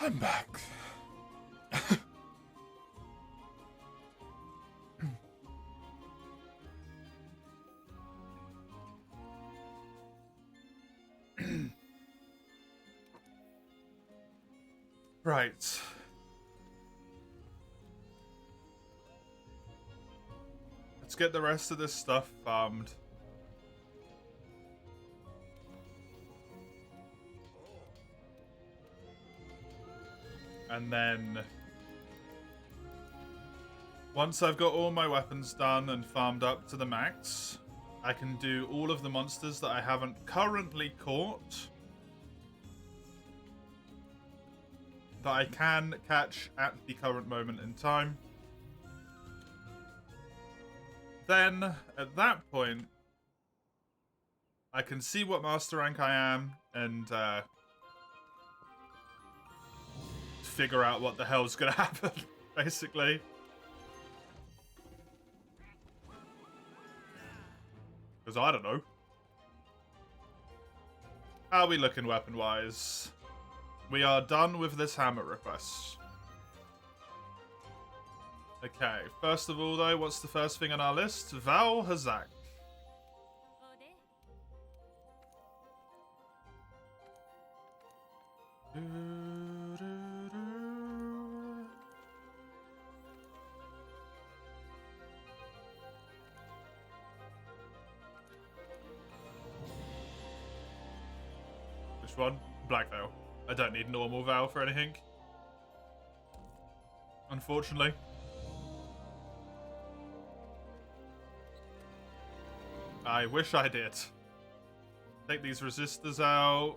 I'm back. Right. Let's get the rest of this stuff farmed. And then once I've got all my weapons done and farmed up to the max, I can do all of the monsters that I haven't currently caught that I can catch at the current moment in time. Then, at that point, I can see what master rank I am and figure out what the hell's gonna happen, basically. Because I don't know. How are we looking weapon-wise? We are done with this hammer request. Okay, first of all though, what's the first thing on our list? Val Hazak. Which one? Black Veil. I don't need normal Val for anything. Unfortunately. I wish I did. Take these resistors out.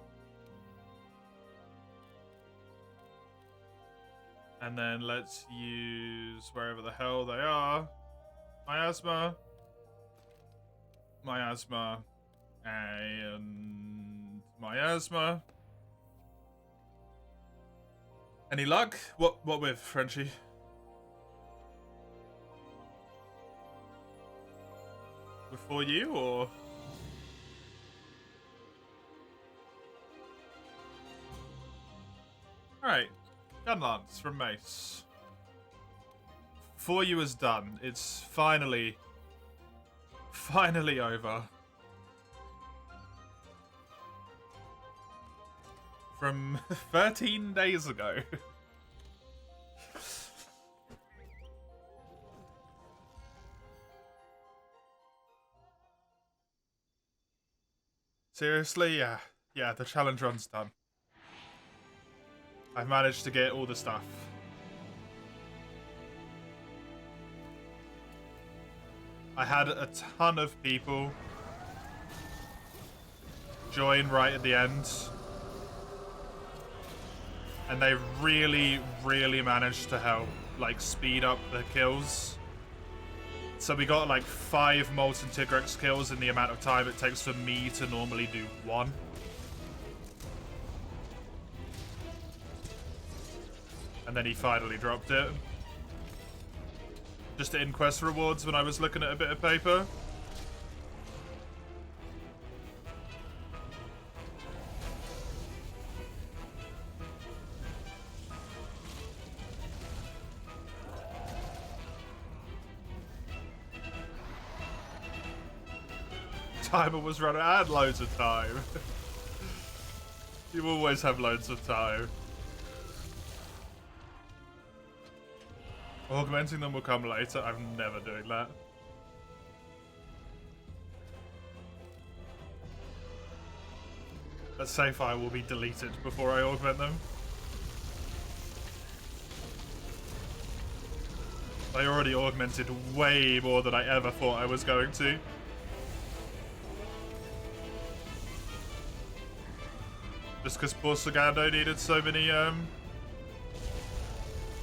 And then let's use wherever the hell they are. Miasma. Miasma. And Miasma. Any luck? What with, Frenchie? Before you, or? Alright. Gunlance from Mace. For you is done. It's finally over. From 13 days ago. Seriously? Yeah. Yeah, the challenge run's done. I've managed to get all the stuff. I had a ton of people join right at the end. And they really, really managed to help, like, speed up the kills. So we got, like, 5 Molten Tigrex kills in the amount of time it takes for me to normally do 1. And then he finally dropped it. Just in quest rewards when I was looking at a bit of paper. Timer was running. I had loads of time. You always have loads of time. Augmenting them will come later. I'm never doing that. That save file will be deleted before I augment them. I already augmented way more than I ever thought I was going to. Just because poor Sagando needed so many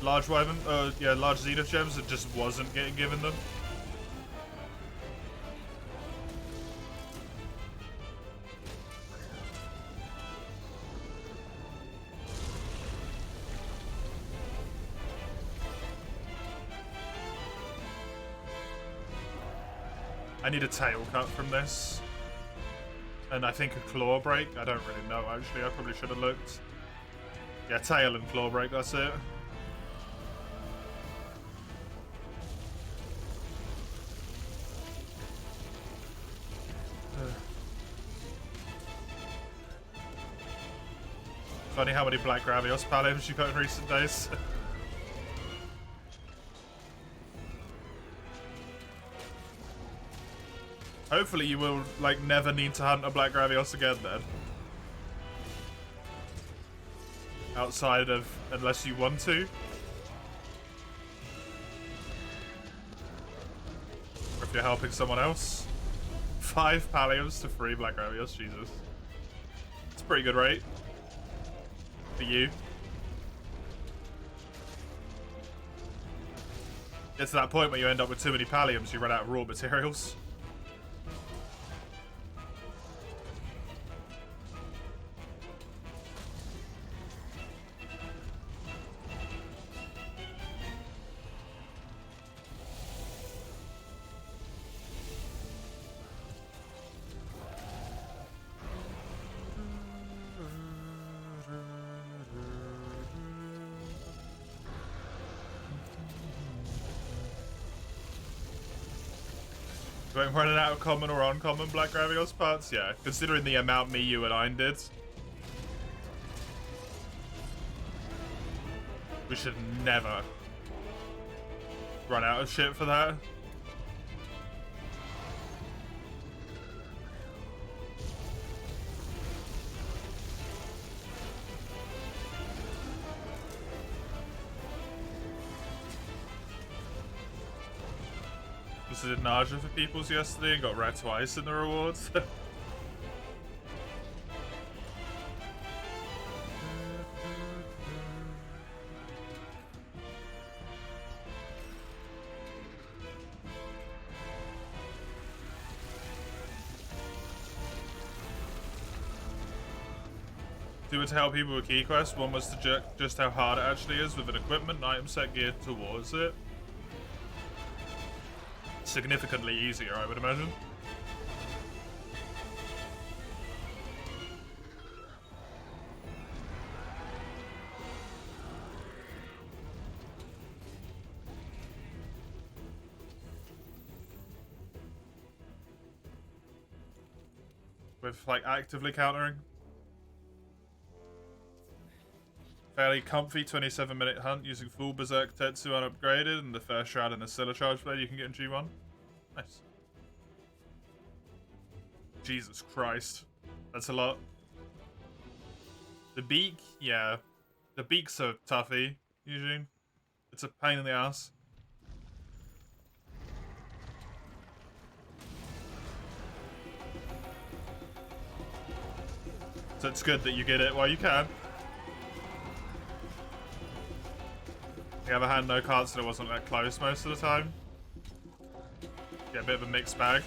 large weapon, large Zenith gems, it just wasn't getting given them. I need a tail cut from this. And I think a claw break. I don't really know, actually. I probably should have looked. Yeah, tail and claw break, that's it. Funny how many Black Gravios Palliums you got in recent days. Hopefully you will, like, never need to hunt a Black Gravios again then. Outside of, unless you want to. Or if you're helping someone else. 5 Palliums to 3 Black Gravios, Jesus. It's a pretty good rate. For you. It's that point where you end up with too many Palliums, you run out of raw materials. Going running out of common or uncommon Black Gravios parts? Yeah, considering the amount me, you, and I did. We should never run out of shit for that. Did Naja for peoples yesterday and got red twice in the rewards. Two were to help people with key quests. One was to check just how hard it actually is with an equipment and item set geared towards it. Significantly easier, I would imagine. With, like, actively countering. Fairly comfy 27-minute hunt using full Berserk Tetsu unupgraded and the first shroud and the Scylla charge blade you can get in G1. Nice. Jesus Christ. That's a lot. The beak, yeah. The beak's a toughie, usually. It's a pain in the ass. So it's good that you get it while you can. The other hand, no cards, so it wasn't that close most of the time. Yeah, a bit of a mixed bag.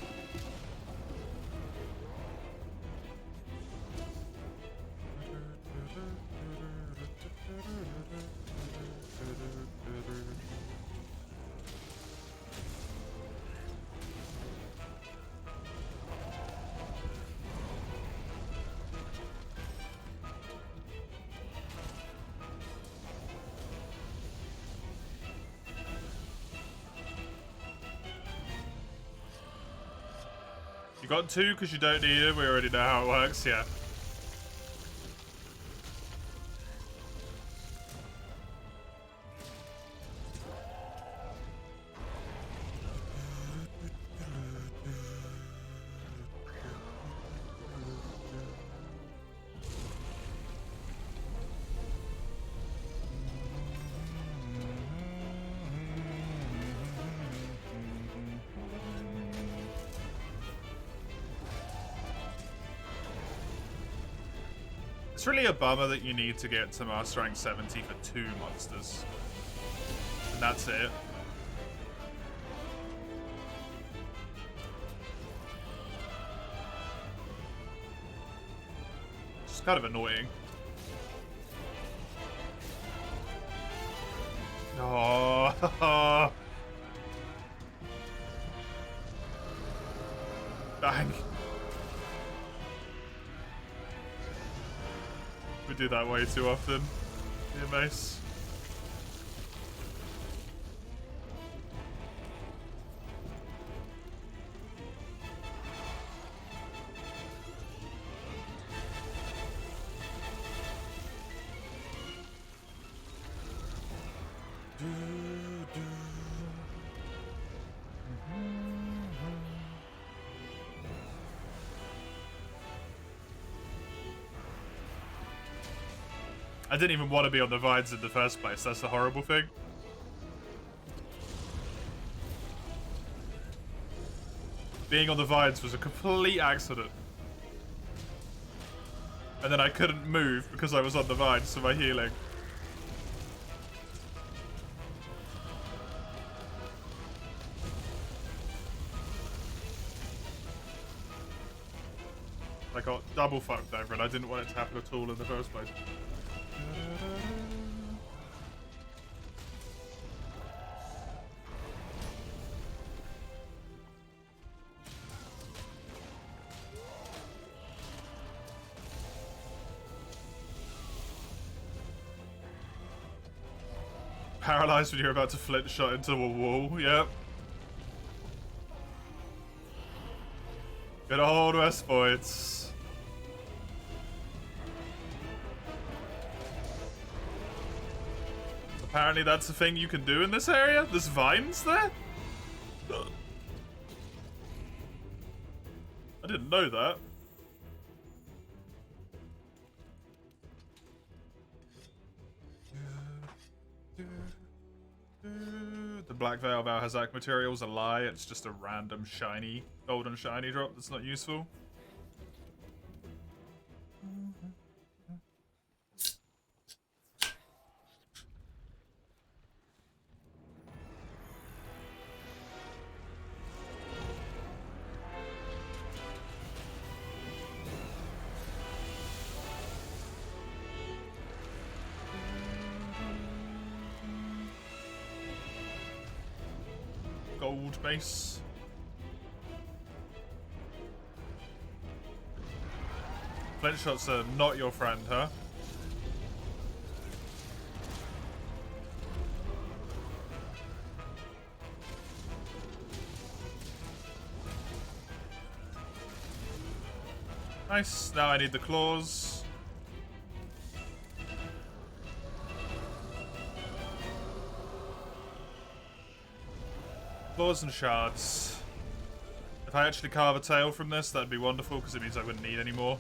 You got 2 because you don't need it. We already know how it works, yeah. It's really a bummer that you need to get to Master Rank 70 for 2 monsters. And that's it. It's kind of annoying. Oh. Bang. We do that way too often. Yeah, mace. I didn't even want to be on the vines in the first place. That's the horrible thing. Being on the vines was a complete accident. And then I couldn't move because I was on the vines for my healing. I got double fucked over and I didn't want it to happen at all in the first place. Paralyzed when you're about to flint shot into a wall, yep. Good old West Voids. Apparently that's a thing you can do in this area? There's vines there? I didn't know that. The Black Veil Valhazak material's a lie. It's just a random shiny, golden shiny drop that's not useful. Gold base. Flint shots are not your friend, huh? Nice. Now I need the claws. Claws and shards. If I actually carve a tail from this, that'd be wonderful, because it means I wouldn't need any more.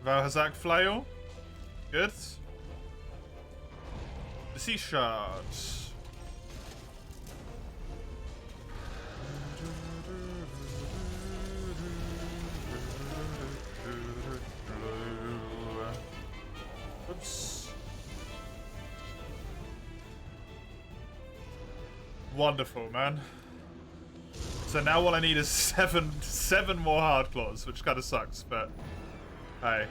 Valhazak flail. Good. The sea shard. Oops. Wonderful, man. So now all I need is seven more hard claws, which kind of sucks, but hey.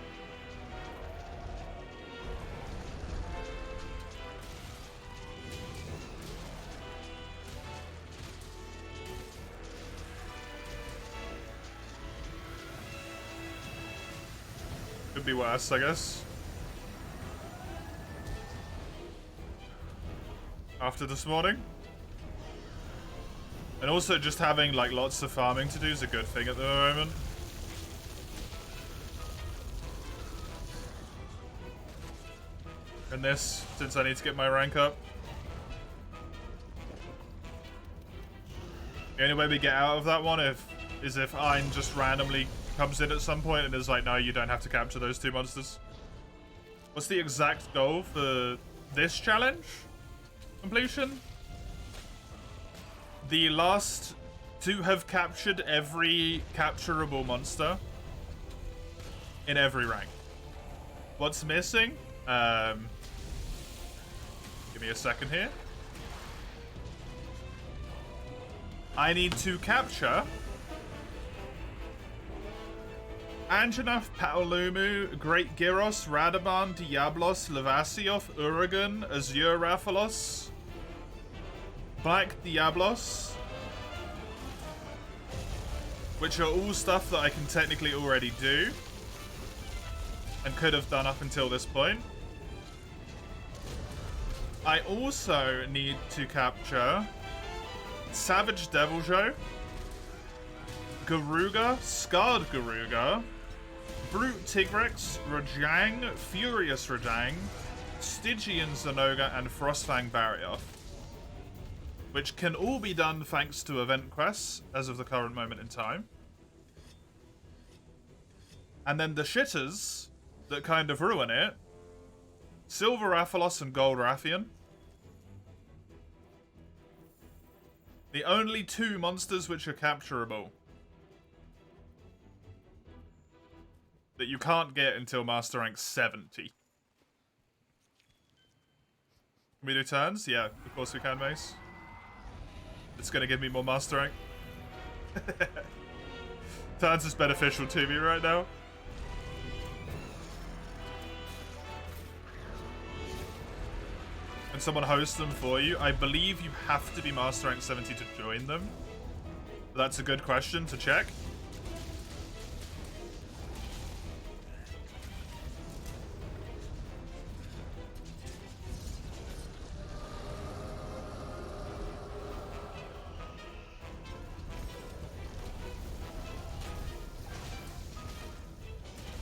Could be worse, I guess. After this morning. And also just having like lots of farming to do is a good thing at the moment. And this, since I need to get my rank up. The only way we get out of that one is if Ein just randomly comes in at some point and is like, no, you don't have to capture those two monsters. What's the exact goal for this challenge? Completion? The last to have captured every capturable monster in every rank. What's missing? Give me a second here. I need to capture Anjanath, Paolumu, Great Gyros, Radaman, Diablos, Lavasioth, Uragan, Azure Rathalos, Black Diablos, which are all stuff that I can technically already do and could have done up until this point. I also need to capture Savage Deviljho, Garuga, Scarred Garuga, Brute Tigrex, Rajang, Furious Rajang, Stygian Zenoga, and Frostfang Barrier, which can all be done thanks to event quests as of the current moment in time. And then the shitters that kind of ruin it: Silver Rathalos and Gold Rathian. The only two monsters which are capturable that you can't get until Master Rank 70. Can we do turns? Yeah, of course we can, Mace. It's gonna give me more Master Rank. Turns is beneficial to me right now. When someone hosts them for you, I believe you have to be Master Rank 70 to join them. That's a good question to check.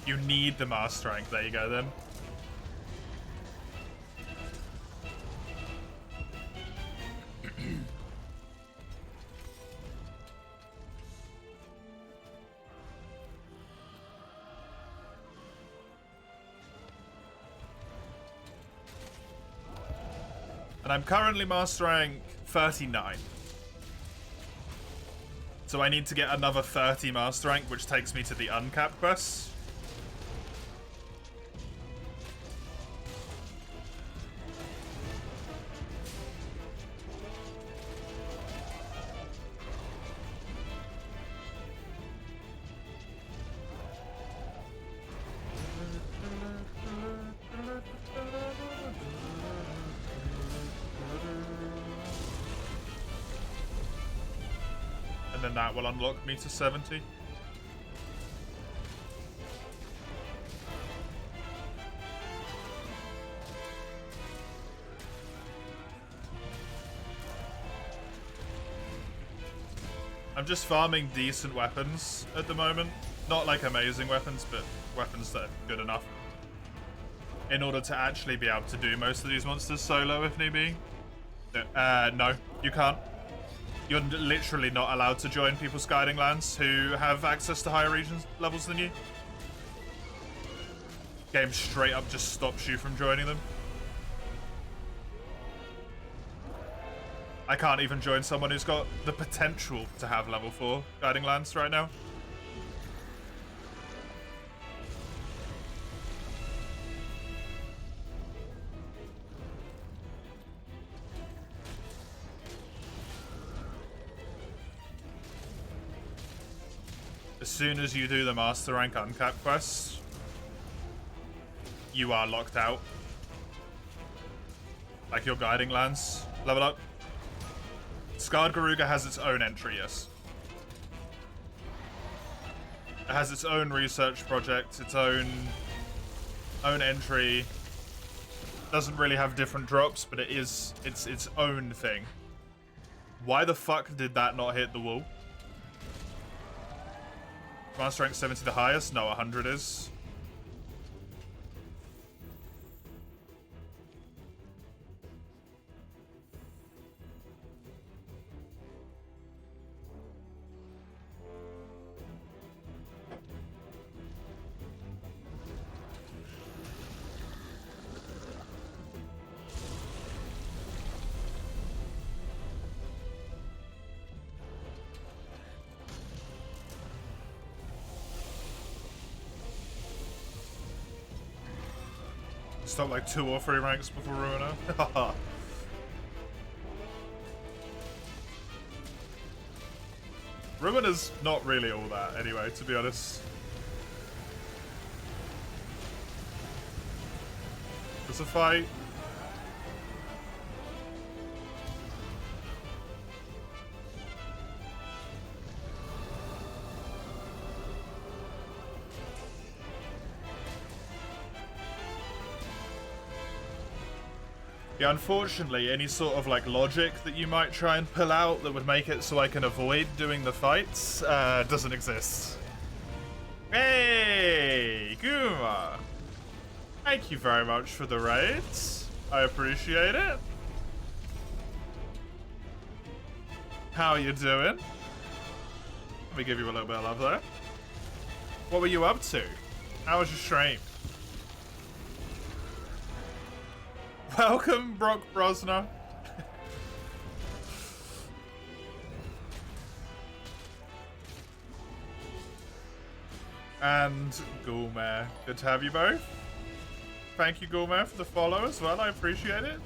You need the Master Rank. There you go, then. And I'm currently Master Rank 39. So I need to get another 30 Master Rank, which takes me to the uncapped quests. And then that will unlock me to 70. I'm just farming decent weapons at the moment. Not like amazing weapons, but weapons that are good enough in order to actually be able to do most of these monsters solo if need be. No, you can't. You're literally not allowed to join people's guiding lands who have access to higher region levels than you. Game straight up just stops you from joining them. I can't even join someone who's got the potential to have level 4 guiding lands right now. As soon as you do the Master Rank uncapped quests, you are locked out. Like your guiding lands level up. Scarred Garuga has its own entry, yes. It has its own research project, its own entry. Doesn't really have different drops, but it is its own thing. Why the fuck did that not hit the wall? Master Rank 70 the highest? No, 100 is. Stop like 2 or 3 ranks before Ruiner. Ruiner's not really all that anyway, to be honest. There's a fight. Yeah, unfortunately, any sort of like logic that you might try and pull out that would make it so I can avoid doing the fights doesn't exist. Hey, Guma! Thank you very much for the raids. I appreciate it. How are you doing? Let me give you a little bit of love there. What were you up to? How was your stream? Welcome, Brock Brosner. And Gulmare. Good to have you both. Thank you, Gulmare, for the follow as well. I appreciate it.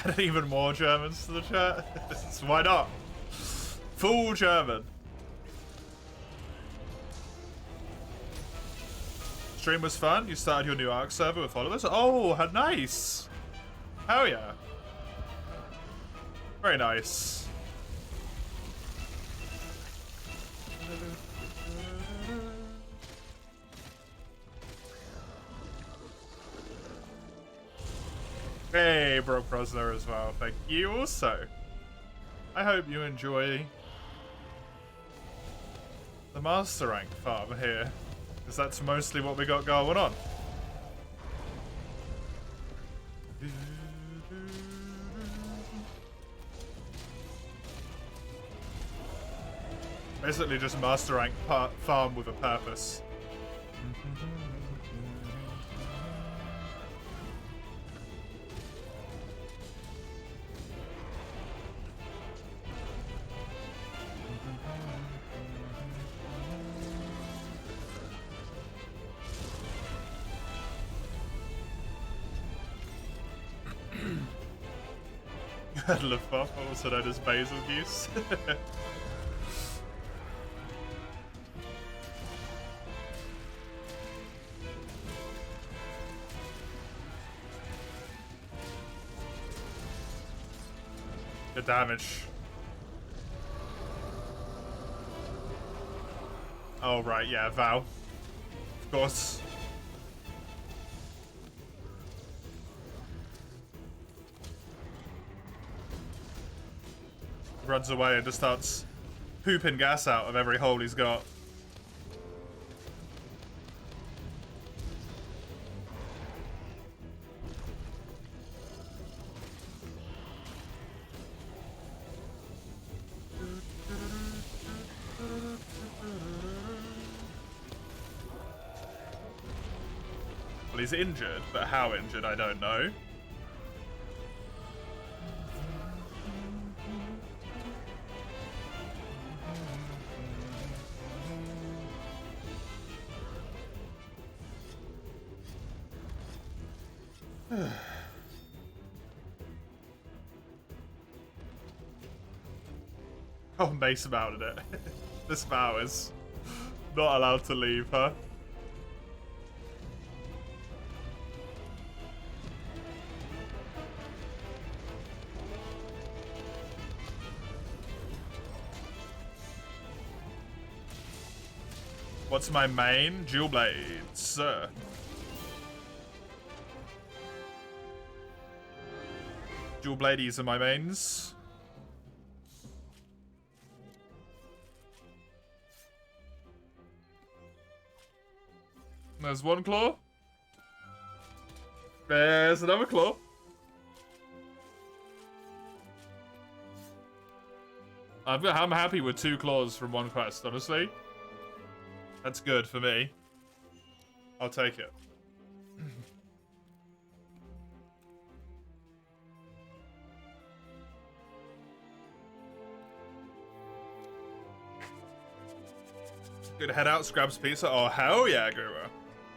Add even more Germans to the chat. So why not? Full German. Stream was fun. You started your new Ark server with followers. Oh, nice. Hell yeah. Very nice. Hey, Broke Brosner as well. Thank you also. I hope you enjoy the Master Rank farm here, because that's mostly what we got going on. Basically just Master Rank farm with a purpose. LeFuff, also known as Basil Goose. The damage. Oh, right, yeah, Val. Of course. Runs away and just starts pooping gas out of every hole he's got. Well, he's injured, but how injured, I don't know. Oh, Mace mounted it. This Vow is not allowed to leave her. What's my main? Dual Blades. Dual Bladies are my mains. There's one claw. There's another claw. I'm happy with 2 claws from one quest, honestly. That's good for me. I'll take it. Good head out, Scrubs Pizza. Oh, hell yeah, Guru.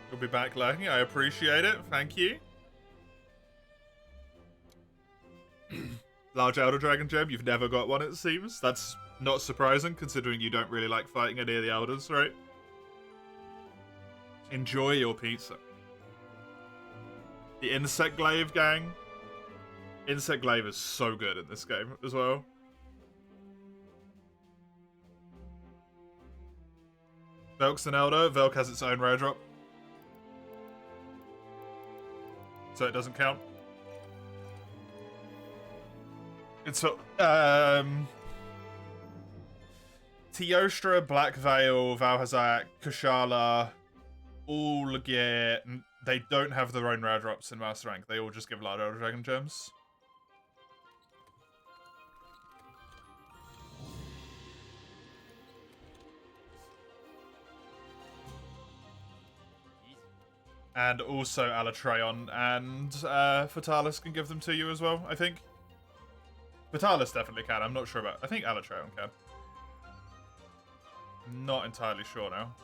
You'll be back lurking. I appreciate it. Thank you. Large Elder Dragon gem. You've never got one, it seems. That's not surprising, considering you don't really like fighting any of the Elders, right? Enjoy your pizza. The Insect Glaive gang. Insect Glaive is so good in this game as well. Velk's an Elder. Velk has its own rare drop. so it doesn't count. It's Teostra, Black Veil, Valhazak, Kushala, all get... They don't have their own rare drops in Master Rank. They all just give Light Elder Dragon gems. And also Alatreon and Fatalis can give them to you as well, I think. Fatalis definitely can, I'm not sure about... I think Alatreon can. Not entirely sure now.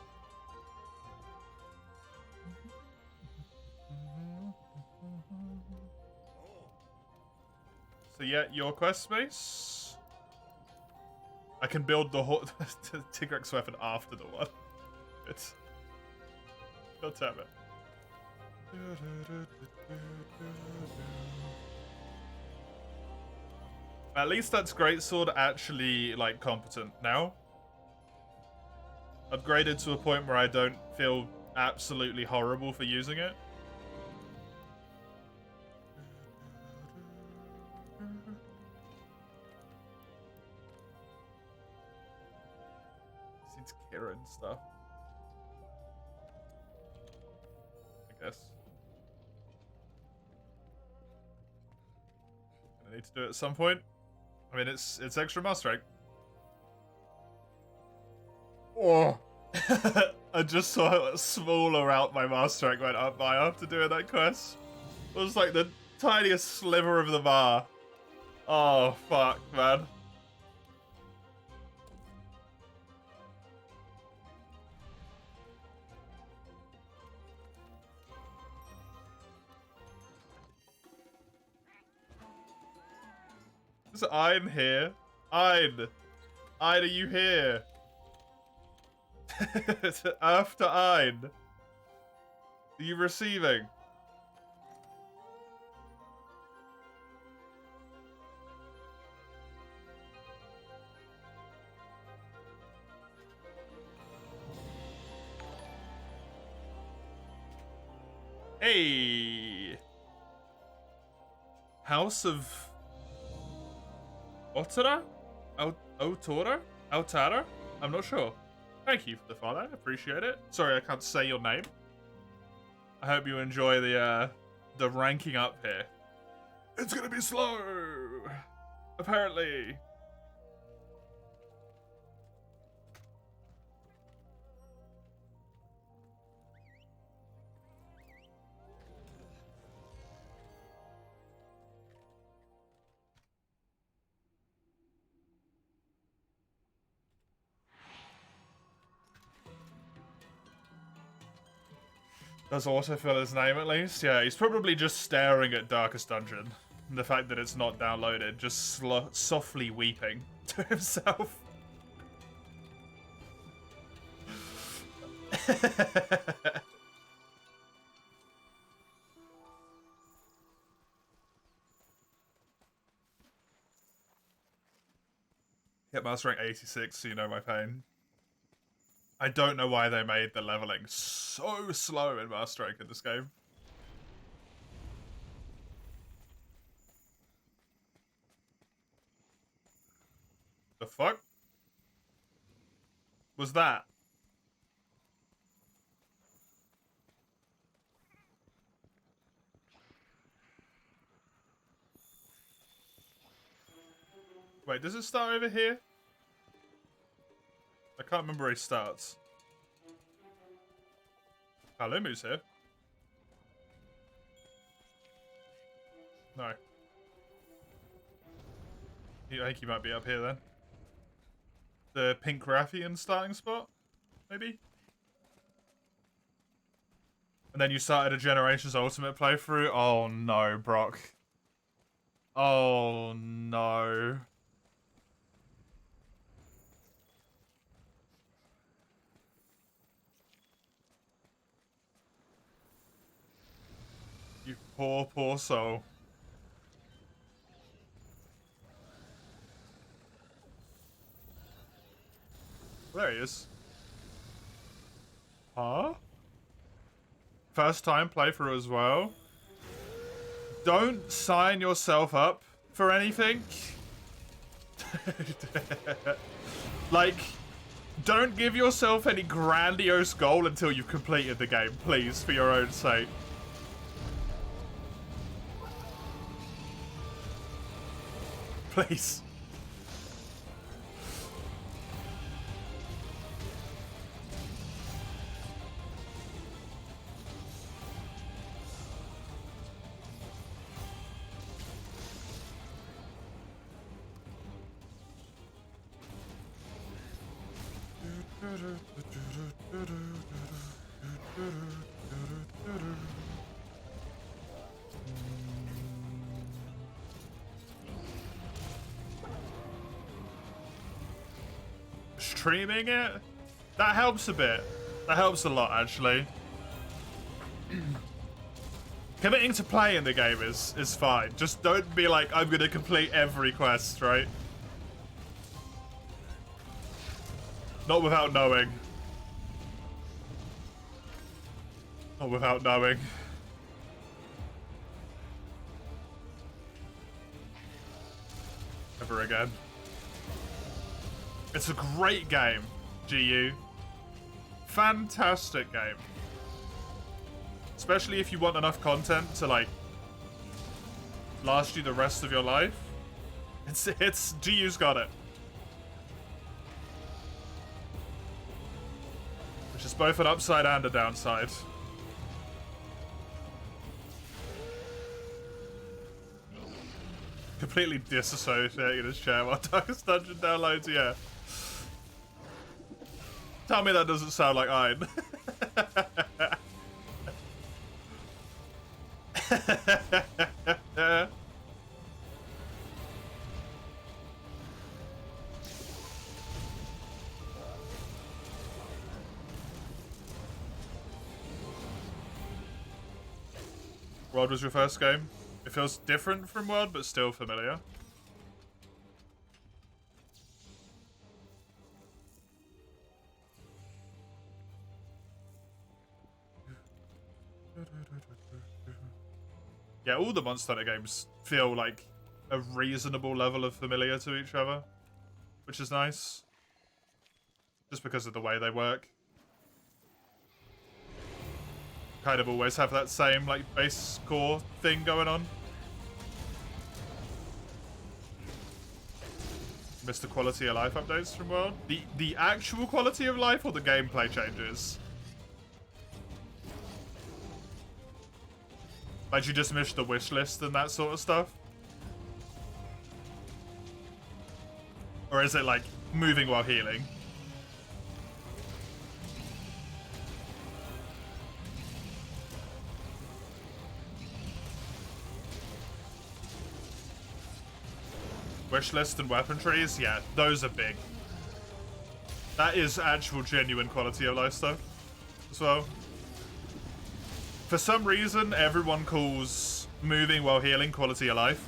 So yeah, your quest space. I can build the Tigrex weapon after the one. It's... God damn it. At least that's Greatsword actually, like, competent now. Upgraded to a point where I don't feel absolutely horrible for using it. Since Kira and stuff. I guess. I need to do it at some point. I mean, it's extra Master Rank. Oh, I just saw a smaller out my Master Rank went up by after doing that quest. It was like the tiniest sliver of the bar. Oh, fuck, man. Is Ein here? Ein! Ein, are you here? After Ein. Are you receiving? Hey! House of... Otara? Autora? Altara? I'm not sure. Thank you for the follow. Appreciate it. Sorry I can't say your name. I hope you enjoy the ranking up here. It's gonna be slow! Apparently. Does autofill his name at least? Yeah, he's probably just staring at Darkest Dungeon. The fact that it's not downloaded, just softly weeping to himself. Hit Master Rank 86, so you know my pain. I don't know why they made the leveling so slow in Master Rank in this game. The fuck? Was that? Wait, does it start over here? I can't remember where he starts. Lumu's here. No. I think he might be up here then. The Pink Rathian starting spot? Maybe? And then you started a Generations Ultimate playthrough? Oh no, Brock. Oh no. You poor, poor soul. There he is. Huh? First time playthrough as well? don't sign yourself up for anything. Like, don't give yourself any grandiose goal until you've completed the game, please, for your own sake. Please. Streaming it? That helps a bit. That helps a lot, actually. Committing to playing the game is fine. Just don't be like, I'm gonna complete every quest, right? Not without knowing. Not without knowing. Ever again. It's a great game, GU. Fantastic game. Especially if you want enough content to, like, last you the rest of your life. It's GU's got it. Which is both an upside and a downside. Completely disassociated his chair while Darkest Dungeon downloads, yeah. Tell me that doesn't sound like Iron. World was your first game? It feels different from World, but still familiar. Yeah, all the Monster Hunter games feel like a reasonable level of familiar to each other, which is nice. Just because of the way they work. Kind of always have that same, like, base core thing going on. Missed the quality of life updates from World? The actual quality of life or the gameplay changes? Like, you just missed the wish list and that sort of stuff? Or is it, like, moving while healing? Wish list and weapon trees? Yeah, those are big. That is actual genuine quality of life stuff as well. For some reason, everyone calls moving while healing quality of life.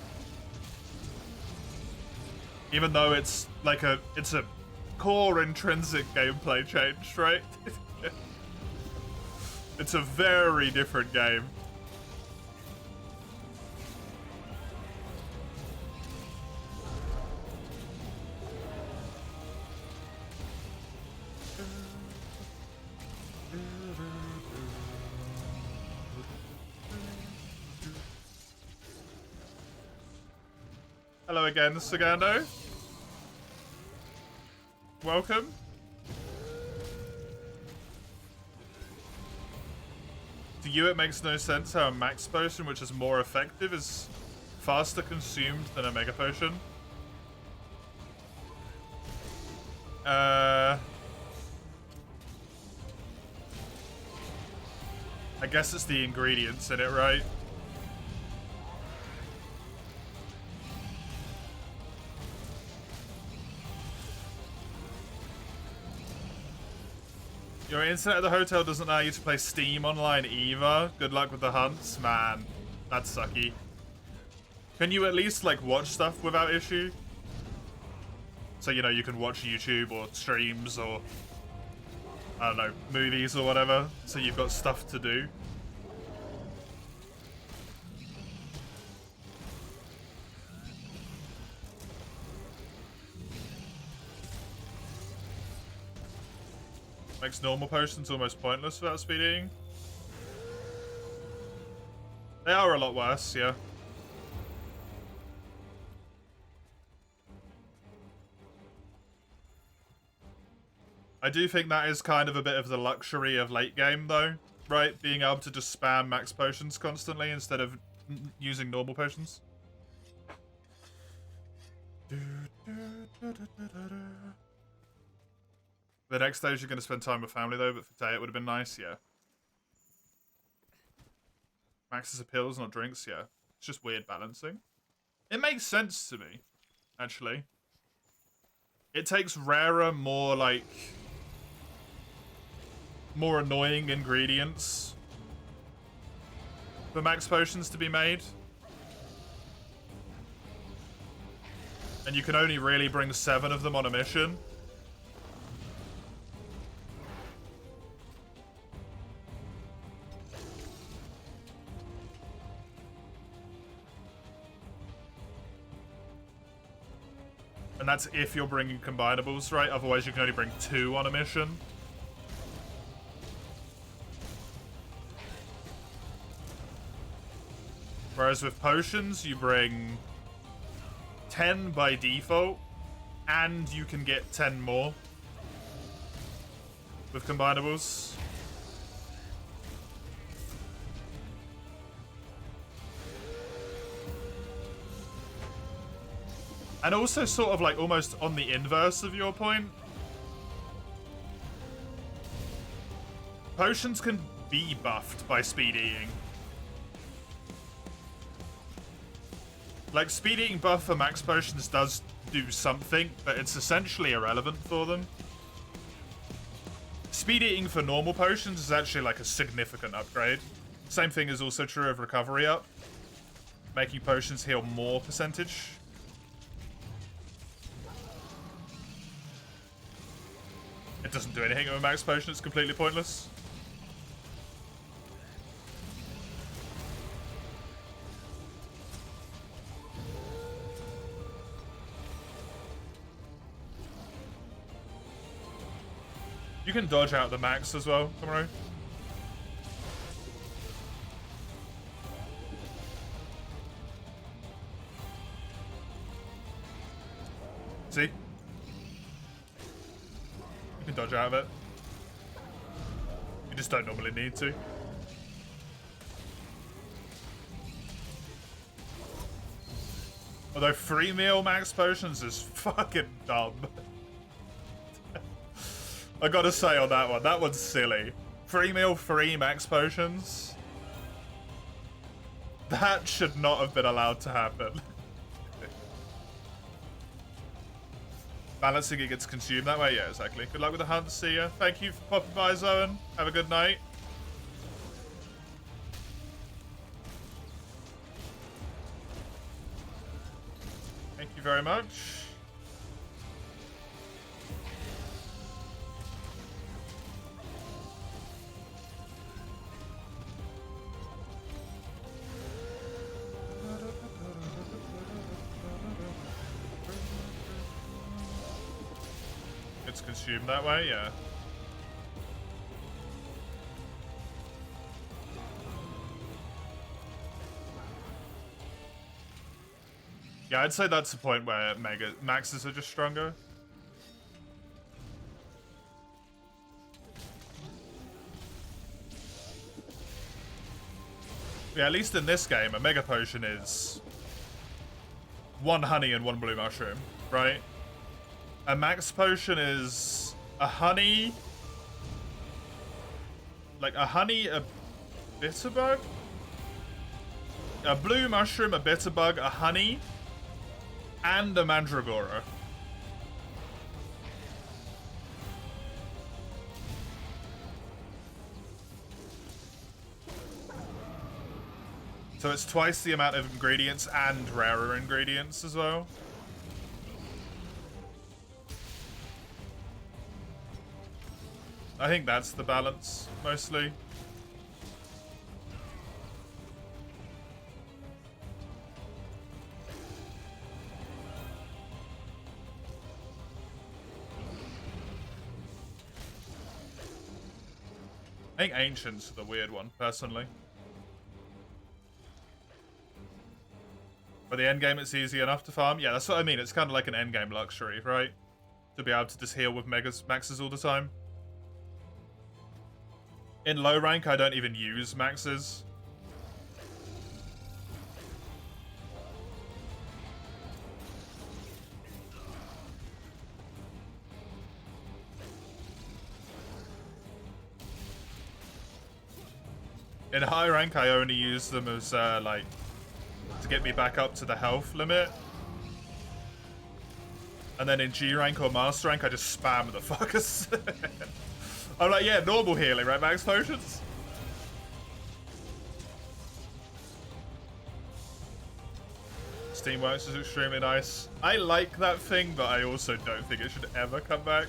Even though it's like it's a core intrinsic gameplay change, right? It's a very different game. Hello again, Sagando. Welcome. To you, it makes no sense how a max potion, which is more effective, is faster consumed than a mega potion. I guess it's the ingredients in it, right? Your internet at the hotel doesn't allow you to play Steam online either. Good luck with the hunts. Man, that's sucky. Can you at least, like, watch stuff without issue? So, you know, you can watch YouTube or streams or, I don't know, movies or whatever. So you've got stuff to do. Makes normal potions almost pointless without speed eating. They are a lot worse, yeah. I do think that is kind of a bit of the luxury of late game, though, right? Being able to just spam max potions constantly instead of using normal potions. The next stage you're going to spend time with family, though, but for today it would have been nice, yeah. Maxes are pills, not drinks, yeah. It's just weird balancing. It makes sense to me, actually. It takes rarer, more annoying ingredients for max potions to be made. And you can only really bring 7 of them on a mission. And that's if you're bringing combinables, right? Otherwise you can only bring 2 on a mission. Whereas with potions, you bring 10 by default, and you can get 10 more with combinables. And also sort of like almost on the inverse of your point. Potions can be buffed by speed eating. Like, speed eating buff for max potions does do something, but it's essentially irrelevant for them. Speed eating for normal potions is actually like a significant upgrade. Same thing is also true of recovery up. Making potions heal more percentage. It doesn't do anything with a max potion, it's completely pointless. You can dodge out the max as well, come on. See? You can dodge out of it. You just don't normally need to. Although free meal max potions is fucking dumb. I gotta say on that one, that one's silly. Free meal, free max potions. That should not have been allowed to happen. Balancing it gets consumed that way? Yeah, exactly. Good luck with the hunt, see ya. Thank you for popping by, Zoan. Have a good night. Thank you very much. It's consumed that way, yeah. Yeah, I'd say that's the point where maxes are just stronger. Yeah, at least in this game, a mega potion is 1 honey and 1 blue mushroom, right? A max potion is a honey, like a honey, a bitter bug, a blue mushroom, a bitter bug, a honey, and a mandragora. So it's twice the amount of ingredients and rarer ingredients as well. I think that's the balance, mostly. I think Ancient's the weird one, personally. For the endgame, it's easy enough to farm. Yeah, that's what I mean. It's kind of like an endgame luxury, right? To be able to just heal with maxes all the time. In low rank, I don't even use maxes. In high rank, I only use them as, like, to get me back up to the health limit. And then in G rank or master rank, I just spam the fuckers. I'm like, yeah, normal healing, right? Max potions? Steamworks is extremely nice. I like that thing, but I also don't think it should ever come back.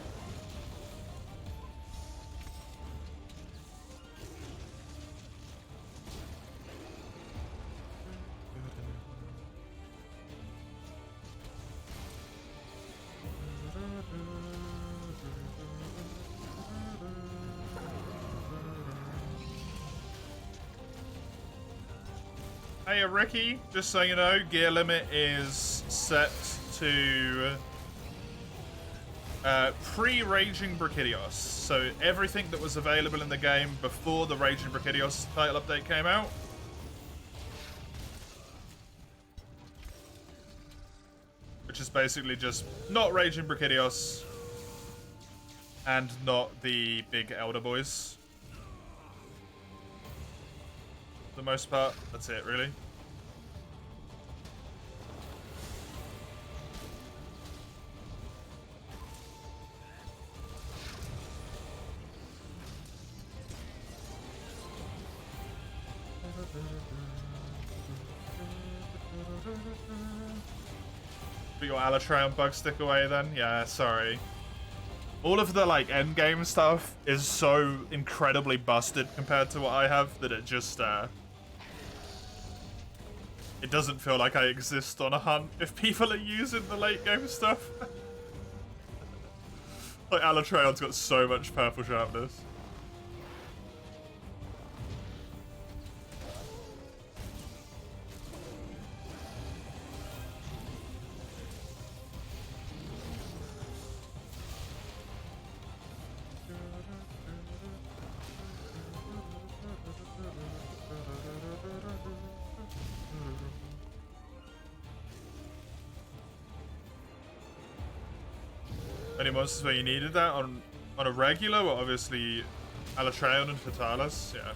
Hey, Ricky, just so you know, gear limit is set to pre-Raging Brachydios. So everything that was available in the game before the Raging Brachydios title update came out. Which is basically just not Raging Brachydios and not the big Elder Boys. For the most part, that's it, really. Put your Alatreon bug stick away then? Yeah, sorry. All of the, like, endgame stuff is so incredibly busted compared to what I have that it just, it doesn't feel like I exist on a hunt if people are using the late game stuff. Like, Alatreon's got so much purple sharpness. Any monsters where you needed that on a regular? Well, obviously Alatreon and Fatalis, yeah.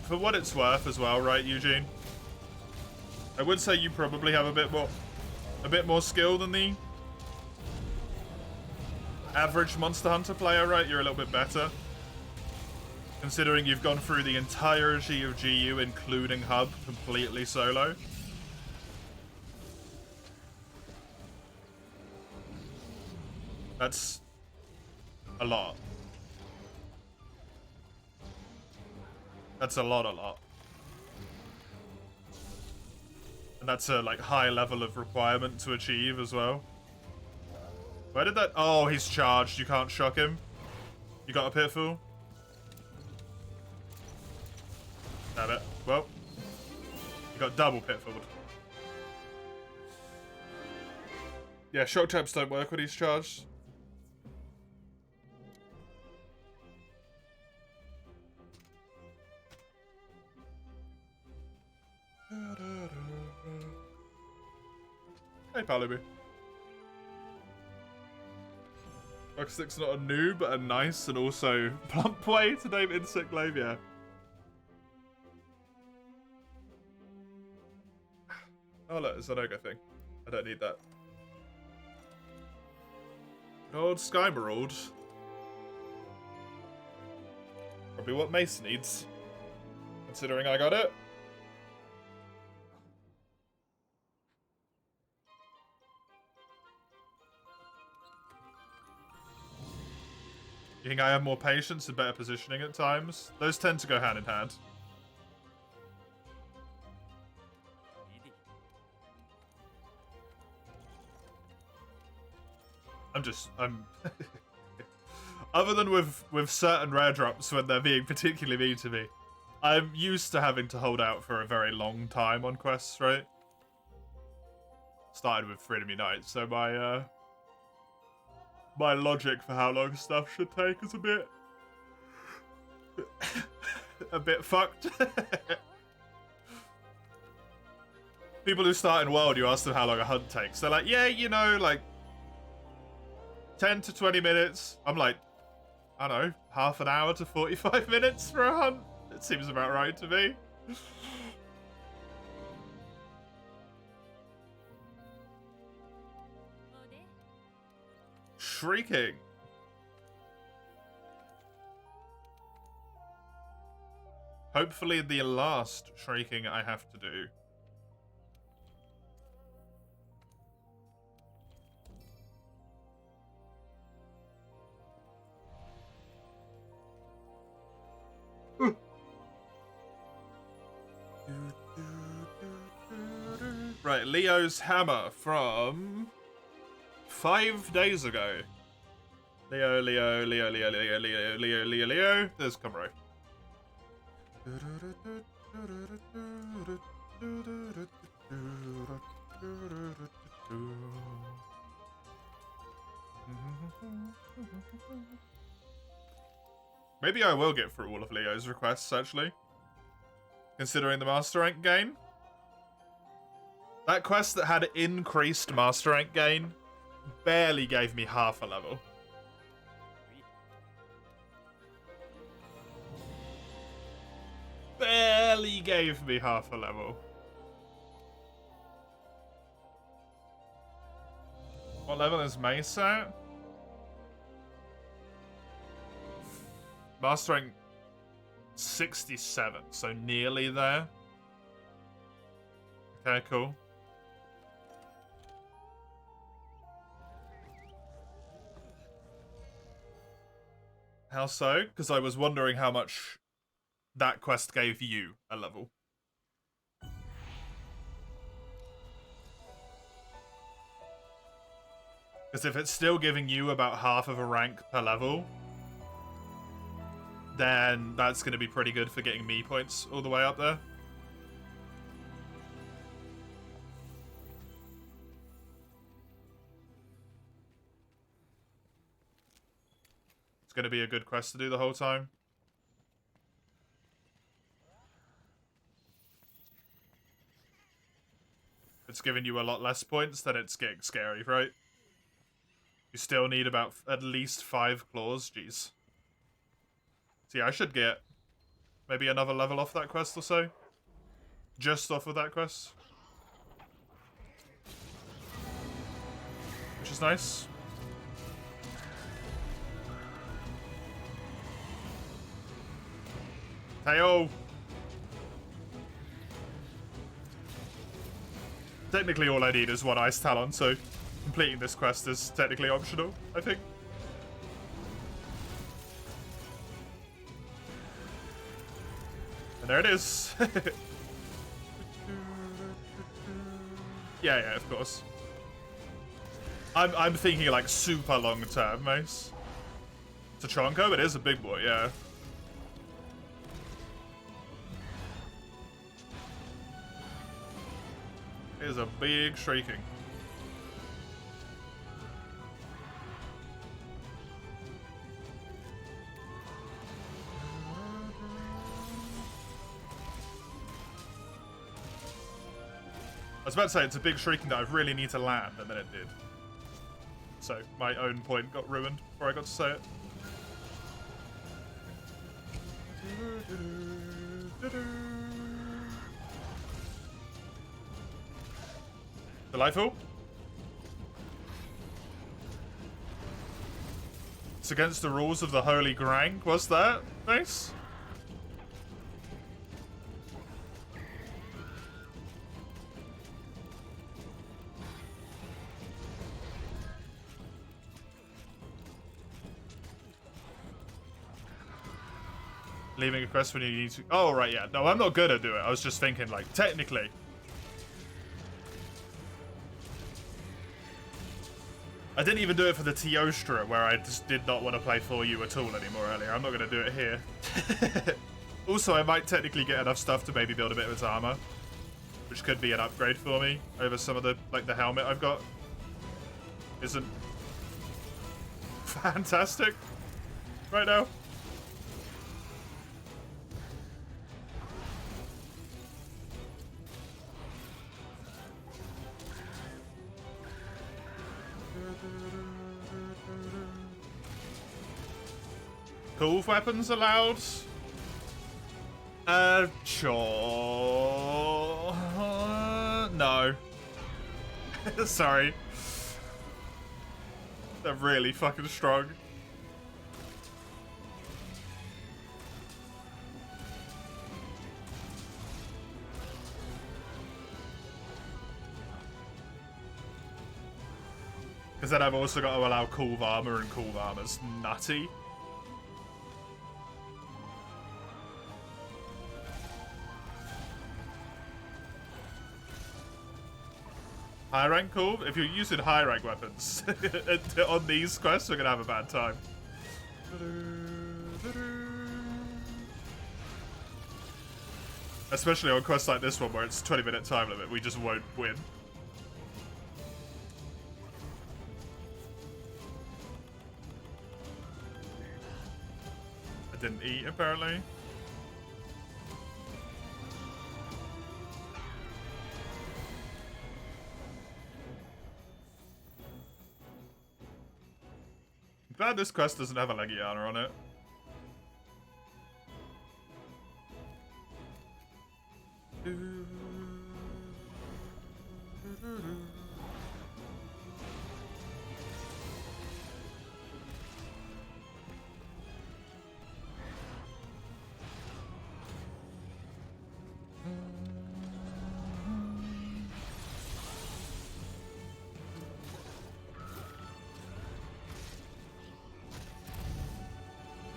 For what it's worth as well, right, Eugene? I would say you probably have a bit more skill than the average Monster Hunter player, right? You're a little bit better. Considering you've gone through the entirety of GU, including Hub, completely solo. That's a lot. That's a lot. And that's a, like, high level of requirement to achieve as well. Where did that... Oh, he's charged. You can't shock him. You got a Pitfall? Damn it. Well, you got double Pitfalled. Yeah, shock traps don't work when he's charged. Hey, Palubi. Buckstick's not a new, but a nice and also plump way to name Insect Glaive, yeah. Oh look, it's an ogre thing. I don't need that. Good old Sky Marauder. Probably what Mace needs. Considering I got it. You think I have more patience and better positioning at times? Those tend to go hand in hand. I'm other than with certain rare drops when they're being particularly mean to me, I'm used to having to hold out for a very long time on quests, right? Started with Freedom Unite, so my logic for how long stuff should take is a bit a bit fucked. People who start in World, you ask them how long a hunt takes. They're like, yeah, you know, like 10 to 20 minutes. I'm like, I don't know, half an hour to 45 minutes for a hunt. It seems about right to me. Shrieking. Hopefully the last shrieking I have to do. Right, Leo's hammer from 5 days ago. Leo. There's Comro. Maybe I will get through all of Leo's requests, actually. Considering the Master Rank gain. That quest that had increased Master Rank gain barely gave me half a level. Barely gave me half a level. What level is Mace at? Master Rank 67, so nearly there. Okay, cool. How so? Because I was wondering how much that quest gave you a level. Because if it's still giving you about half of a rank per level, then that's going to be pretty good for getting me points all the way up there. It's going to be a good quest to do the whole time. It's giving you a lot less points, then it's getting scary, right? You still need about at least 5 claws, jeez. So yeah, I should get maybe another level off that quest or so. Just off of that quest. Which is nice. Hey-oh! Technically all I need is 1 Ice Talon, so completing this quest is technically optional, I think. And there it is. Yeah, of course. I'm thinking like super long term, Mace. Tachanka, it is a big boy, yeah. It is a big shrieking. I was about to say, it's a big shrieking that I really need to land, and then it did. So, my own point got ruined before I got to say it. Delightful. It's against the rules of the Holy Grang, was that? Nice. Leaving a quest when you need to... Oh, right, yeah. No, I'm not gonna do it. I was just thinking, like, technically. I didn't even do it for the Teostra, where I just did not want to play for you at all anymore earlier. I'm not going to do it here. Also, I might technically get enough stuff to maybe build a bit of its armor, which could be an upgrade for me over some of the, like, the helmet I've got. Isn't fantastic right now. Cool weapons allowed? Sure. No. Sorry. They're really fucking strong. Because then I've also got to allow cool armor, and cool armor's nutty. High rank cool? If you're using high rank weapons on these quests, we're gonna have a bad time. Especially on quests like this one where it's 20-minute time limit, we just won't win. I didn't eat, apparently. Glad this quest doesn't have a Legiana on it.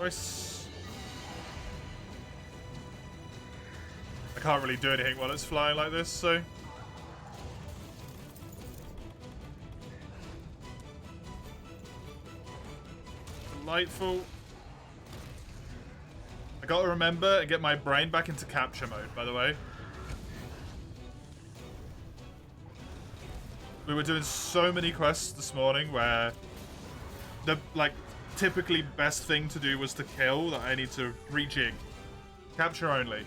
Nice. I can't really do anything while it's flying like this, so... Delightful. I gotta remember and get my brain back into capture mode, by the way. We were doing so many quests this morning where the, like, typically best thing to do was to kill that I need to rejig. Capture only.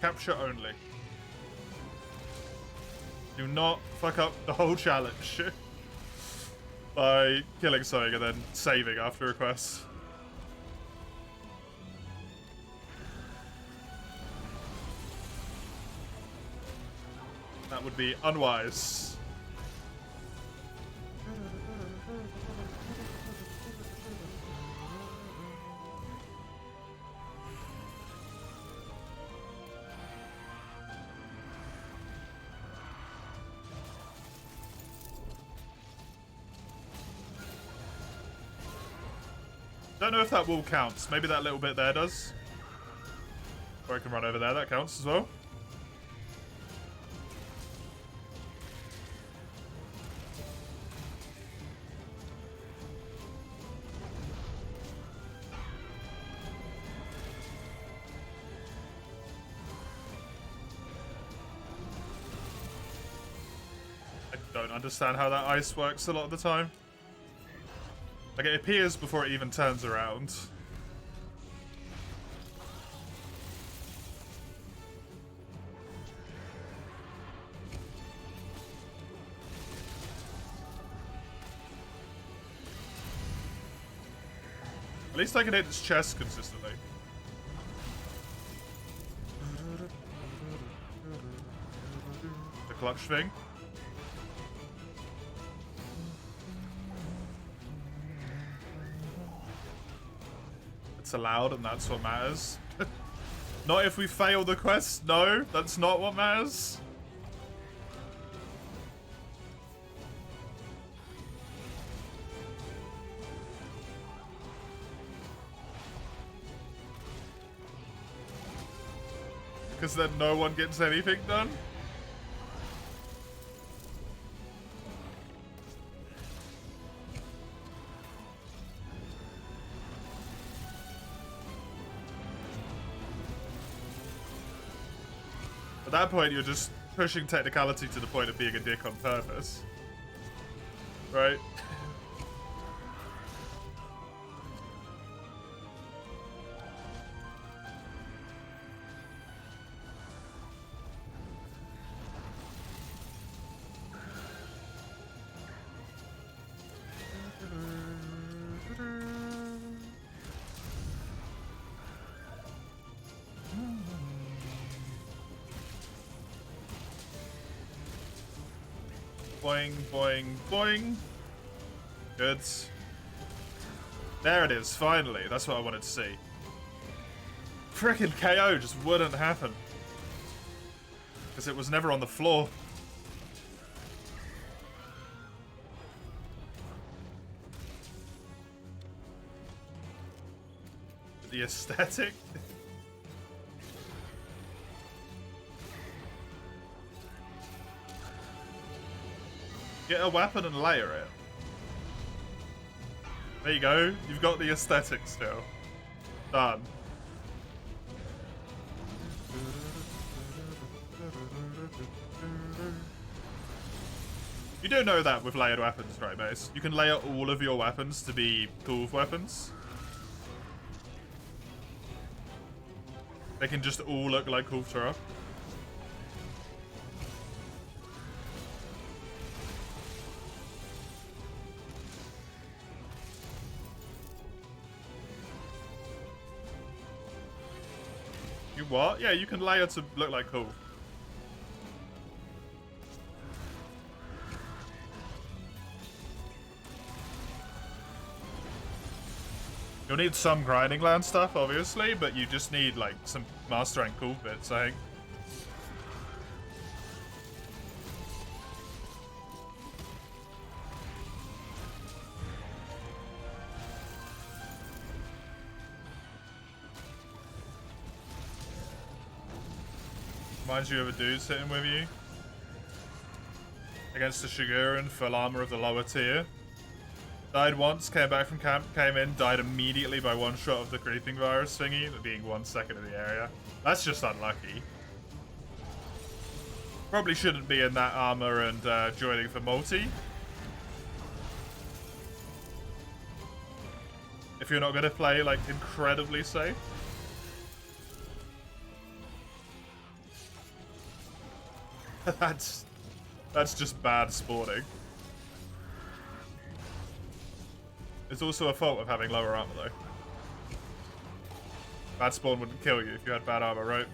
Capture only. Do not fuck up the whole challenge by killing something and then saving after a quest. That would be unwise. Don't know if that wall counts. Maybe that little bit there does. Or I can run over there. That counts as well. I don't understand how that ice works a lot of the time. Like, it appears before it even turns around. At least I can hit its chest consistently. The clutch thing. It's allowed, and that's what matters. Not if we fail the quest. No, that's not what matters. Because then no one gets anything done. that point, you're just pushing technicality to the point of being a dick on purpose. Right? Boing, boing, boing. Good. There it is, finally. That's what I wanted to see. Frickin' KO just wouldn't happen. Because it was never on the floor. The aesthetic? Get a weapon and layer it. There you go. You've got the aesthetic still. Done. You do know that with layered weapons, right, Mace? You can layer all of your weapons to be Kulve weapons. They can just all look like Kulve Taroth. You what? Yeah, you can layer to look like Kulve. You'll need some grinding land stuff, obviously, but you just need, like, some master rank Kulve bits, I think. Reminds you of a dude sitting with you. Against the Shigurin, full armor of the lower tier. Died once, came back from camp, came in, died immediately by one shot of the creeping virus thingy, being 1 second in the area. That's just unlucky. Probably shouldn't be in that armor and joining for multi. If you're not going to play, like, incredibly safe. That's just bad sporting. It's also a fault of having lower armor, though. Bad spawn wouldn't kill you if you had bad armor, right?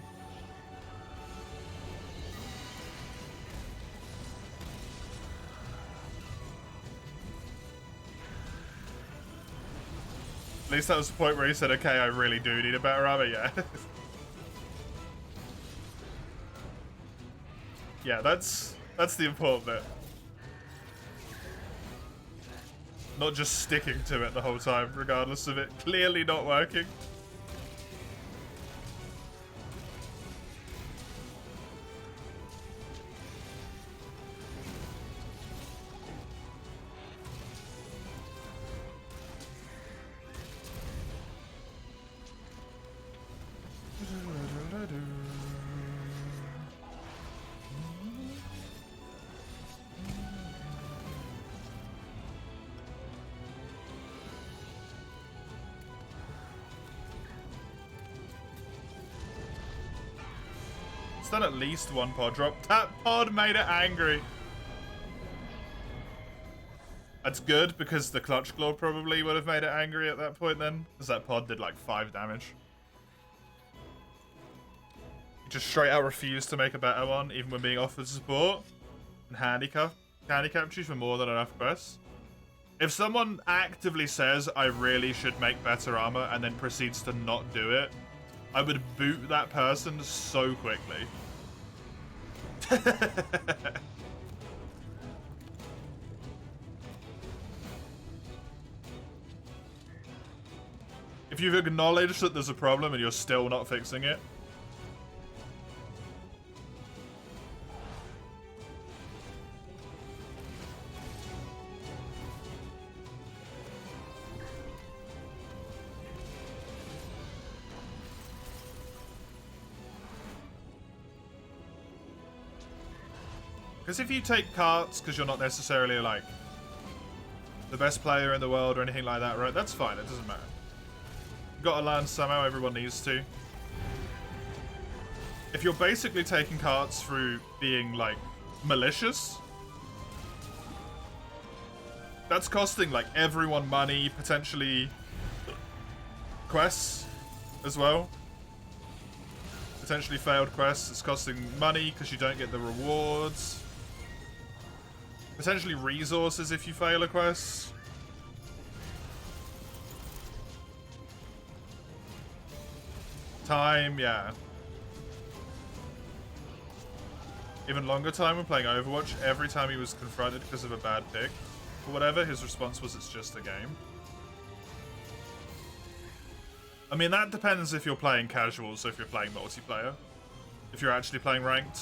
At least that was the point where he said, okay, I really do need a better armor, yeah. Yeah, that's the important bit. Not just sticking to it the whole time, regardless of it clearly not working. Done at least one pod drop. That pod made it angry. That's good because the Clutch Claw probably would have made it angry at that point then, because that pod did like 5 damage. He just straight out refused to make a better one, even when being offered support, and handicapped you for more than enough quests. If someone actively says, I really should make better armor, and then proceeds to not do it, I would boot that person so quickly. If you've acknowledged that there's a problem and you're still not fixing it, Because if you take carts because you're not necessarily, like, the best player in the world or anything like that, right? That's fine. It doesn't matter. You've got to learn somehow. Everyone needs to. If you're basically taking carts through being, like, malicious, that's costing, like, everyone money, potentially quests as well. Potentially failed quests. It's costing money because you don't get the rewards. Potentially resources if you fail a quest. Time, yeah. Even longer time when playing Overwatch, every time he was confronted because of a bad pick or whatever, his response was, "It's just a game." I mean, that depends if you're playing casual, so if you're playing multiplayer. If you're actually playing ranked.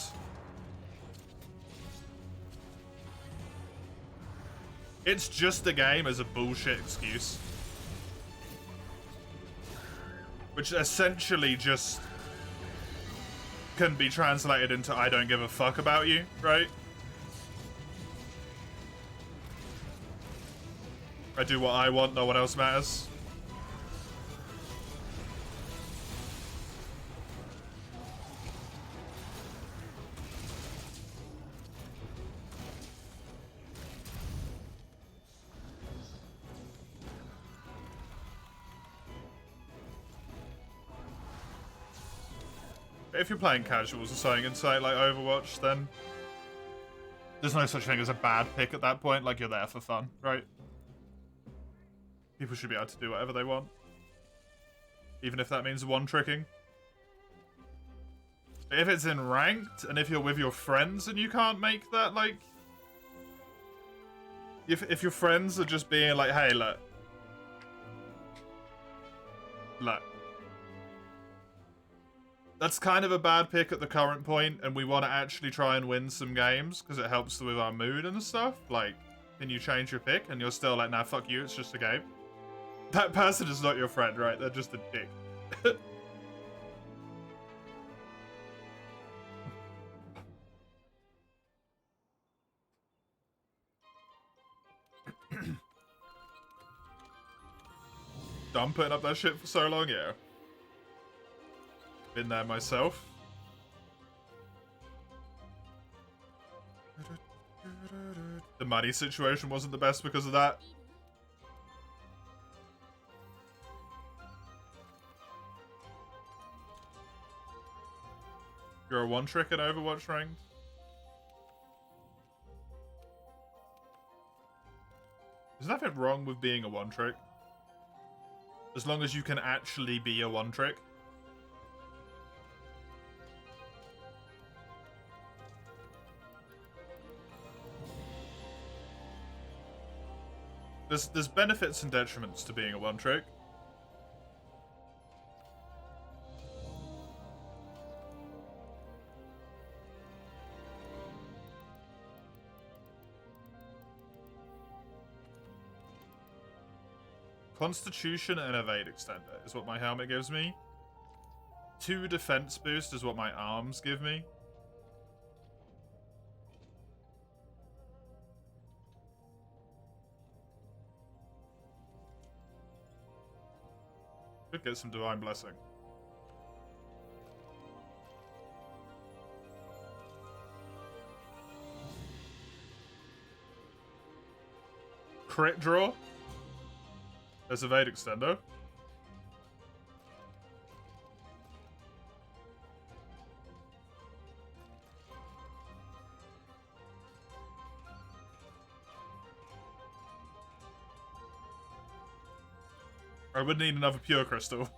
It's just a game as a bullshit excuse. Which essentially just can be translated into "I don't give a fuck about you," right? I do what I want, no one else matters. If you're playing casuals or something inside like Overwatch, then there's no such thing as a bad pick at that point. Like, you're there for fun, right? People should be able to do whatever they want. Even if that means one-tricking. If it's in ranked, and if you're with your friends and you can't make that, like... If your friends are just being like, "Hey, look. Look. That's kind of a bad pick at the current point, and we want to actually try and win some games, because it helps with our mood and stuff. Like, can you change your pick? And you're still like, "Nah, fuck you, it's just a game." That person is not your friend, right? They're just a dick. Done putting up that shit for so long, yeah. Been there myself. The money situation wasn't the best because of that. You're a one-trick in Overwatch ranked? There's nothing wrong with being a one-trick. As long as you can actually be a one-trick. There's benefits and detriments to being a one-trick. Constitution and Evade Extender is what my helmet gives me. 2 defense boost is what my arms give me. Could get some Divine Blessing. Crit draw. There's Evade Extender. I would need another Pure Crystal.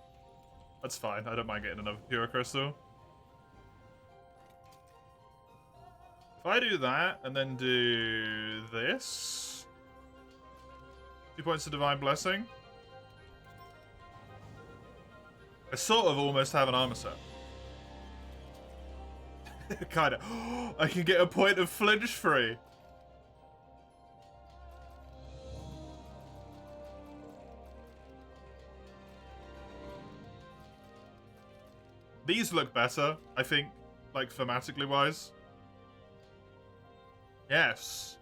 That's fine, I don't mind getting another Pure Crystal. If I do that, and then do this... 2 points of Divine Blessing. I sort of almost have an armor set. Kinda. I can get a point of flinch free. These look better, I think, like thematically wise. Yes.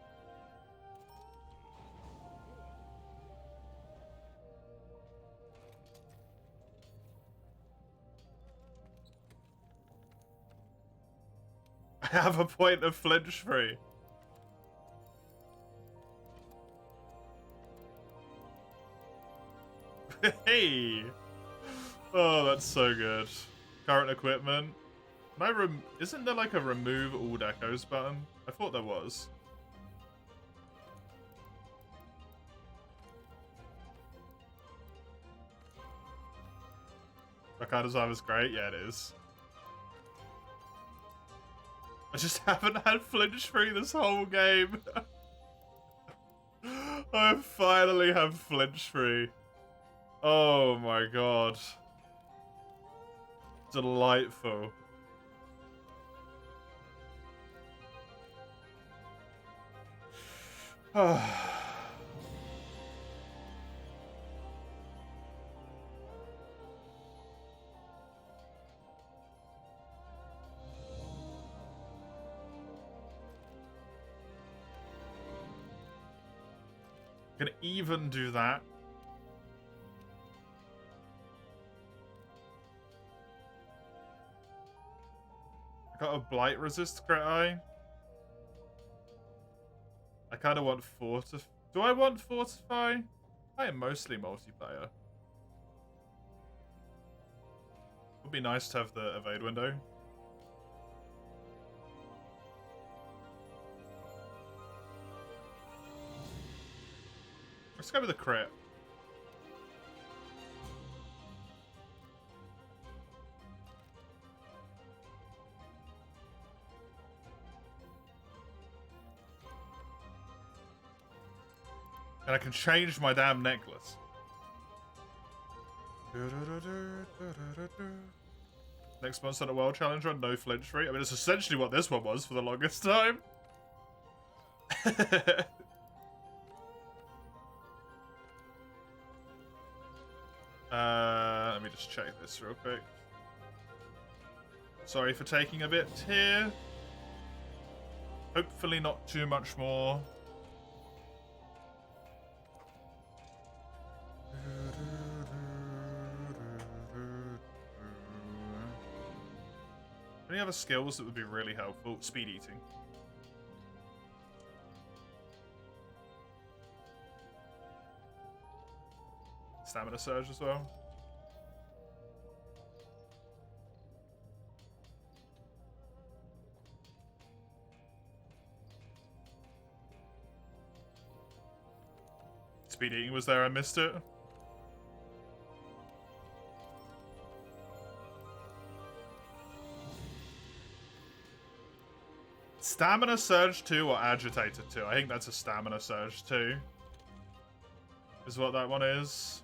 I have a point of flinch free. Hey! Oh, that's so good. Current equipment. Isn't there like a remove all decos button? I thought there was. That car design was great. Yeah, it is. I just haven't had flinch free this whole game. I finally have flinch free. Oh my god. Delightful. Can even do that. I got a blight resist crit eye. I kind of want fortify. Do I want fortify? I am mostly multiplayer. Would be nice to have the evade window. Let's go with the crit. And I can change my damn necklace. Next Monster Hunter World Challenge Run, no flinch free. I mean, it's essentially what this one was for the longest time. Let me just check this real quick. Sorry for taking a bit here. Hopefully not too much more. Any other skills that would be really helpful? Speed eating. Stamina surge as well. Speed eating was there, I missed it. Stamina Surge 2 or Agitated 2? I think that's a Stamina Surge 2. Is what that one is.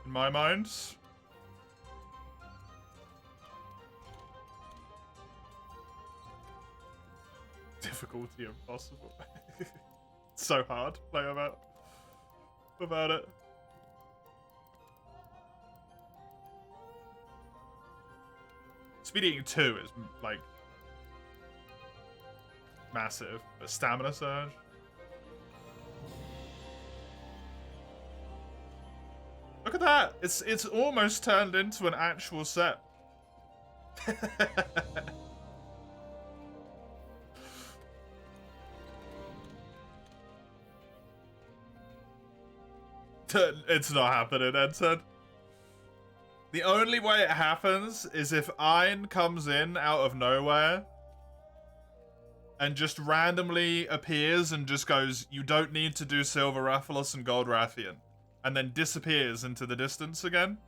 In my mind. Difficulty impossible. It's so hard to play about it. Speed eating 2 is like massive, but Stamina Surge. Look at that! It's almost turned into an actual set. It's not happening, Ed said. The only way it happens is if Ein comes in out of nowhere and just randomly appears and just goes, you don't need to do Silver Rathalos and Gold Rathian, and then disappears into the distance again.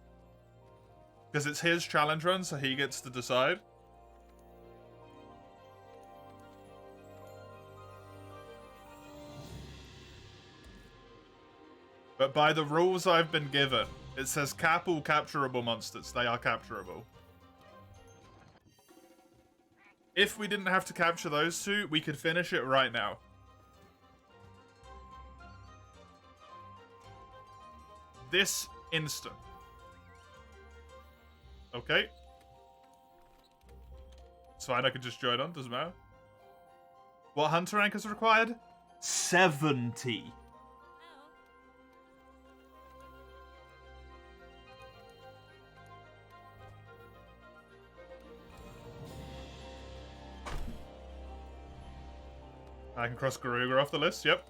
Because it's his challenge run, so he gets to decide. But by the rules I've been given, it says cap all capturable monsters. They are capturable. If we didn't have to capture those two, we could finish it right now. This instant. Okay? It's fine, I can just join on, doesn't matter. What hunter rank is required? 70. I can cross Garuga off the list, yep.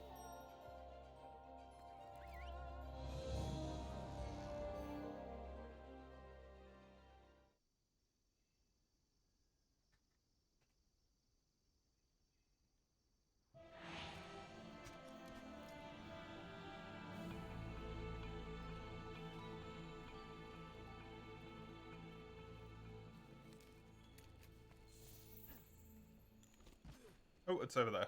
Oh, it's over there.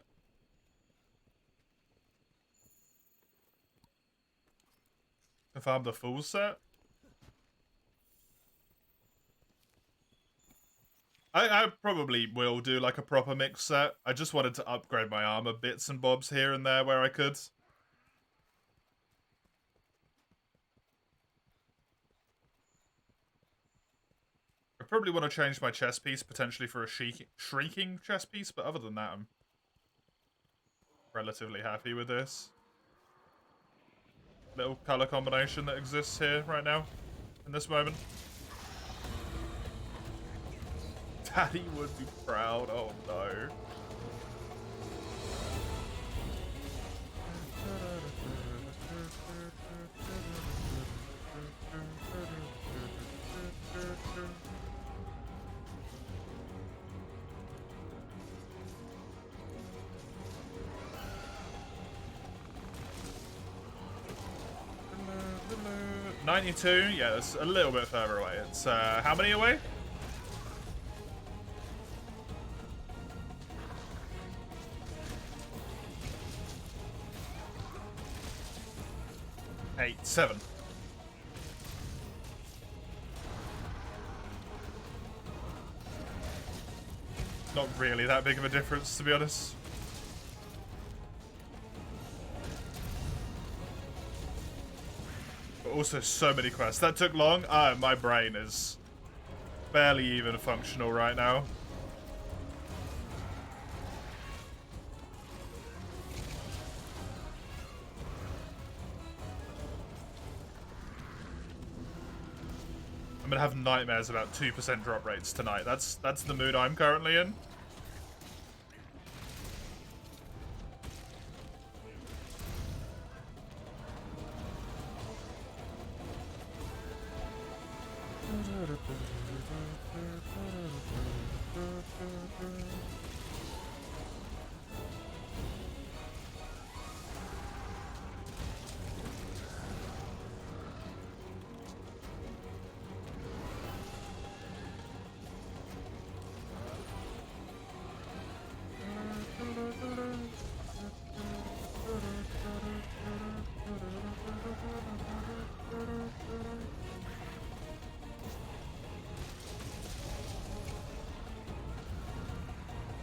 I farmed the full set. I probably will do like a proper mix set. I just wanted to upgrade my armor bits and bobs here and there where I could. I probably want to change my chest piece potentially for a shrieking chest piece, but other than that, I'm relatively happy with this little color combination that exists here right now in this moment. Daddy would be proud. Oh no. $92? Yeah, that's a little bit further away. It's, how many away? Eight, 7. Not really that big of a difference, to be honest. But also so many quests. That took long. My brain is barely even functional right now. I'm gonna have nightmares about 2% drop rates tonight. That's the mood I'm currently in.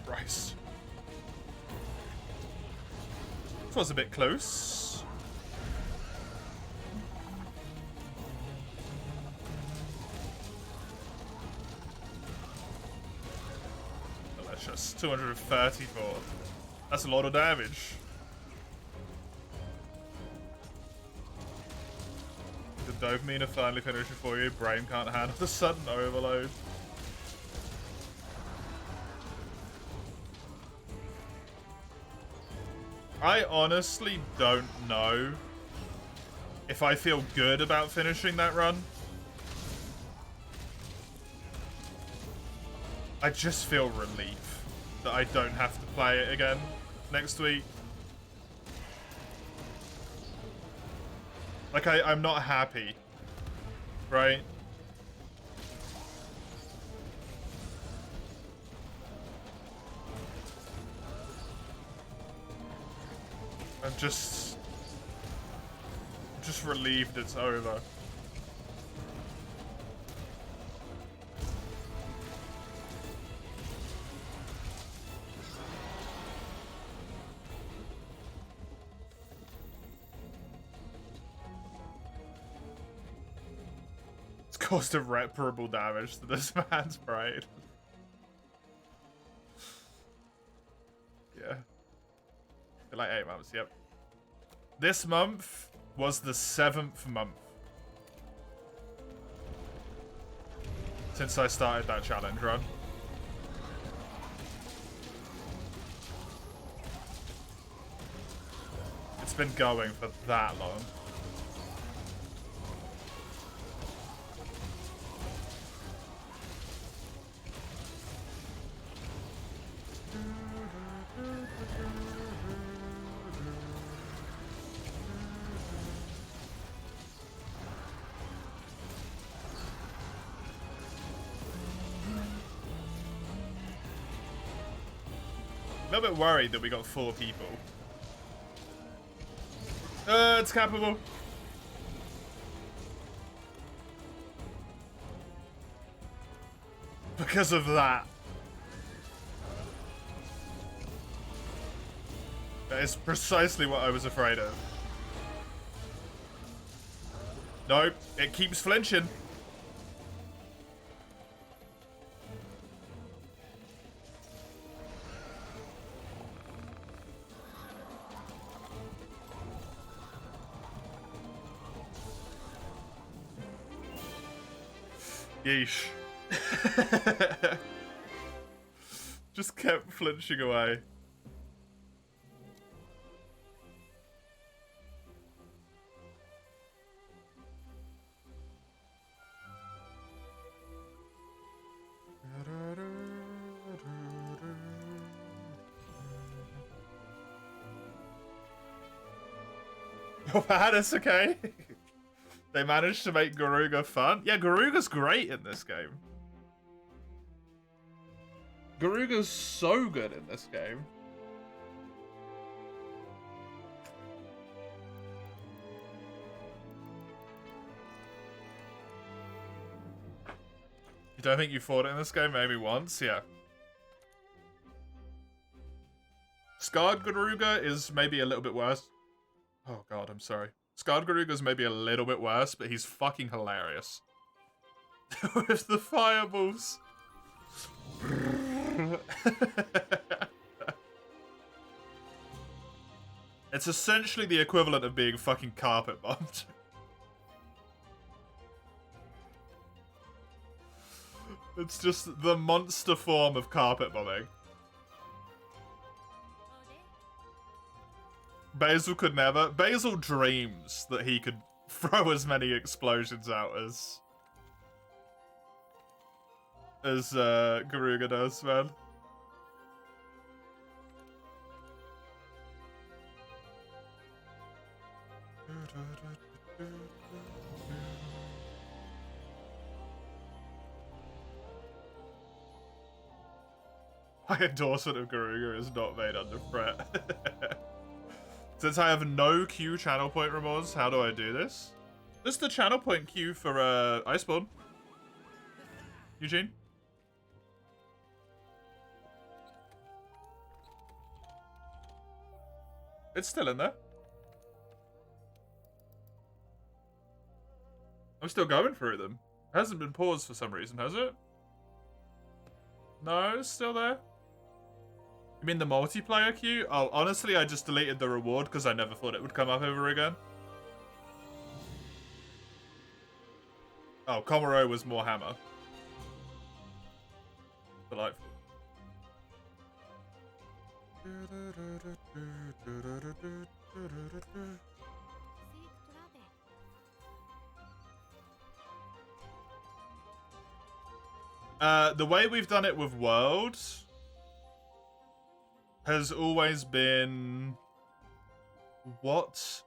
Christ. This was a bit close. Delicious. 234. That's a lot of damage. The dopamine are finally finishing for you. Brain can't handle the sudden overload. I honestly don't know if I feel good about finishing that run. I just feel relief that I don't have to play it again next week. Like, I'm not happy, right? I'm just relieved it's over. It's caused irreparable damage to this man's brain. Like 8 months, yep. This month was the 7th month since I started that challenge run. It's been going for that long. A little bit worried that we got 4 people. It's capable. Because of that. That is precisely what I was afraid of. Nope, it keeps flinching. Yeesh. Just kept flinching away. You're bad, it's okay. They managed to make Garuga fun. Yeah, Garuga's great in this game. Garuga's so good in this game. You don't think you fought it in this game? Maybe once? Yeah. Scarred Garuga is maybe a little bit worse. Oh god, I'm sorry. Scarred Garuga's maybe a little bit worse, but he's fucking hilarious. With the fireballs. It's essentially the equivalent of being fucking carpet bombed. It's just the monster form of carpet bombing. Basil could never. Basil dreams that he could throw as many explosions out as Garuga does, man. My endorsement of Garuga is not made under threat. Since I have no Q channel point remorse, how do I do this? This is the channel point Q for Iceborne. Eugene? It's still in there. I'm still going through them. It hasn't been paused for some reason, has it? No, it's still there. You mean the multiplayer queue? Oh, honestly, I just deleted the reward because I never thought it would come up ever again. Oh, Komuro was more hammer. Delightful. The way we've done it with World has always been... What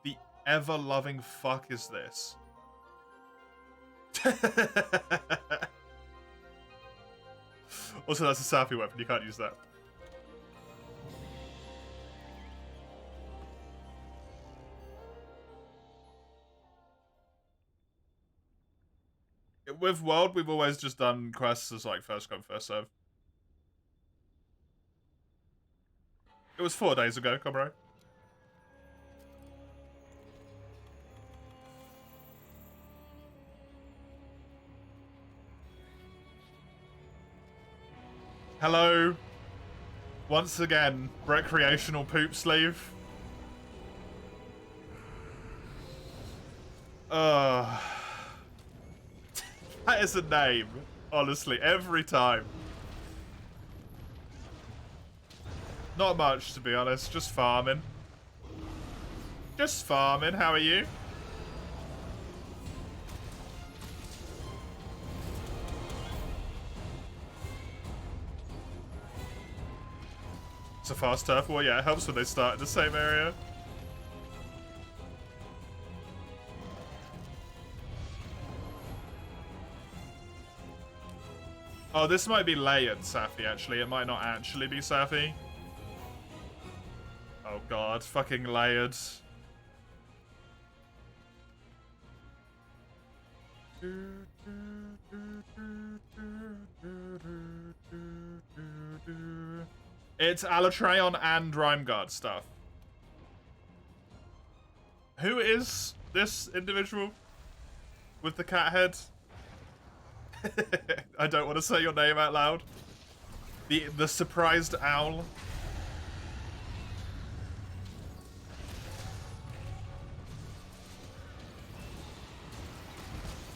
the ever-loving fuck is this? Also, that's a Safi weapon. You can't use that. With World, we've always just done quests as like first come, first serve. It was 4 days ago, Komuro. Hello. Once again, recreational poop sleeve. That is a name, honestly, every time. Not much, to be honest, just farming. Just farming, how are you? It's a fast turf war, yeah, it helps when they start in the same area. Oh, this might be layered Safi, actually. It might not actually be Safi. Oh god, fucking layered. It's Alatreon and Rhymeguard stuff. Who is this individual with the cat head? I don't want to say your name out loud. The surprised owl.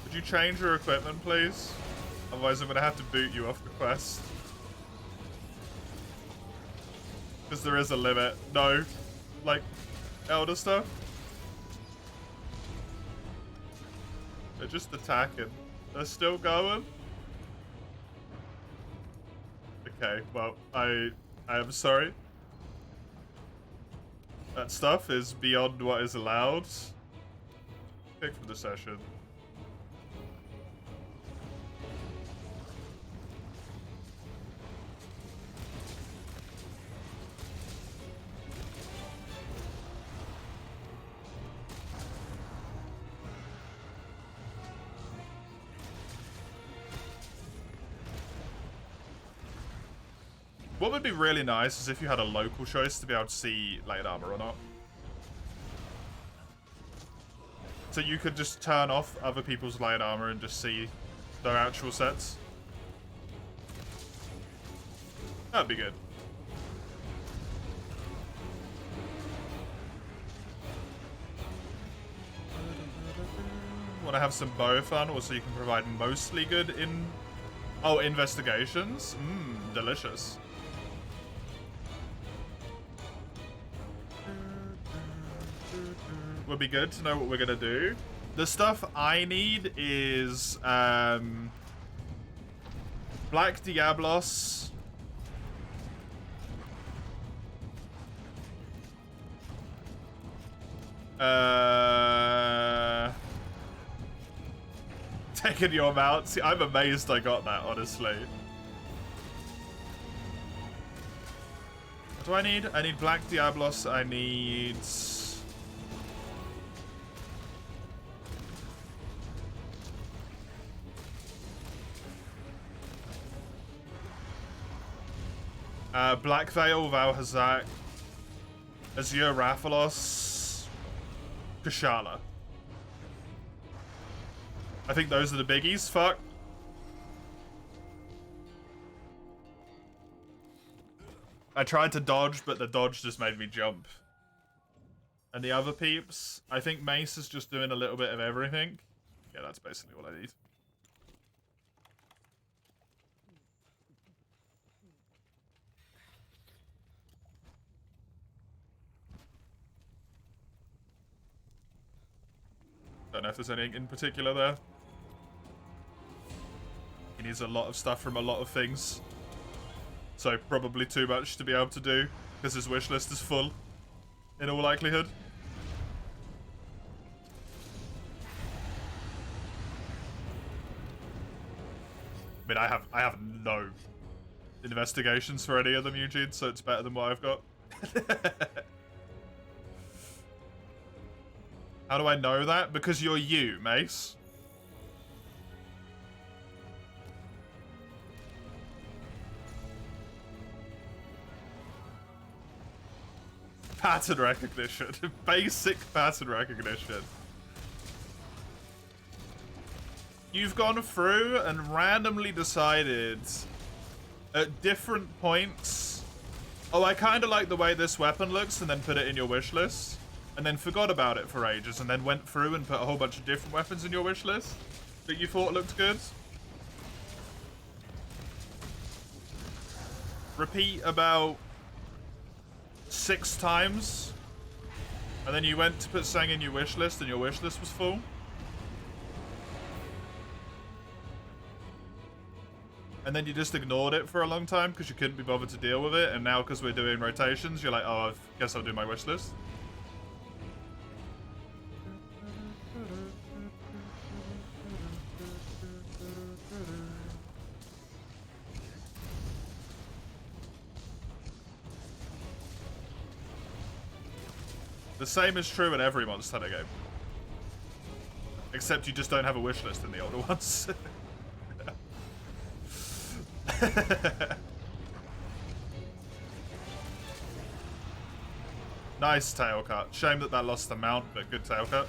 Would you change your equipment, please? Otherwise I'm going to have to boot you off the quest. Because there is a limit. No. Like, elder stuff. They're just attacking. They're still going? Okay, well, I am sorry. That stuff is beyond what is allowed. Pick from the session. What would be really nice is if you had a local choice to be able to see light armor or not. So you could just turn off other people's light armor and just see their actual sets. That'd be good. Want to have some bow fun, also you can provide mostly good in... Oh, investigations? Mmm, delicious. Would be good to know what we're gonna do. The stuff I need is Black Diablos, taking your mount. See, I'm amazed I got that, honestly. What do I need? I need Black Diablos. I need... Black Veil, Valhazak, Azure Rathalos, Kushala. I think those are the biggies. Fuck. I tried to dodge, but the dodge just made me jump. And the other peeps, I think Mace is just doing a little bit of everything. Yeah, that's basically what I need. Don't know if there's anything in particular there. He needs a lot of stuff from a lot of things. So probably too much to be able to do, because his wish list is full, in all likelihood. I mean, I have no investigations for any of them, Eugene, so it's better than what I've got. How do I know that? Because you're you, Mace. Pattern recognition. Basic pattern recognition. You've gone through and randomly decided at different points Oh, I kind of like the way this weapon looks, and then put it in your wish list. And then forgot about it for ages, and then went through and put a whole bunch of different weapons in your wish list that you thought looked good. Repeat about 6 times. And then you went to put something in your wish list, and your wish list was full. And then you just ignored it for a long time because you couldn't be bothered to deal with it. And now because we're doing rotations, you're like, oh, I guess I'll do my wish list. The same is true in every Monster Hunter game. Except you just don't have a wish list in the older ones. Nice tail cut. Shame that that lost the mount, but good tail cut.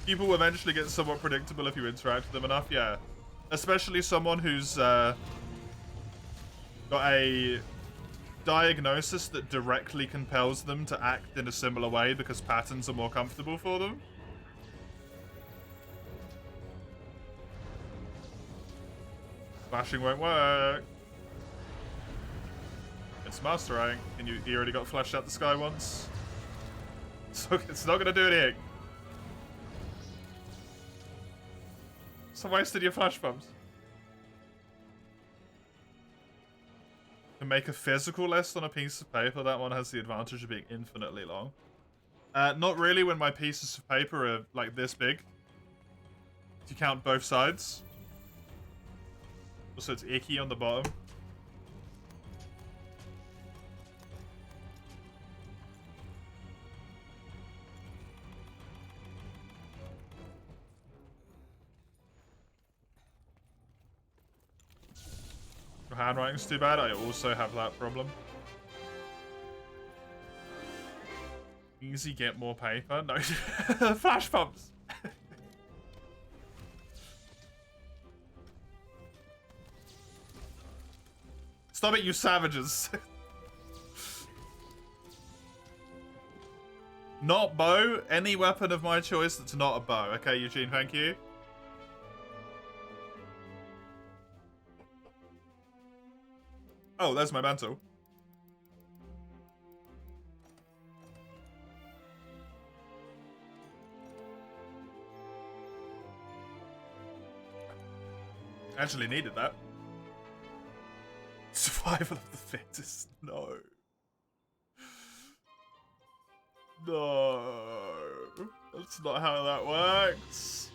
People will eventually get somewhat predictable if you interact with them enough, yeah. Especially someone who's got a diagnosis that directly compels them to act in a similar way because patterns are more comfortable for them. Flashing won't work. It's Master Rank, and you already got flashed out the sky once. So it's not gonna do anything. So wasted your flash bombs. To make a physical list on a piece of paper, that one has the advantage of being infinitely long. Not really when my pieces of paper are like this big. If you count both sides. Also, it's icky on the bottom. Handwriting's too bad. I also have that problem. Easy, get more paper. No, flash pumps. Stop it, you savages. Not bow. Any weapon of my choice that's not a bow. Okay, Eugene, thank you. Oh, there's my mantle. Actually needed that. Survival of the fittest. No. No. That's not how that works.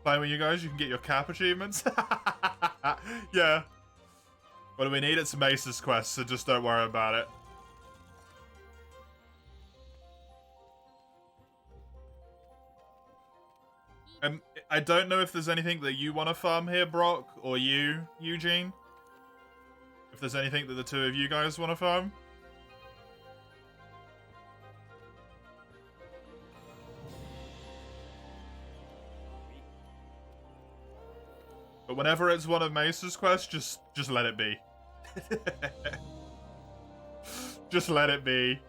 Playing with you guys, you can get your cap achievements. Yeah. What do we need? It's Mace's quest, so just don't worry about it. I don't know if there's anything that you want to farm here, Brock, or you, Eugene. If there's anything that the two of you guys want to farm. But whenever it's one of Mace's quests, just let it be. Just let it be.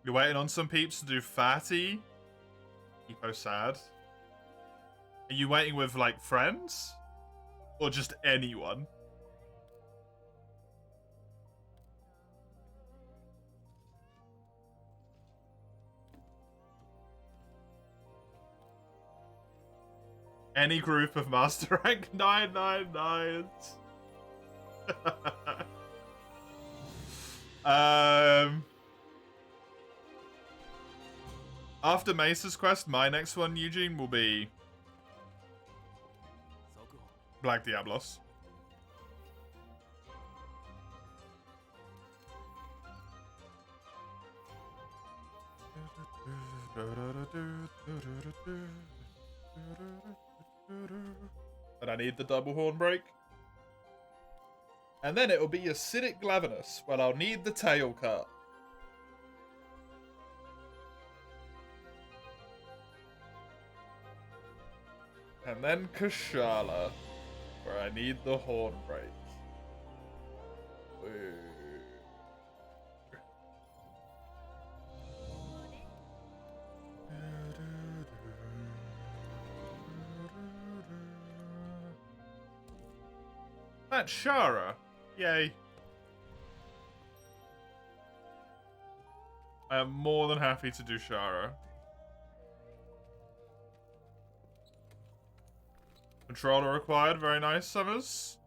You're waiting on some peeps to do fatty? Eco sad. Are you waiting with, like, friends? Or just anyone? Any group of Master Rank 999s. After Mace's quest, my next one, Eugene, will be Black Diablos. And I need the double horn break. And then it'll be Acidic Glavenus. Well, I'll need the tail cut. And then Kushala, where I need the horn break. That's Shara. Yay. I am more than happy to do Shara. Controller required. Very nice, Summers.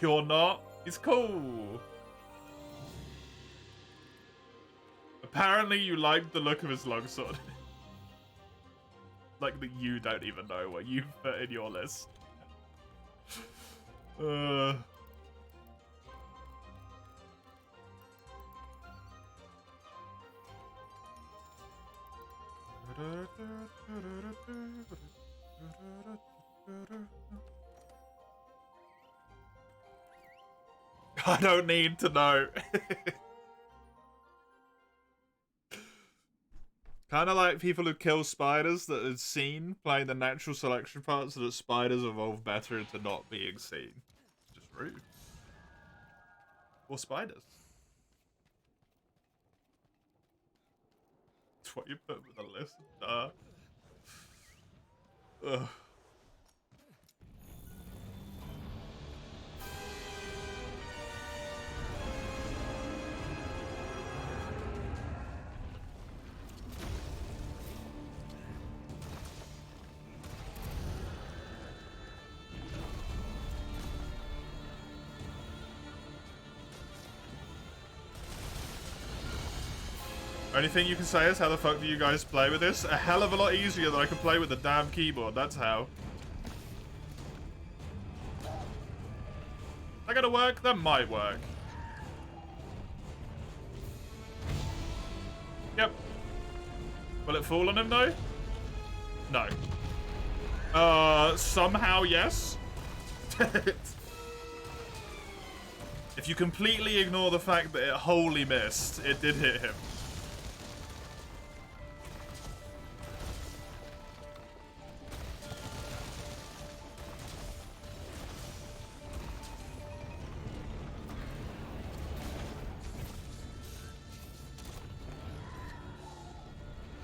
You're not? It's cool. Apparently you like the look of his longsword. Like that you don't even know what you put in your list. I don't need to know. Kind of like people who kill spiders that are seen playing the natural selection part so that spiders evolve better into not being seen. Just rude. Or spiders. That's what you put with the list. Ugh. Only thing you can say is, how the fuck do you guys play with this? A hell of a lot easier than I can play with the damn keyboard, that's how. That gonna work? That might work. Yep. Will it fall on him though? No. Somehow yes. If you completely ignore the fact that it wholly missed, it did hit him.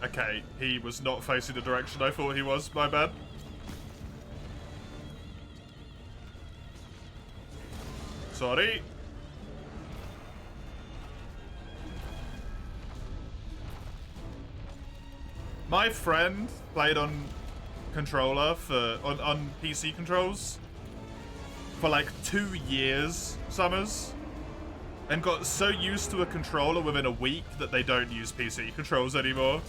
Okay, he was not facing the direction I thought he was, my bad. Sorry. My friend played on controller on PC controls for like 2 years, Summers, and got so used to a controller within a week that they don't use PC controls anymore.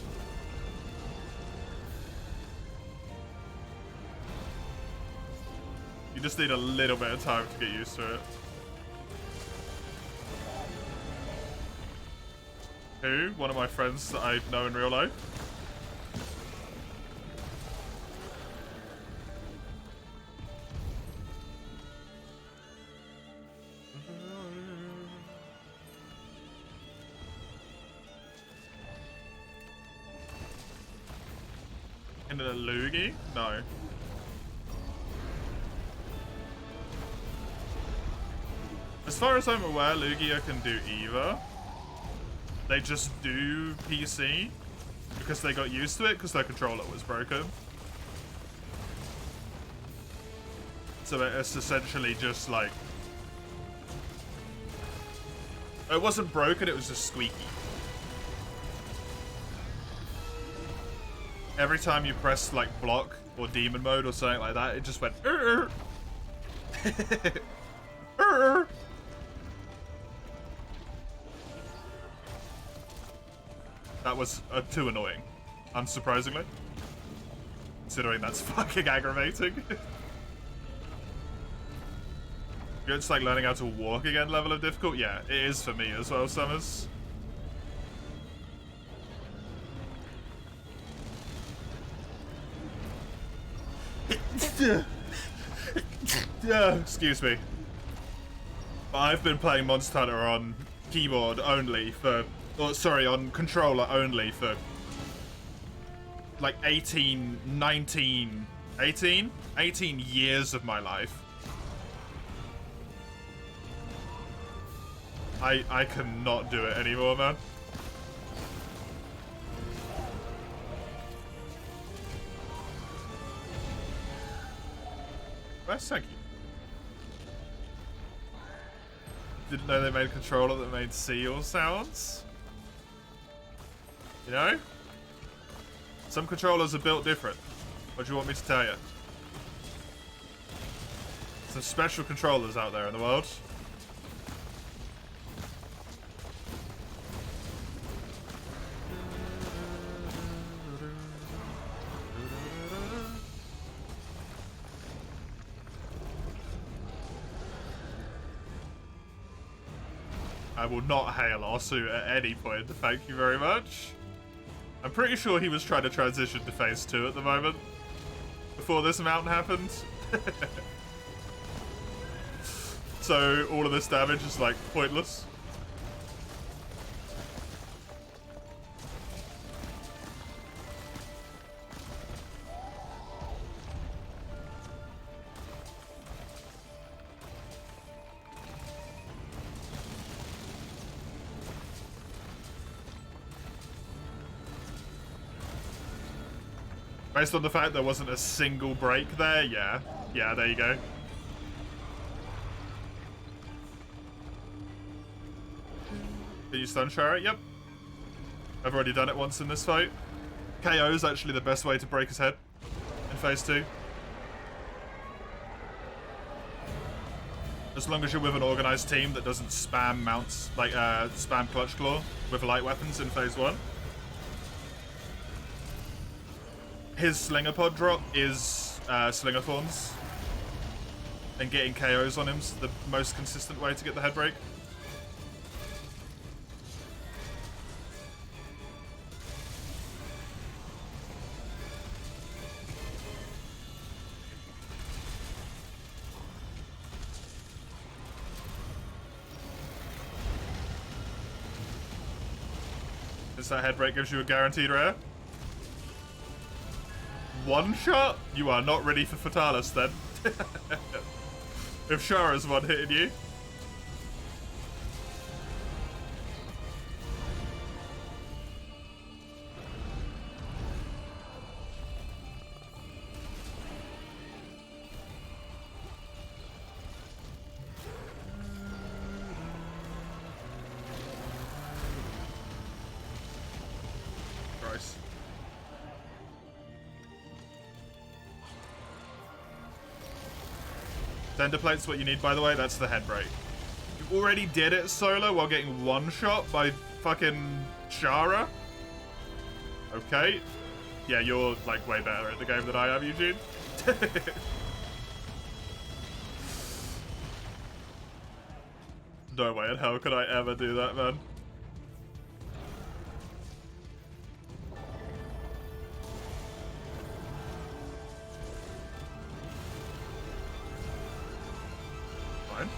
You just need a little bit of time to get used to it. Who? One of my friends that I know in real life. In a Lugi? No. As far as I'm aware, Lugia can do either. They just do PC because they got used to it because their controller was broken. So it's essentially just like... It wasn't broken, it was just squeaky. Every time you press like block or demon mode or something like that, it just went That was too annoying, unsurprisingly. Considering that's fucking aggravating. It's like learning how to walk again level of difficult. Yeah, it is for me as well, Summers. Yeah, excuse me. But I've been playing Monster Hunter on keyboard only for, or sorry, on controller only for like 18 years of my life. I cannot do it anymore, man. That's thank you. Didn't know they made a controller that made seal sounds. You know? Some controllers are built different. What do you want me to tell you? Some special controllers out there in the world. I will not hail Osu at any point, thank you very much. I'm pretty sure he was trying to transition to phase 2 at the moment. Before this mountain happened. So all of this damage is like pointless. Based on the fact there wasn't a single break there, yeah. Yeah, there you go. Did you stun Shara? Yep. I've already done it once in this fight. KO is actually the best way to break his head in phase 2. As long as you're with an organized team that doesn't spam mounts, like spam Clutch Claw with light weapons in phase 1. His Slinger Pod drop is Slinger Thorns. And getting KOs on him's the most consistent way to get the head break. Since that head break gives you a guaranteed rare. One shot? You are not ready for Fatalis then. If Shara's one hitting you. Christ. Tender Plate's what you need, by the way. That's the head break. You already did it solo while getting one shot by fucking Shara. Okay. Yeah, you're like way better at the game than I am, Eugene. No way in hell could I ever do that, man. Fine.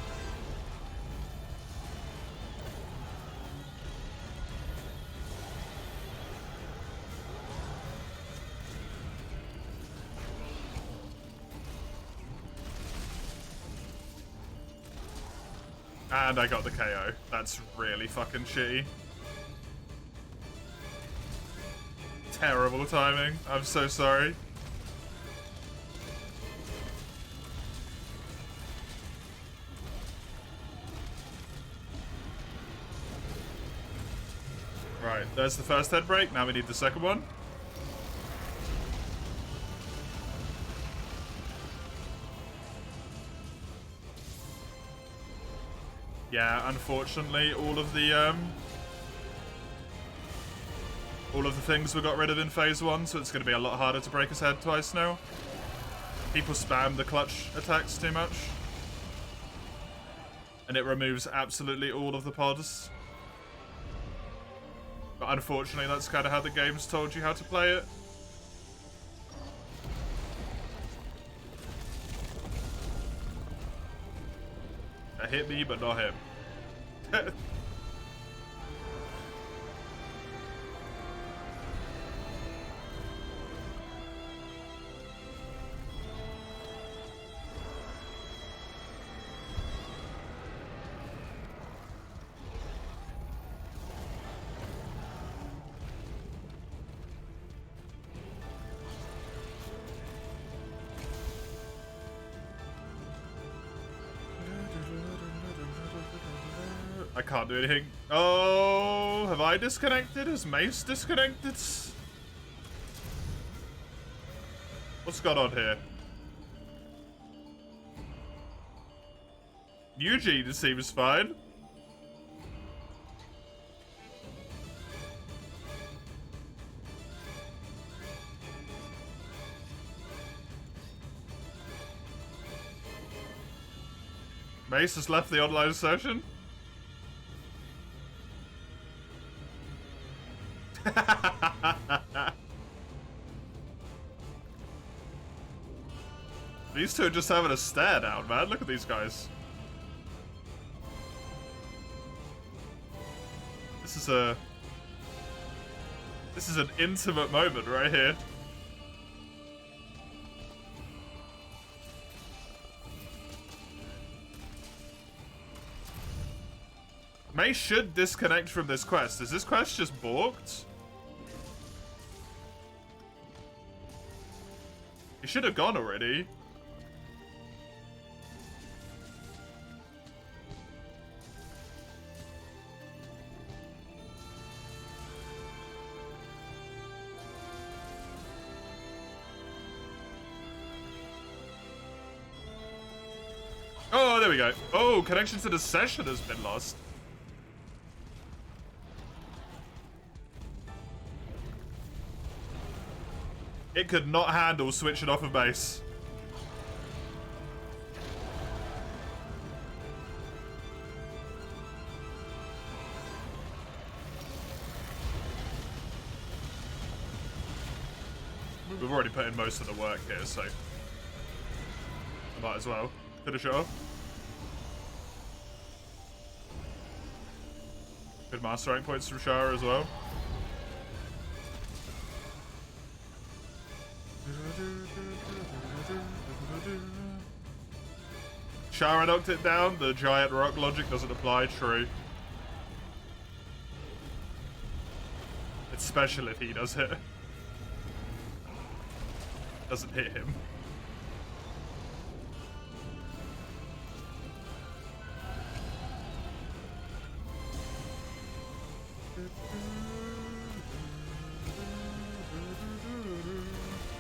And I got the KO. That's really fucking shitty. Terrible timing. I'm so sorry. Right, there's the first head break. Now we need the second one. Yeah, unfortunately, all of the things we got rid of in phase 1, so it's going to be a lot harder to break his head twice now. People spam the clutch attacks too much. And it removes absolutely all of the pods. But unfortunately, that's kind of how the game's told you how to play it. That hit me, but not him. I can't do anything. Oh, have I disconnected? Is Mace disconnected? What's going on here? Eugene seems fine. Mace has left the online session. These two are just having a stare down, man. Look at these guys. This is an intimate moment right here. May should disconnect from this quest. Is this quest just balked? He should have gone already. Oh, there we go. Oh, connection to the session has been lost. It could not handle switching off of base. We've already put in most of the work here, so I might as well finish it off. Good master rank points from Shara as well. Shara knocked it down, the giant rock logic doesn't apply, true. It's special if he does hit. Doesn't hit him.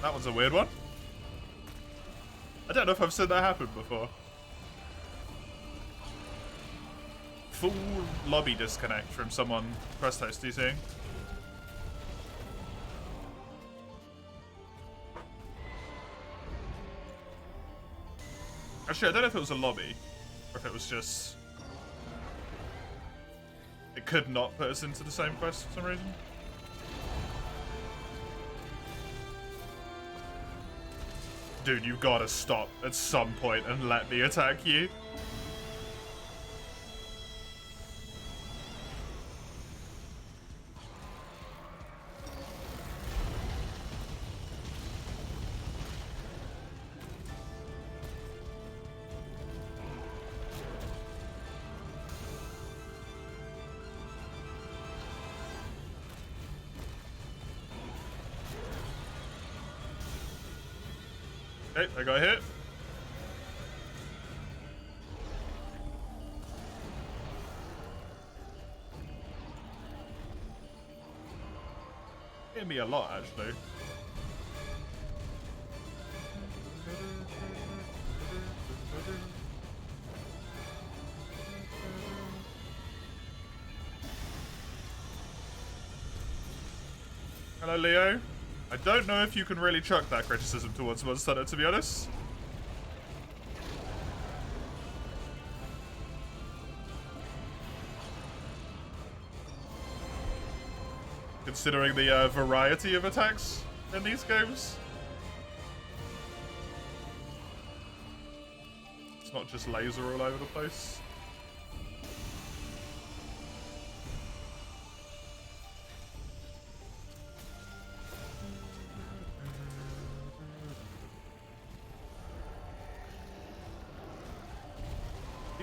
That one's a weird one. I don't know if I've seen that happen before. Full lobby disconnect from someone quest host, do you think? Actually, I don't know if it was a lobby, or if it was just... It could not put us into the same quest for some reason. Dude, you gotta stop at some point and let me attack you. Okay, I got hit. Hit me a lot, actually. Hello, Leo. I don't know if you can really chuck that criticism towards Monster Hunter, to be honest. Considering the variety of attacks in these games. It's not just laser all over the place.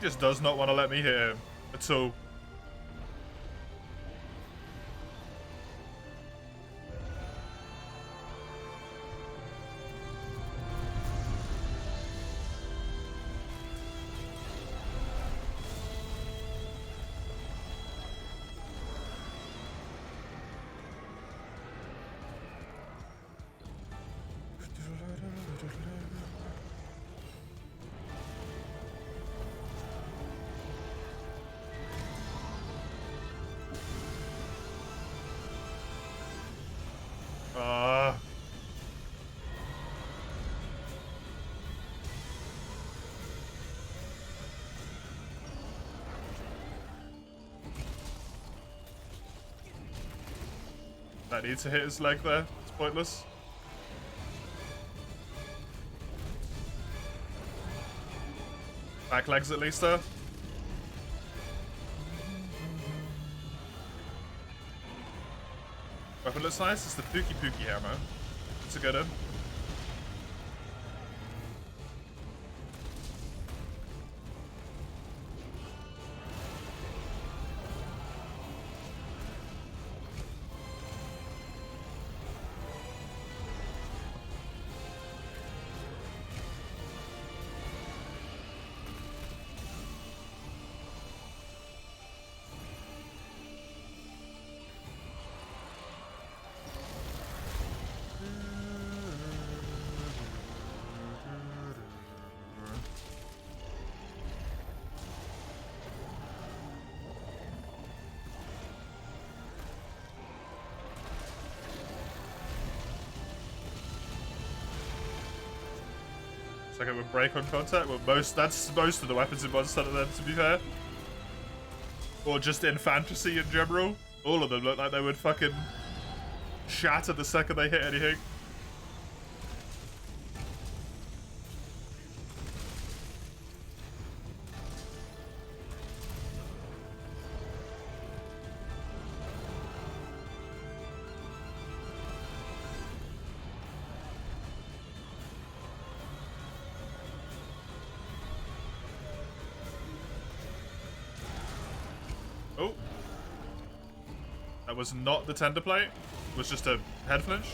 just does not want to let me hit him at all. I need to hit his leg there. It's pointless. Back legs at least there. Weapon looks nice. It's the Pookie Pookie hammer. It's a good one. Like it would break on contact. Well, that's most of the weapons in Monster Hunter then, to be fair. Or just in fantasy in general. All of them look like they would fucking shatter the second they hit anything. Oh. That was not the tender plate. It was just a head flinch.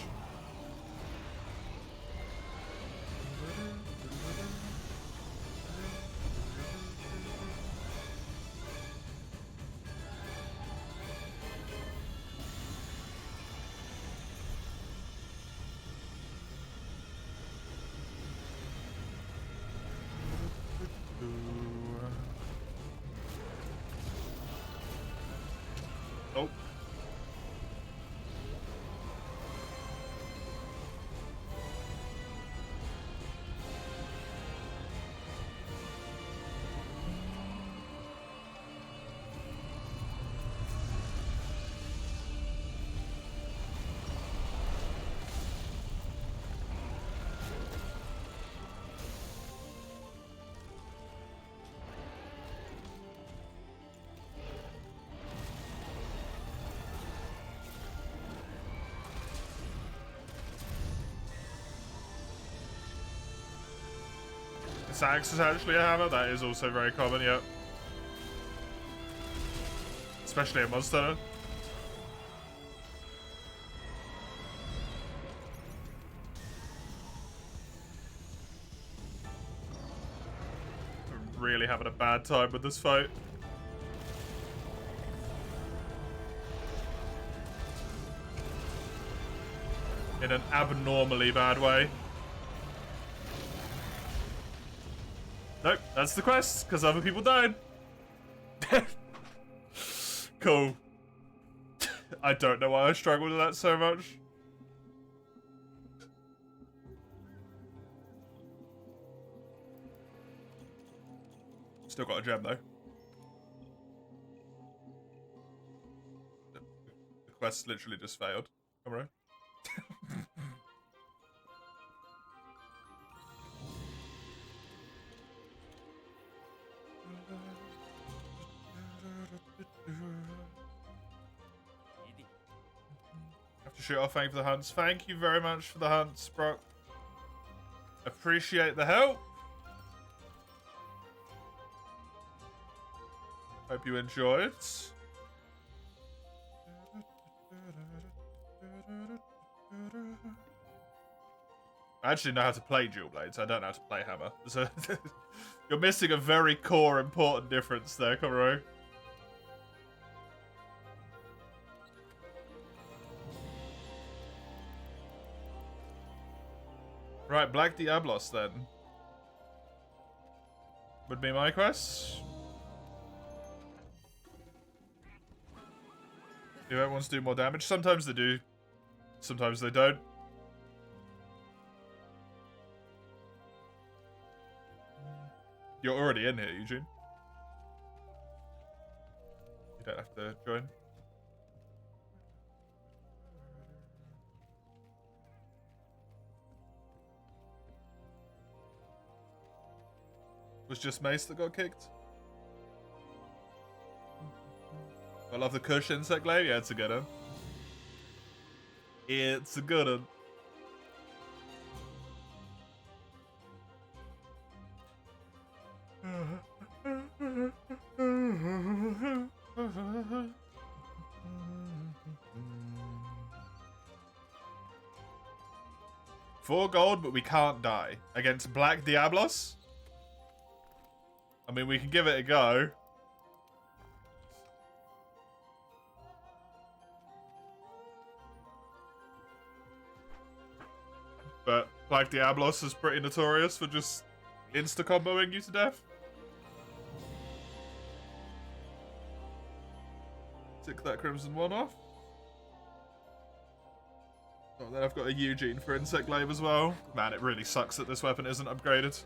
Oh. This axe is actually a hammer. That is also very common, yeah. Especially in Monster Hunter. I'm really having a bad time with this fight. In an abnormally bad way. Nope, that's the quest, because other people died. Cool. I don't know why I struggled with that so much. Still got a gem, though. The quest literally just failed. Am I right? Have to shoot off. Thank you for the hunts. Thank you very much for the hunts, Brock. Appreciate the help. Hope you enjoyed. I actually know how to play dual blades. I don't know how to play hammer. So you're missing a very core important difference there, Komuro. Right, Black Diablos then. Would be my quest. Do everyone's do more damage? Sometimes they do. Sometimes they don't. You're already in here, Eugene. You don't have to join. Was just Mace that got kicked? I love the Kush insect glaive. Yeah, it's a good one. It's a good one. $4 gold, but we can't die. Against Black Diablos? I mean, we can give it a go. But Black Diablos is pretty notorious for just insta-comboing you to death. Tick that Crimson 1 off. Oh, then I've got a Eugene for Insect Glaive as well. Man, it really sucks that this weapon isn't upgraded.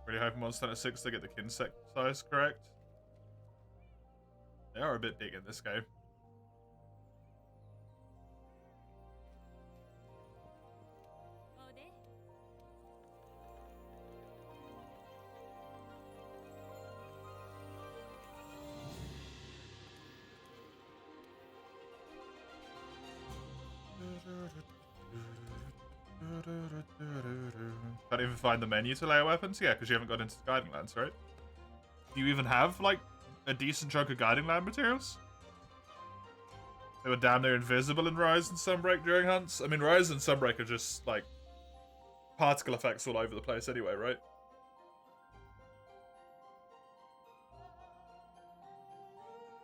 Really hoping Monster Hunter 6 to get the Kinsect size correct. They are a bit big in this game. Can't even find the menu to layer weapons? Yeah, because you haven't got into the Guiding Lands, right? Do you even have, like, a decent chunk of Guiding Land materials? They were damn near invisible in Rise and Sunbreak during hunts. I mean, Rise and Sunbreak are just, like, particle effects all over the place anyway, right?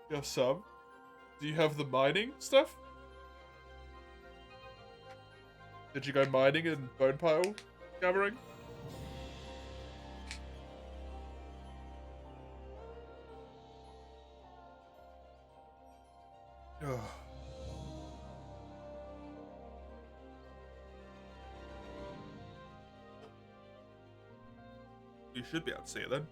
You have some. Do you have the mining stuff? Did you go mining and bone pile gathering? Ugh. You should be able to see it then.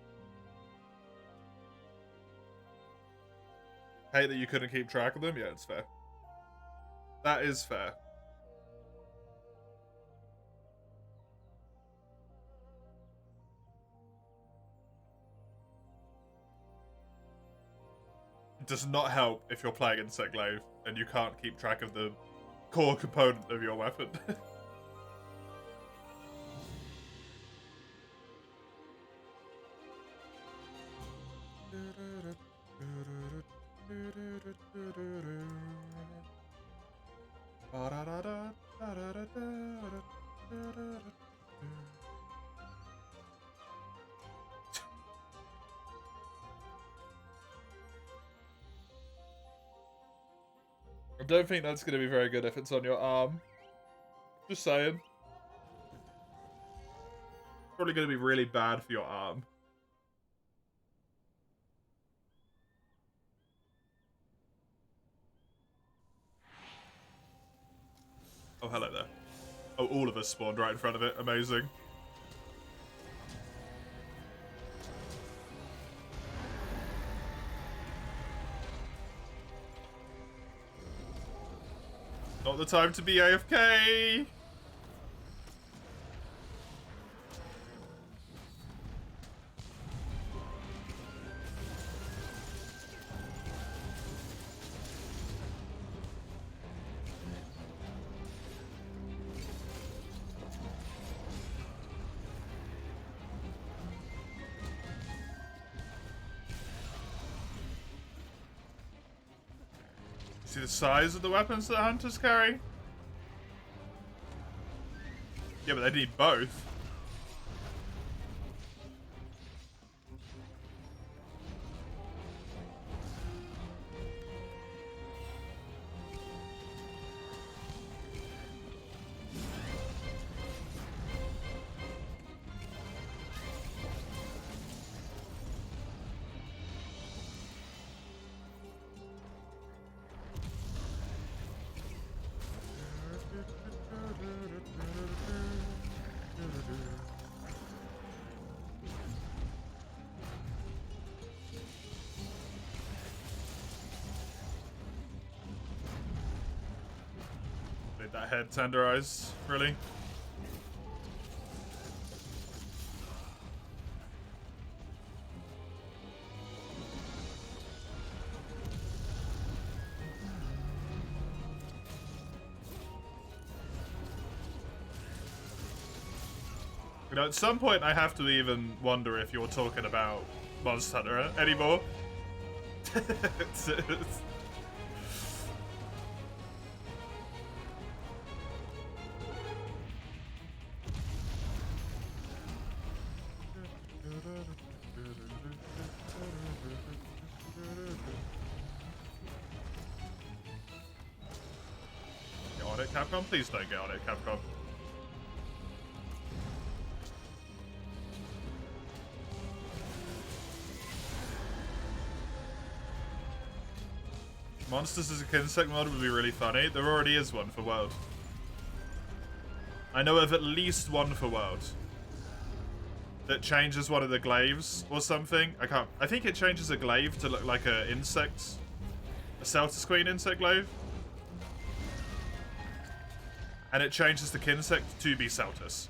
Hate that you couldn't keep track of them. Yeah, it's fair. That is fair. It does not help if you're playing Insect Glaive and you can't keep track of the core component of your weapon. I don't think that's going to be very good if it's on your arm. Just saying. Probably going to be really bad for your arm. Oh, hello there. Oh, all of us spawned right in front of it. Amazing. Not the time to be AFK! See the size of the weapons that hunters carry? Yeah, but they need both. Did that head tenderize, really? You know, at some point I have to even wonder if you're talking about Monster Hunter anymore. Get on it, Capcom? Please don't get on it, Capcom. Monsters as a Kinsect mod would be really funny. There already is one for World. I know of at least one for World. That changes one of the glaives or something. I think it changes a glaive to look like an insect. A Celtus Queen insect glaive. And it changes the Kinsect to be Celtus.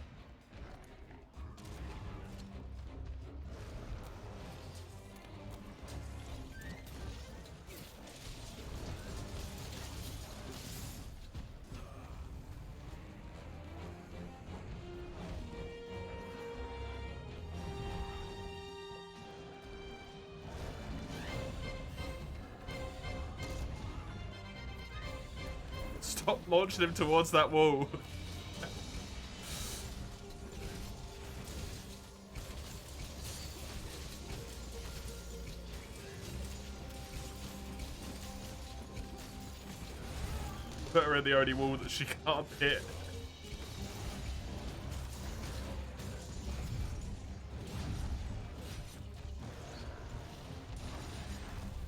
Stop launching him towards that wall. Put her in the only wall that she can't hit.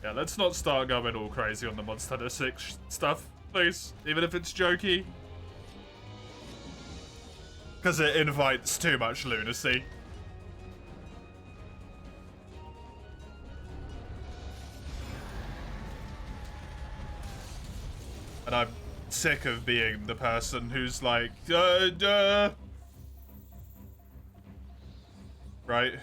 Yeah, let's not start going all crazy on the Monster Hunter 6 stuff, please. Even if it's jokey. Because it invites too much lunacy. And I'm sick of being the person who's like, right?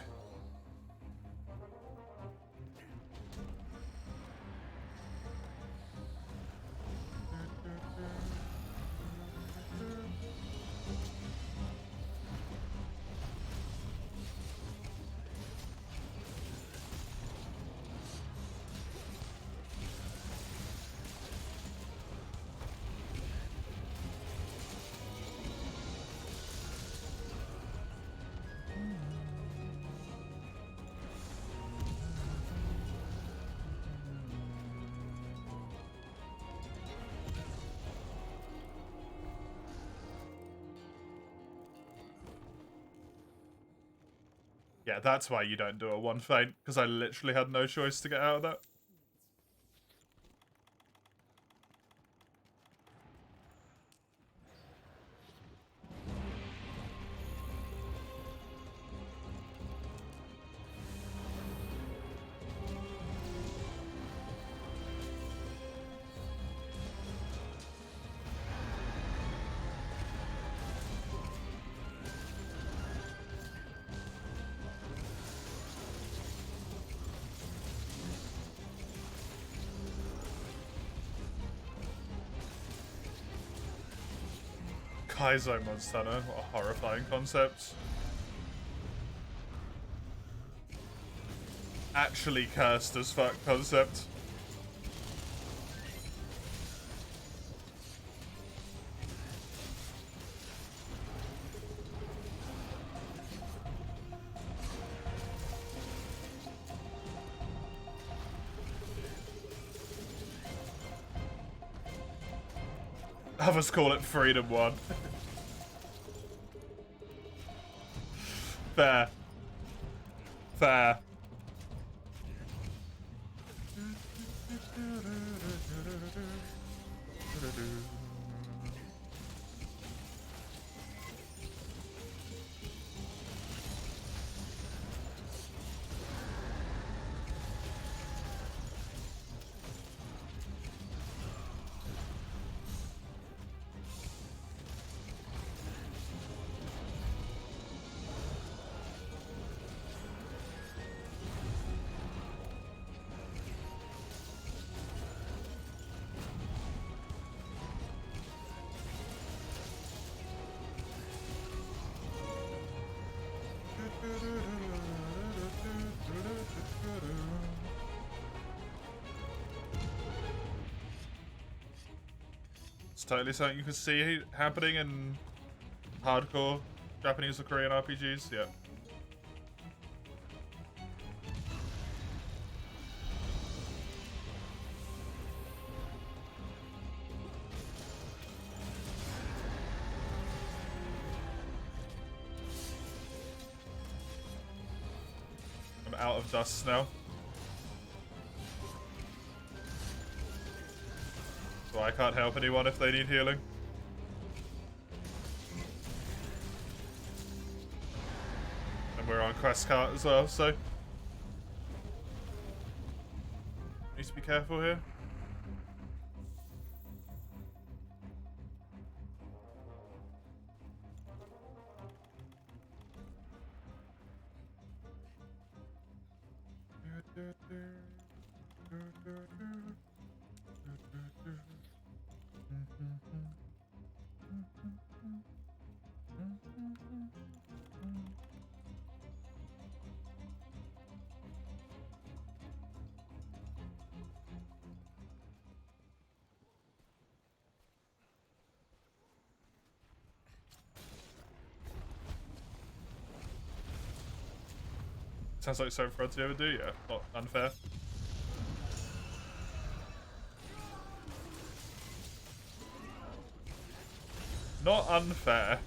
Yeah, that's why you don't do a one feint, because I literally had no choice to get out of that. Kaizo Monster Hunter, what a horrifying concept. Actually cursed as fuck concept. Others call it Freedom 1. Fair. Fair. It's totally something you can see happening in hardcore Japanese or Korean RPGs. Yeah. I'm out of dust now. So I can't help anyone if they need healing. And we're on quest cart as well, so need to be careful here. Sounds like something for us to ever do, yeah. Not unfair. Not unfair.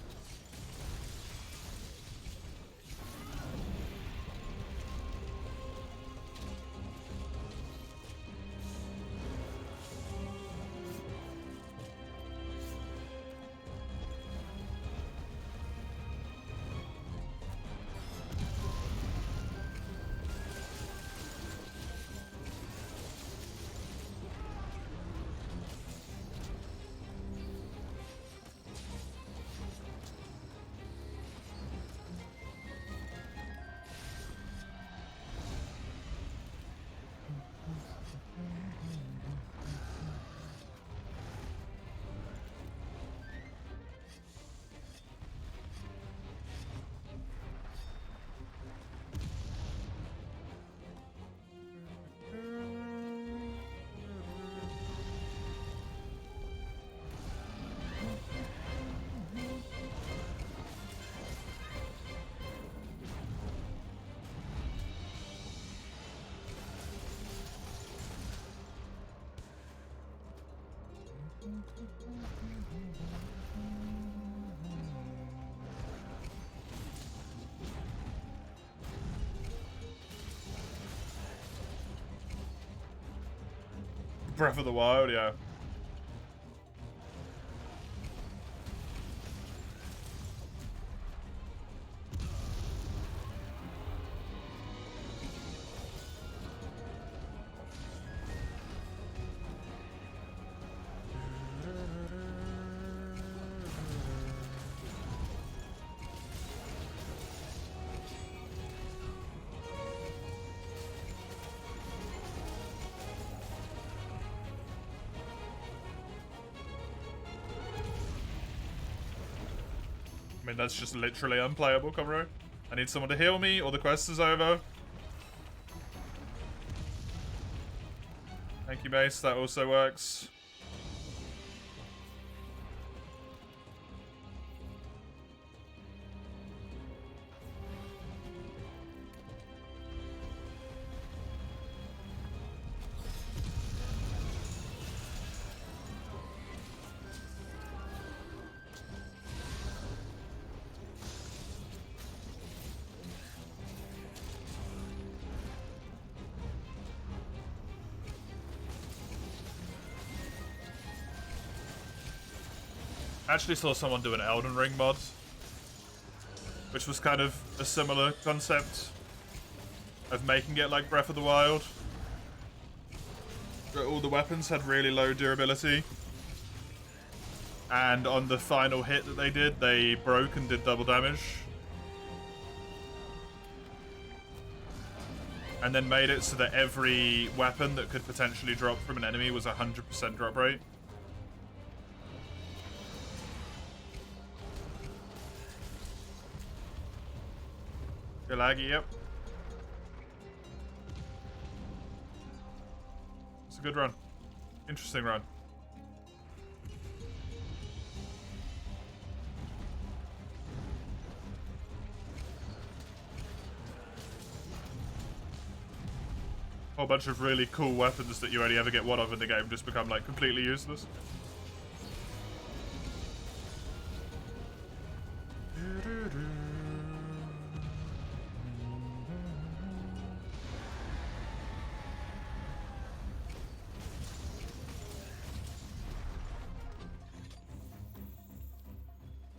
Breath of the Wild, yeah. I mean, that's just literally unplayable, Comro. I need someone to heal me, or the quest is over. Thank you, Mace. That also works. I actually saw someone do an Elden Ring mod, which was kind of a similar concept of making it like Breath of the Wild. All the weapons had really low durability. And on the final hit that they did, they broke and did double damage. And then made it so that every weapon that could potentially drop from an enemy was 100% drop rate. You're laggy, yep. It's a good run. Interesting run. Whole bunch of really cool weapons that you only ever get one of in the game just become like completely useless.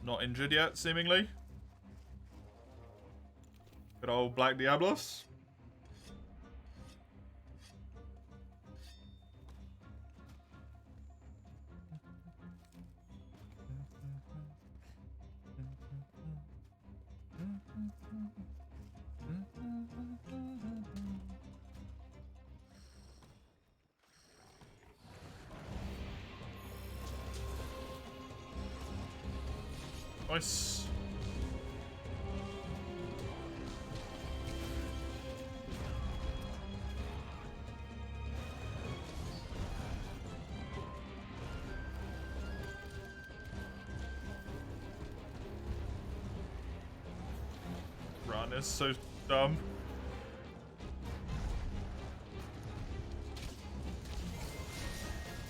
Not injured yet, seemingly. Good old Black Diablos. Nice. Run is so dumb.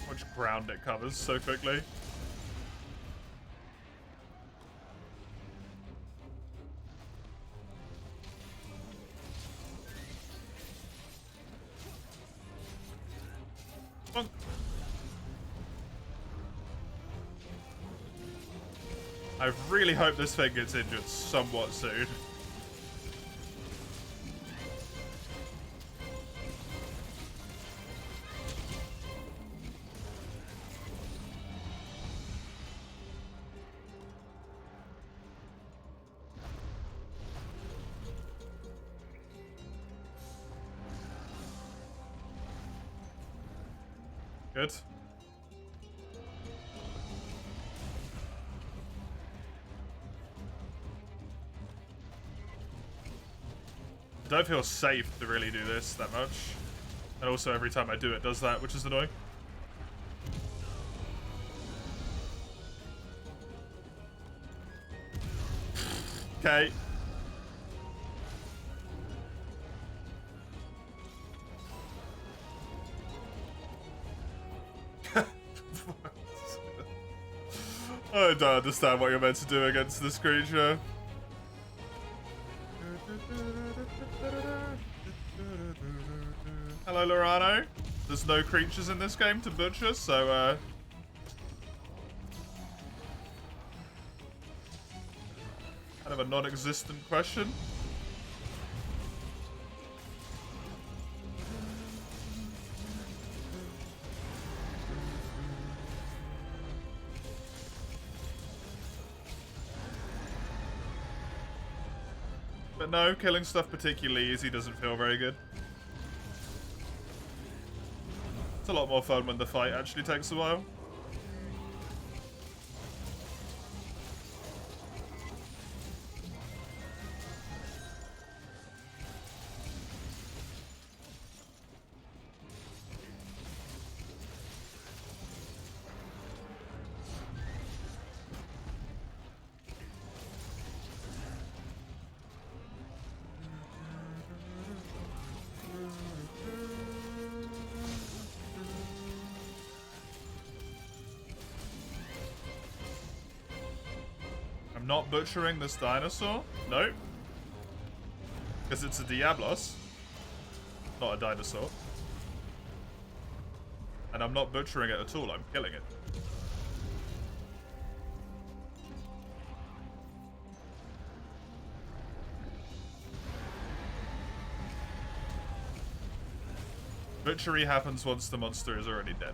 How much ground it covers so quickly. I really hope this thing gets injured somewhat soon. Good. I don't feel safe to really do this that much. And also every time I do it does that, which is annoying. Okay. I don't understand what you're meant to do against this creature. Hello, Lorano. There's no creatures in this game to butcher, so kind of a non-existent question. But no, killing stuff particularly easy doesn't feel very good. It's a lot more fun when the fight actually takes a while. Not butchering this dinosaur? No. Because it's a Diablos. Not a dinosaur. And I'm not butchering it at all, I'm killing it. Butchery happens once the monster is already dead.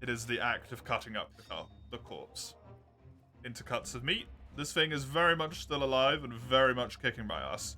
It is the act of cutting up the corpse into cuts of meat. This thing is very much still alive and very much kicking my ass.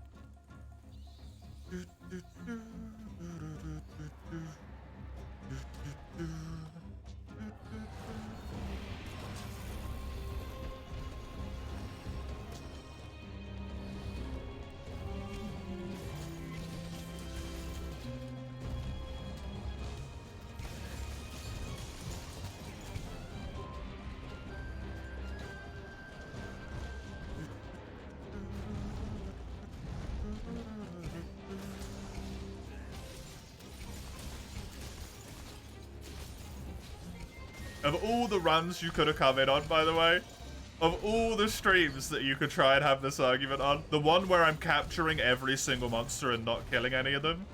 Of all the runs you could have come in on, by the way, of all the streams that you could try and have this argument on, the one where I'm capturing every single monster and not killing any of them,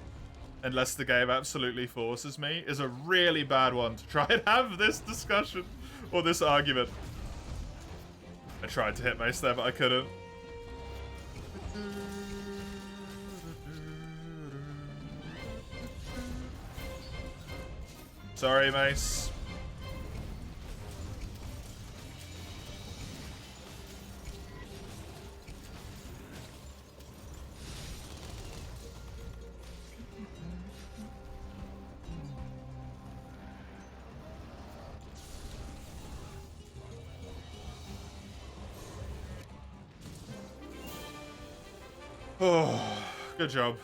unless the game absolutely forces me, is a really bad one to try and have this discussion or this argument. I tried to hit Mace there, but I couldn't. Sorry, Mace. Oh, good job.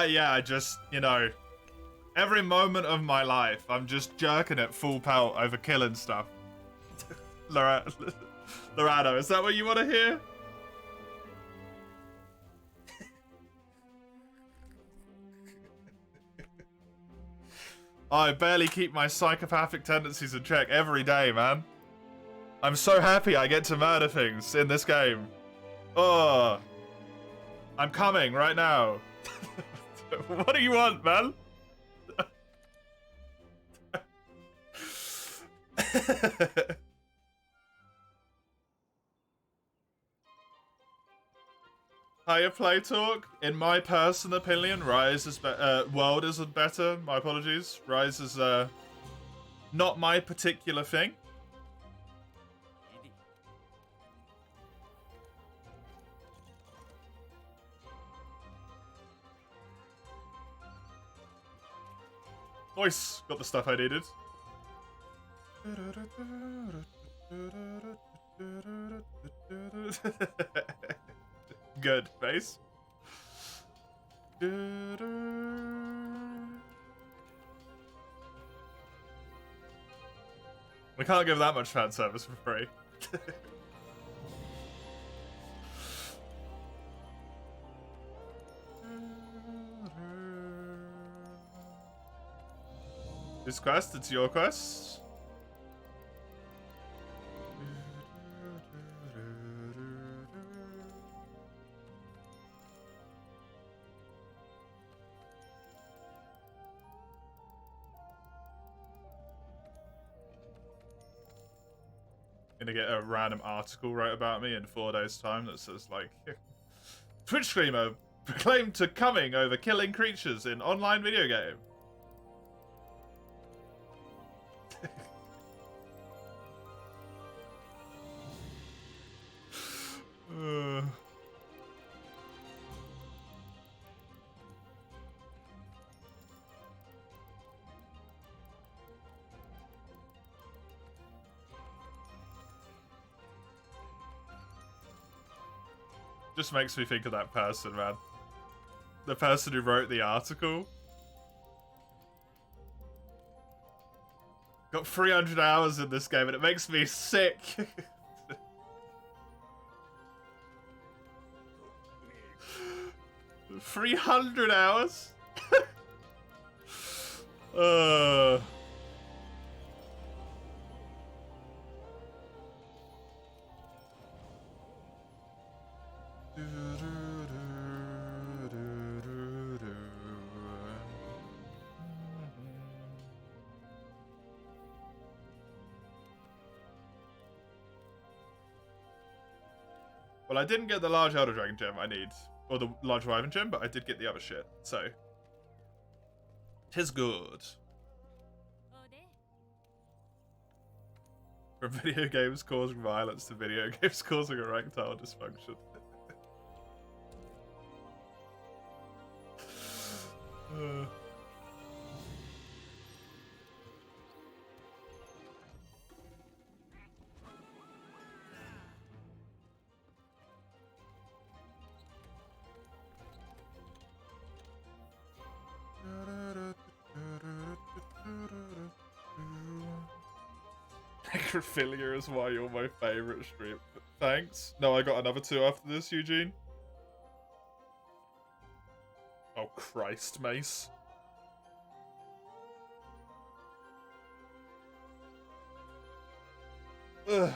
Yeah, I just, you know, every moment of my life, I'm just jerking it full pelt over killing stuff. Lorado, is that what you want to hear? I barely keep my psychopathic tendencies in check every day, man. I'm so happy I get to murder things in this game. Oh, I'm coming right now. What do you want, man? Higher play talk. In my personal opinion, Rise is World is better. My apologies. Rise is not my particular thing. Nice. Got the stuff I needed. Good, base. We can't give that much fan service for free. This quest, it's your quest. Gonna get a random article wrote about me in 4 days' time that says, like, Twitch streamer proclaimed to coming over killing creatures in online video game. Just makes me think of that person, man. The person who wrote the article. Got 300 hours in this game and it makes me sick. 300 hours? Well, I didn't get the large Elder Dragon gem I need, or the large Wyvern gem, but I did get the other shit, so. 'Tis good. From video games causing violence to video games causing erectile dysfunction. Necrophilia is why you're my favourite stream. Thanks. No, I got another 2 after this, Eugene. Oh, Christ, Mace. Ugh.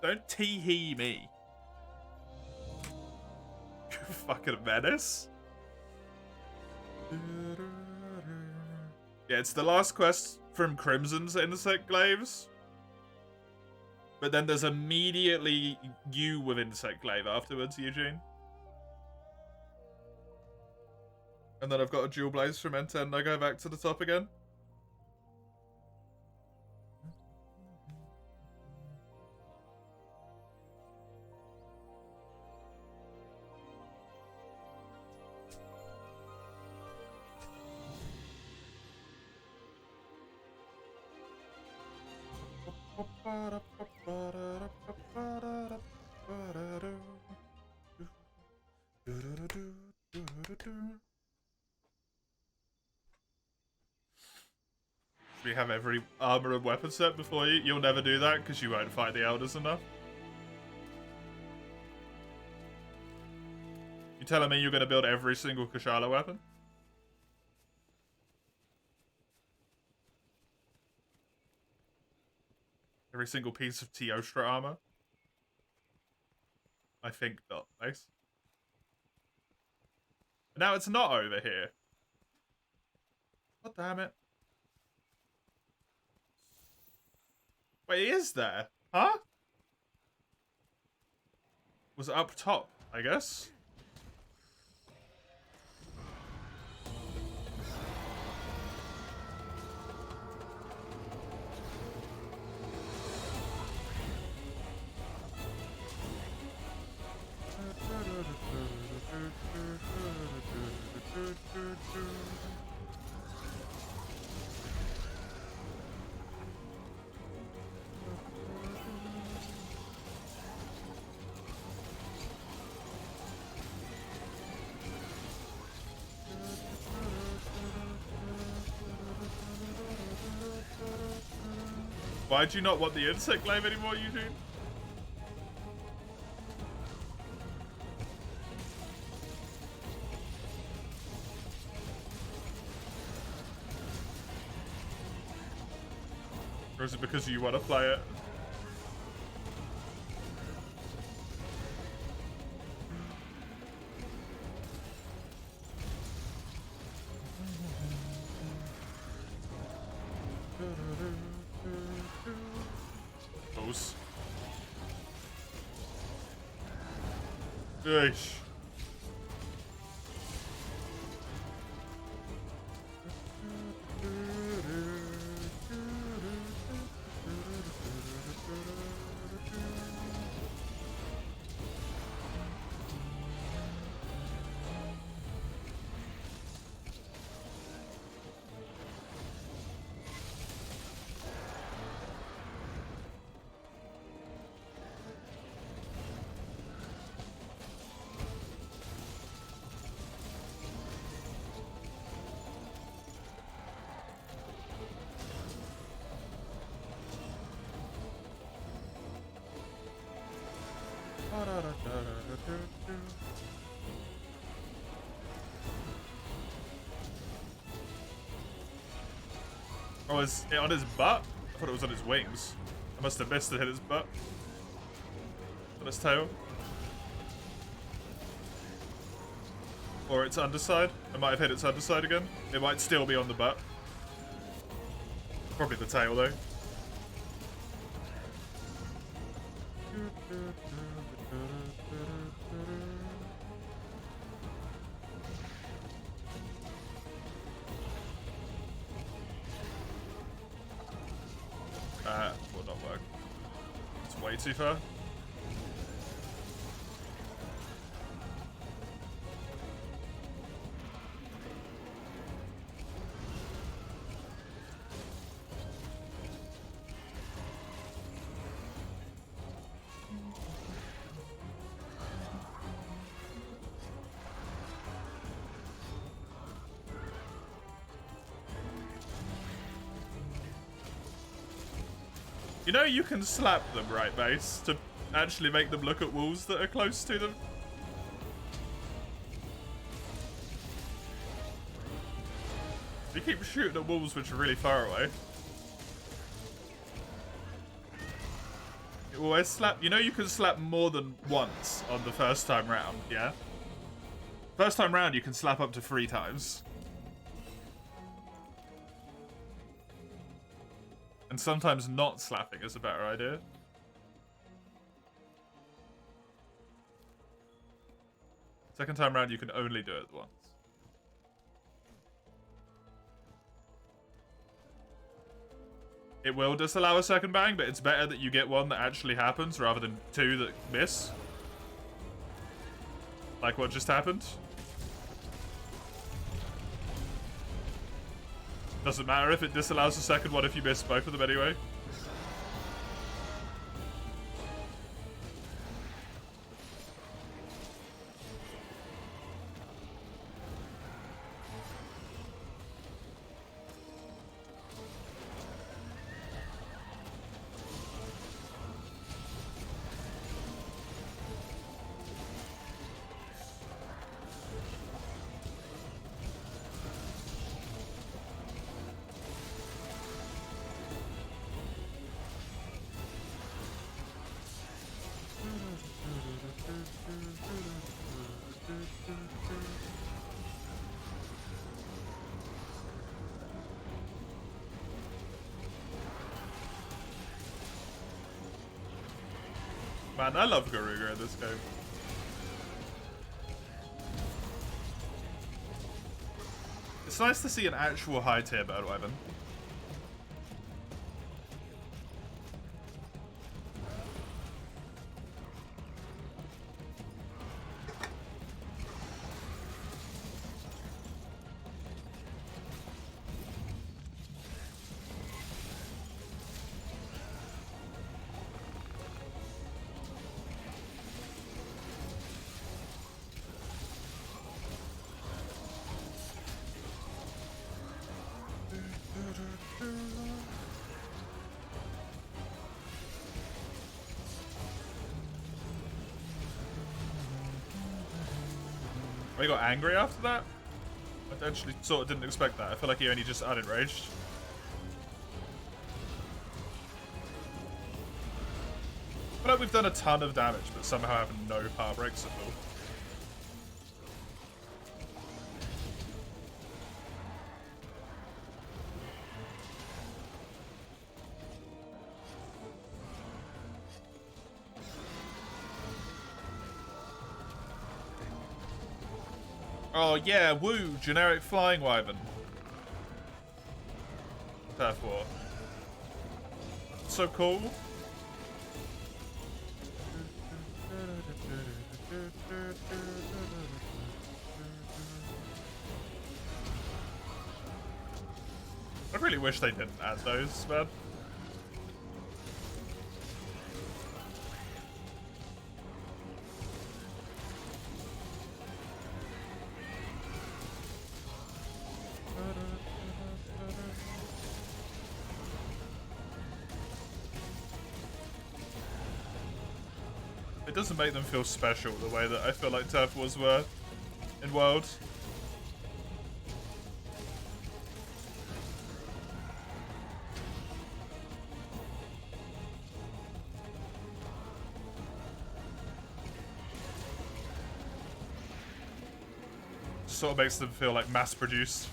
Don't tee-hee me. You fucking menace. Yeah, it's the last quest from Crimson's Insect Glaives. But then there's immediately you with Insect Glaive afterwards, Eugene. And then I've got a Dual Blaze from N10 and I go back to the top again. We have every armor and weapon set before you. You'll never do that because you won't fight the elders enough. You telling me you're going to build every single Kushala weapon? Every single piece of Teostra armor? I think not. Nice. But now it's not over here. God damn it. Wait, he is there? Huh? Was it up top, I guess? Why do you not want the Insect Glaive anymore, Eugene? Or is it because you want to play it? Close. Eish. Oh, is it on his butt? I thought it was on his wings. I must have missed it, hit his butt. On his tail. Or its underside. I might have hit its underside again. It might still be on the butt. Probably the tail, though. Will not work. It's way too far. You know you can slap them, right, Base, to actually make them look at walls that are close to them? You keep shooting at walls which are really far away. You always slap. You know you can slap more than once on the first time round, yeah? First time round you can slap up to 3 times. And sometimes not slapping is a better idea. Second time round, you can only do it once. It will disallow a second bang, but it's better that you get one that actually happens rather than 2 that miss. Like what just happened. Doesn't matter if it disallows the second one if you miss both of them anyway. Man, I love Garuga in this game. It's nice to see an actual high tier bird weapon. Oh, he got angry after that? I actually sort of didn't expect that. I feel like he only just unenraged. I feel like we've done a ton of damage, but somehow have no power breaks at all. Oh yeah, woo, generic flying wyvern. Turf War. So cool. I really wish they didn't add those, man. It doesn't make them feel special the way that I feel like Turf Wars were in World. just sort of makes them feel like mass-produced.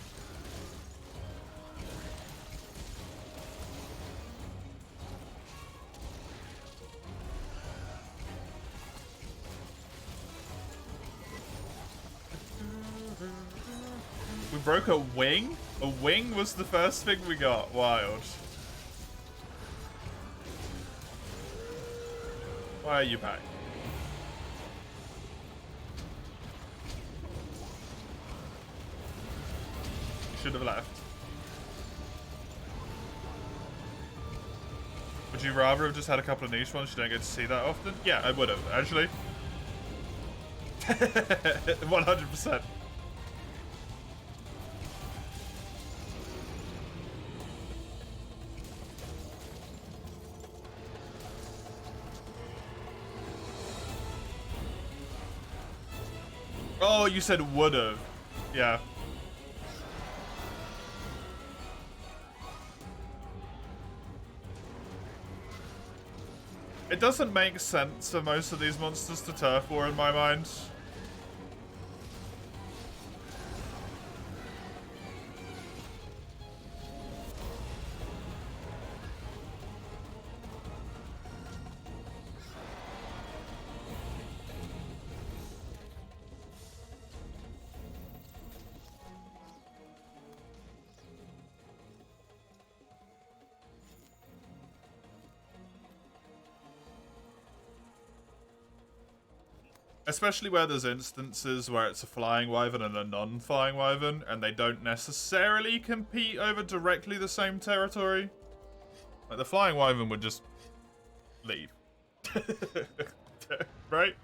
We broke a wing? A wing was the first thing we got. Wild. Why are you back? You should have left. Would you rather have just had a couple of niche ones you don't get to see that often? Yeah, I would have, actually. 100%. Oh, you said would've. Yeah. It doesn't make sense for most of these monsters to turf war in my mind. Especially where there's instances where it's a flying wyvern and a non-flying wyvern, and they don't necessarily compete over directly the same territory. Like, the flying wyvern would just leave. Right?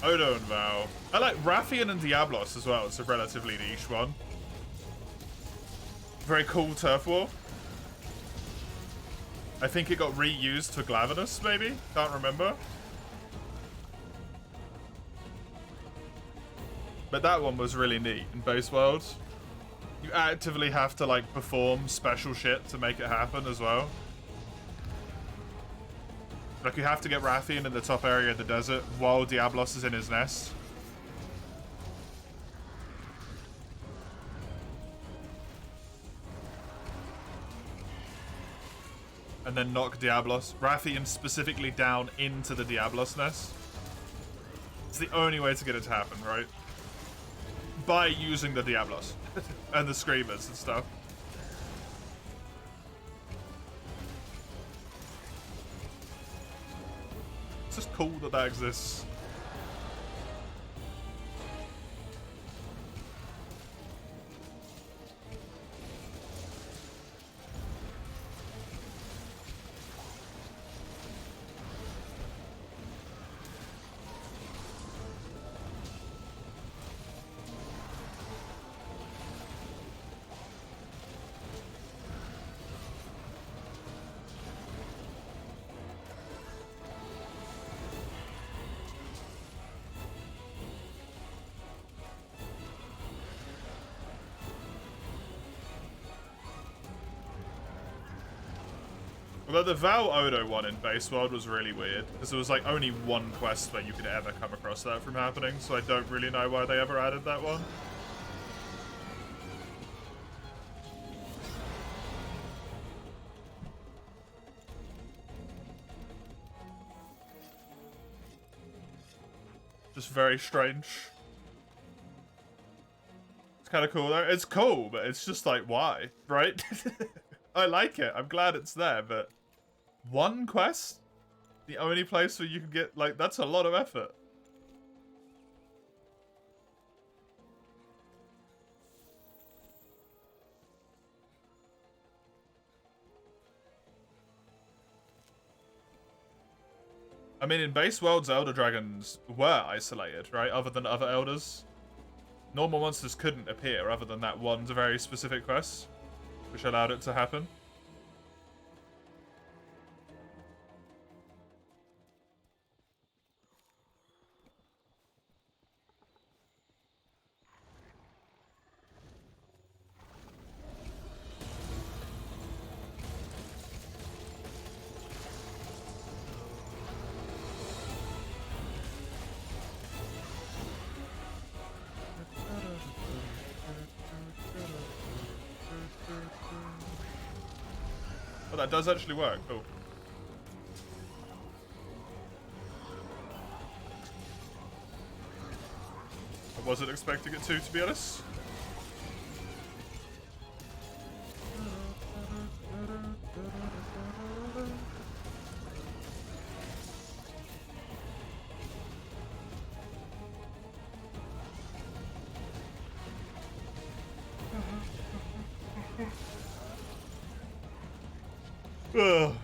Odo and Val. I like Rathian and Diablos as well. It's a relatively niche one. Very cool turf war. I think it got reused for Glavenus, maybe? Can't remember. But that one was really neat in Base World. You actively have to, like, perform special shit to make it happen as well. Like, you have to get Rathian in the top area of the desert while Diablos is in his nest. And then knock Diablos. Rathian specifically down into the Diablos nest. It's the only way to get it to happen, right? By using the Diablos. And the Screamers and stuff. It's just cool that that exists. Although the Val Odo one in Base World was really weird, because there was like only one quest where you could ever come across that from happening, so I don't really know why they ever added that one. Just very strange. It's kind of cool though. It's cool, but it's just like, why? Right? I like it. I'm glad it's there, but one quest? The only place where you can get, like, that's a lot of effort. I mean, in Base Worlds, Elder Dragons were isolated, right? Other than other Elders. Normal monsters couldn't appear other than that one very specific quest, which allowed it to happen. Oh, that does actually work. Cool. I wasn't expecting it to be honest. Ugh.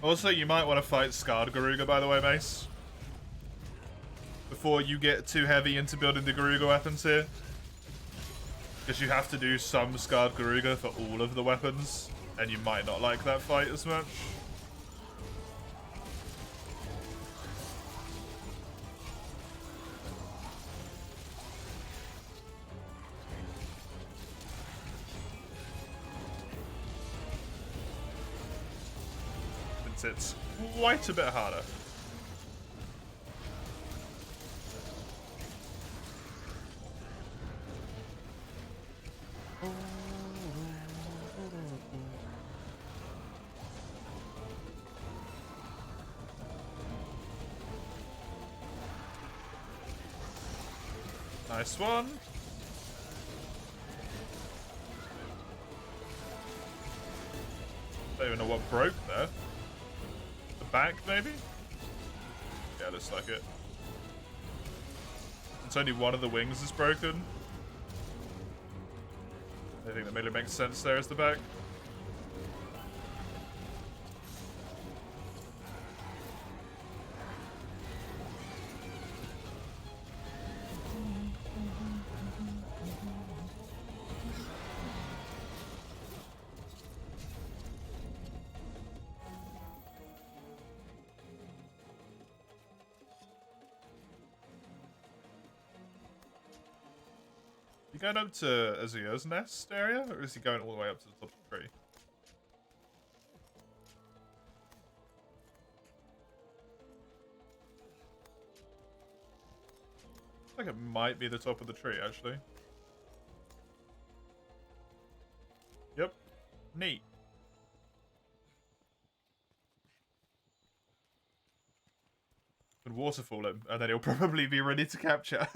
Also, you might want to fight Scarred Garuga, by the way, Mace. Before you get too heavy into building the Garuga weapons here. Because you have to do some Scarred Garuga for all of the weapons. And you might not like that fight as much. It's quite a bit harder. Nice one. Don't even know what broke there. Back, maybe? Yeah, looks like it. It's only one of the wings is broken. I think that really makes sense there as the back. You going up to Azir's nest area, or is he going all the way up to the top of the tree? I think it might be the top of the tree, actually. Yep. Neat. And waterfall him, and then he'll probably be ready to capture.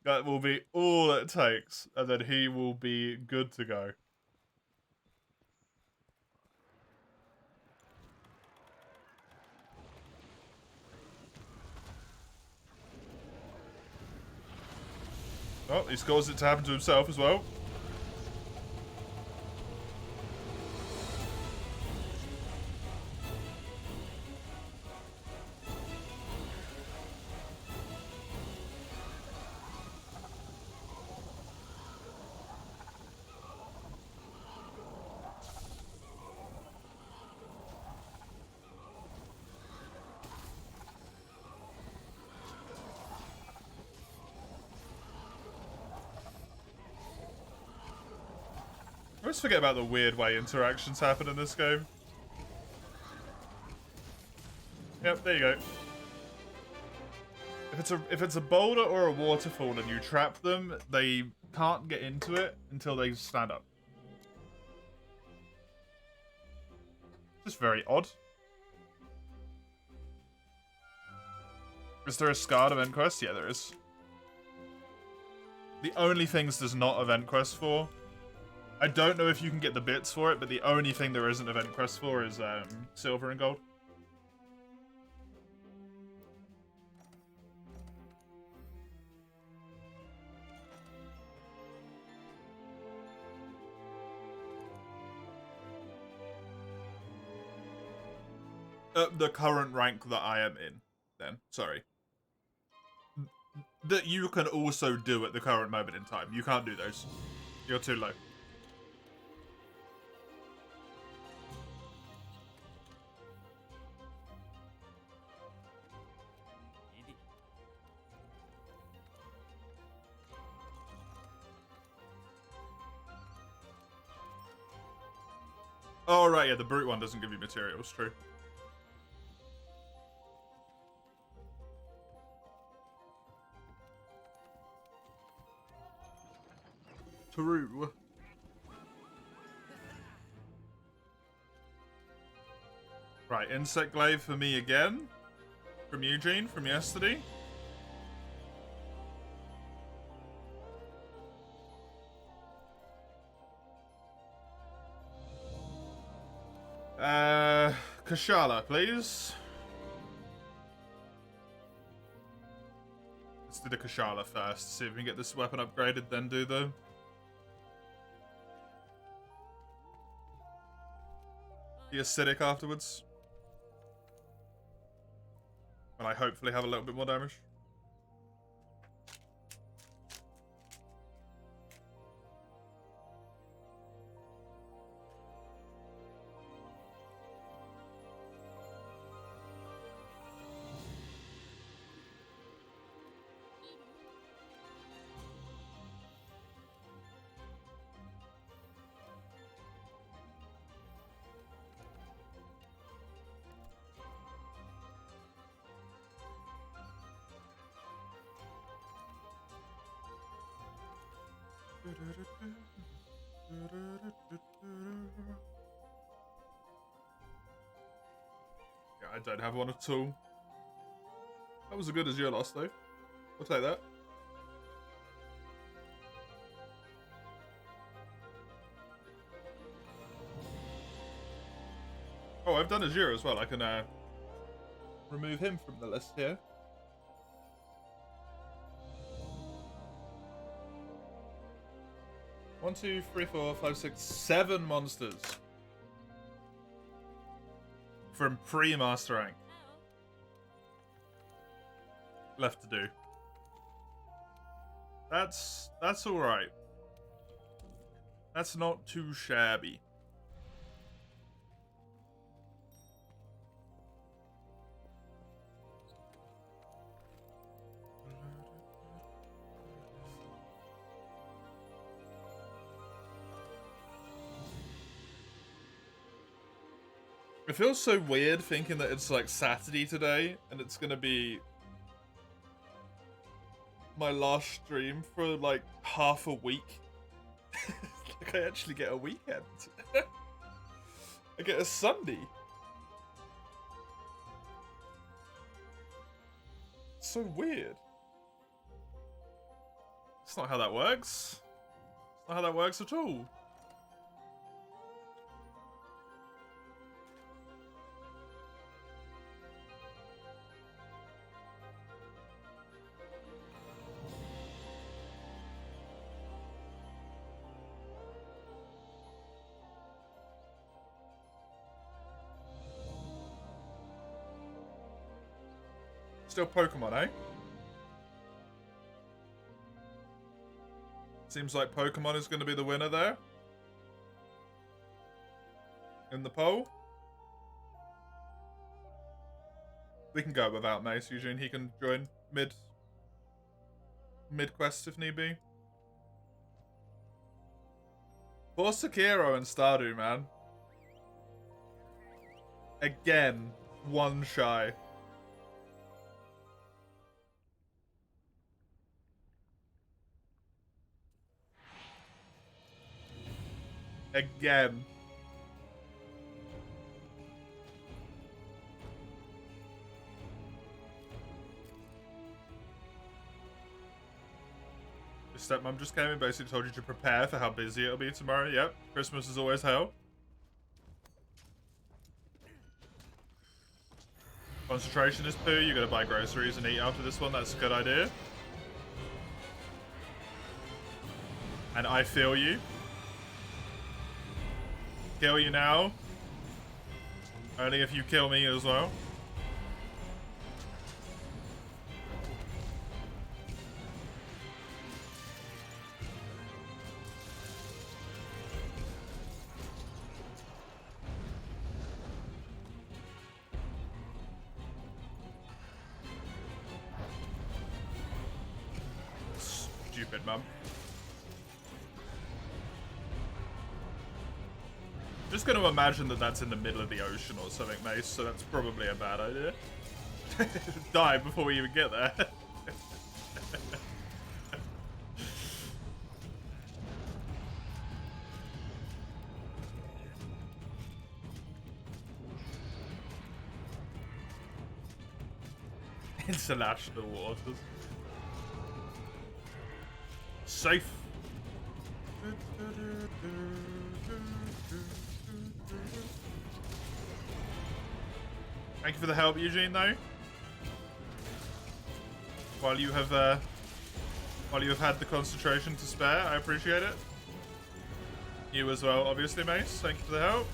That will be all it takes, and then he will be good to go. Oh, he's caused it to happen to himself as well. I always forget about the weird way interactions happen in this game. Yep, there you go. If it's a boulder or a waterfall and you trap them, they can't get into it until they stand up. Just very odd. Is there a Scarred event quest? Yeah, there is. The only things there's not event quest for. I don't know if you can get the bits for it, but the only thing there isn't event quest for is silver and gold. The current rank that I am in, then. Sorry. That you can also do at the current moment in time. You can't do those. You're too low. Oh, right, yeah, the brute one doesn't give you materials, true. True. Right, Insect Glaive for me again. From Eugene, from yesterday. Kushala, please. Let's do the Kushala first. See if we can get this weapon upgraded, then do the... the acidic afterwards. And I hopefully have a little bit more damage. Yeah, I don't have one at all. That was as good as your loss, though. I'll take that. Oh, I've done Azure as well. I can remove him from the list here. One, two, three, four, five, six, 7 monsters from pre-master rank left to do. That's all right. That's not too shabby. It feels so weird thinking that it's like Saturday today and it's gonna be my last stream for like half a week. Like I actually get a weekend. I get a Sunday. It's so weird. It's not how that works. It's not how that works at all. Still Pokemon, eh? Seems like Pokemon is going to be the winner there. In the poll. We can go without Mace, Eugene. He can join mid-quest if need be. For Sekiro and Stardew, man. Again, one shy. Again. Your stepmom just came and basically told you to prepare for how busy it'll be tomorrow. Yep, Christmas is always hell. Concentration is poo. You gotta buy groceries and eat after this one. That's a good idea. And I feel you. Kill you now. Only if you kill me as well. Stupid mum. Just gonna imagine that that's in the middle of the ocean or something, Mace, so that's probably a bad idea. Die before we even get there. International waters. Safe. Thank you for the help, Eugene, though. While you have had the concentration to spare, I appreciate it. You as well, obviously, Mace. Thank you for the help.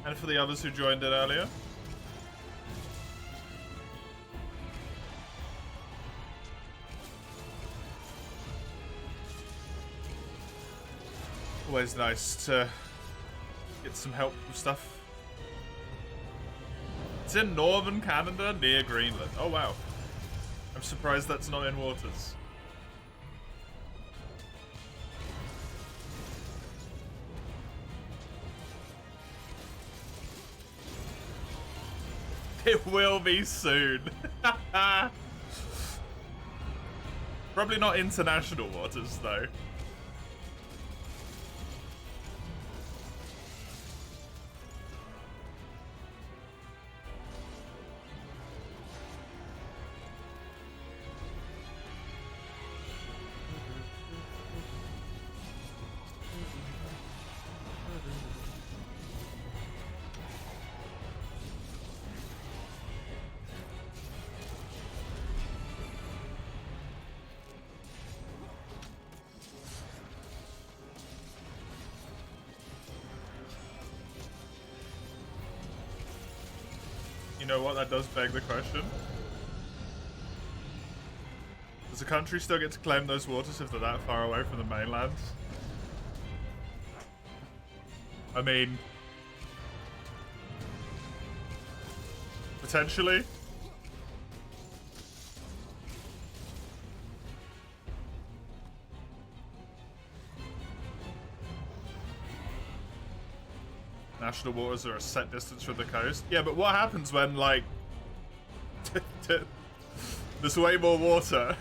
And for the others who joined in earlier. Always nice to get some help with stuff. It's in northern Canada, near Greenland. Oh, wow. I'm surprised that's not in waters. It will be soon. Probably not international waters, though. You know what? That does beg the question. Does a country still get to claim those waters if they're that far away from the mainland? I mean, potentially. National waters are a set distance from the coast. Yeah, but what happens when, like, there's way more water?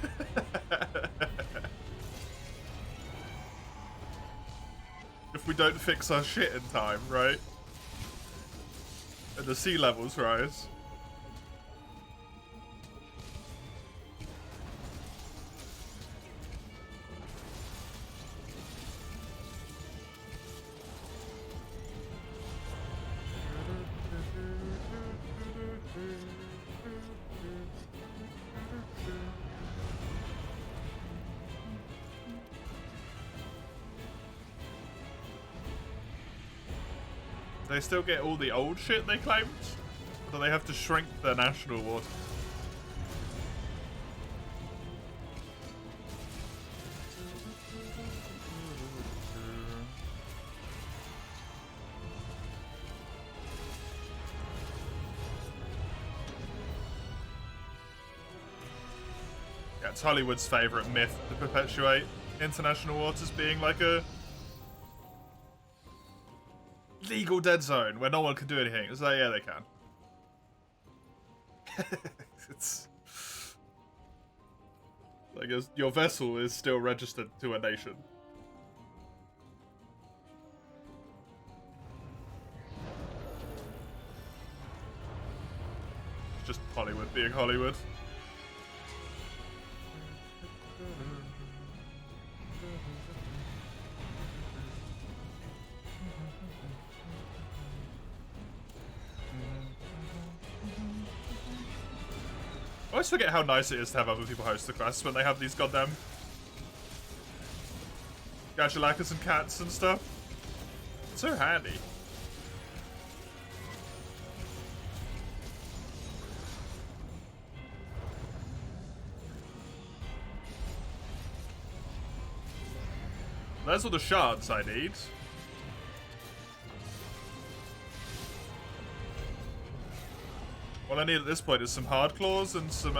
If we don't fix our shit in time, right? And the sea levels rise. Do they still get all the old shit they claimed? Or do they have to shrink their national water? Yeah, it's Hollywood's favourite myth to perpetuate international waters being like a legal dead zone where no one can do anything. It's like, yeah, they can. It's like your vessel is still registered to a nation. It's just Hollywood being Hollywood. I always forget how nice it is to have other people host the quests when they have these goddamn Gajalakas and cats and stuff. It's so handy. There's all the shards I need. All I need at this point is some hard claws and some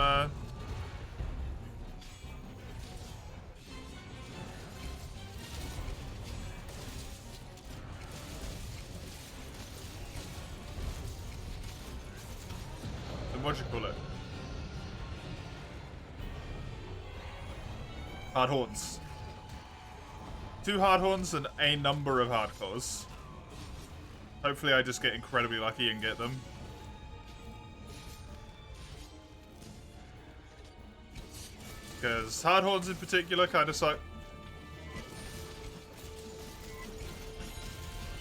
what'd you call it? Hard horns. 2 hard horns and a number of hard claws. Hopefully I just get incredibly lucky and get them. Because hard horns in particular kind of suck.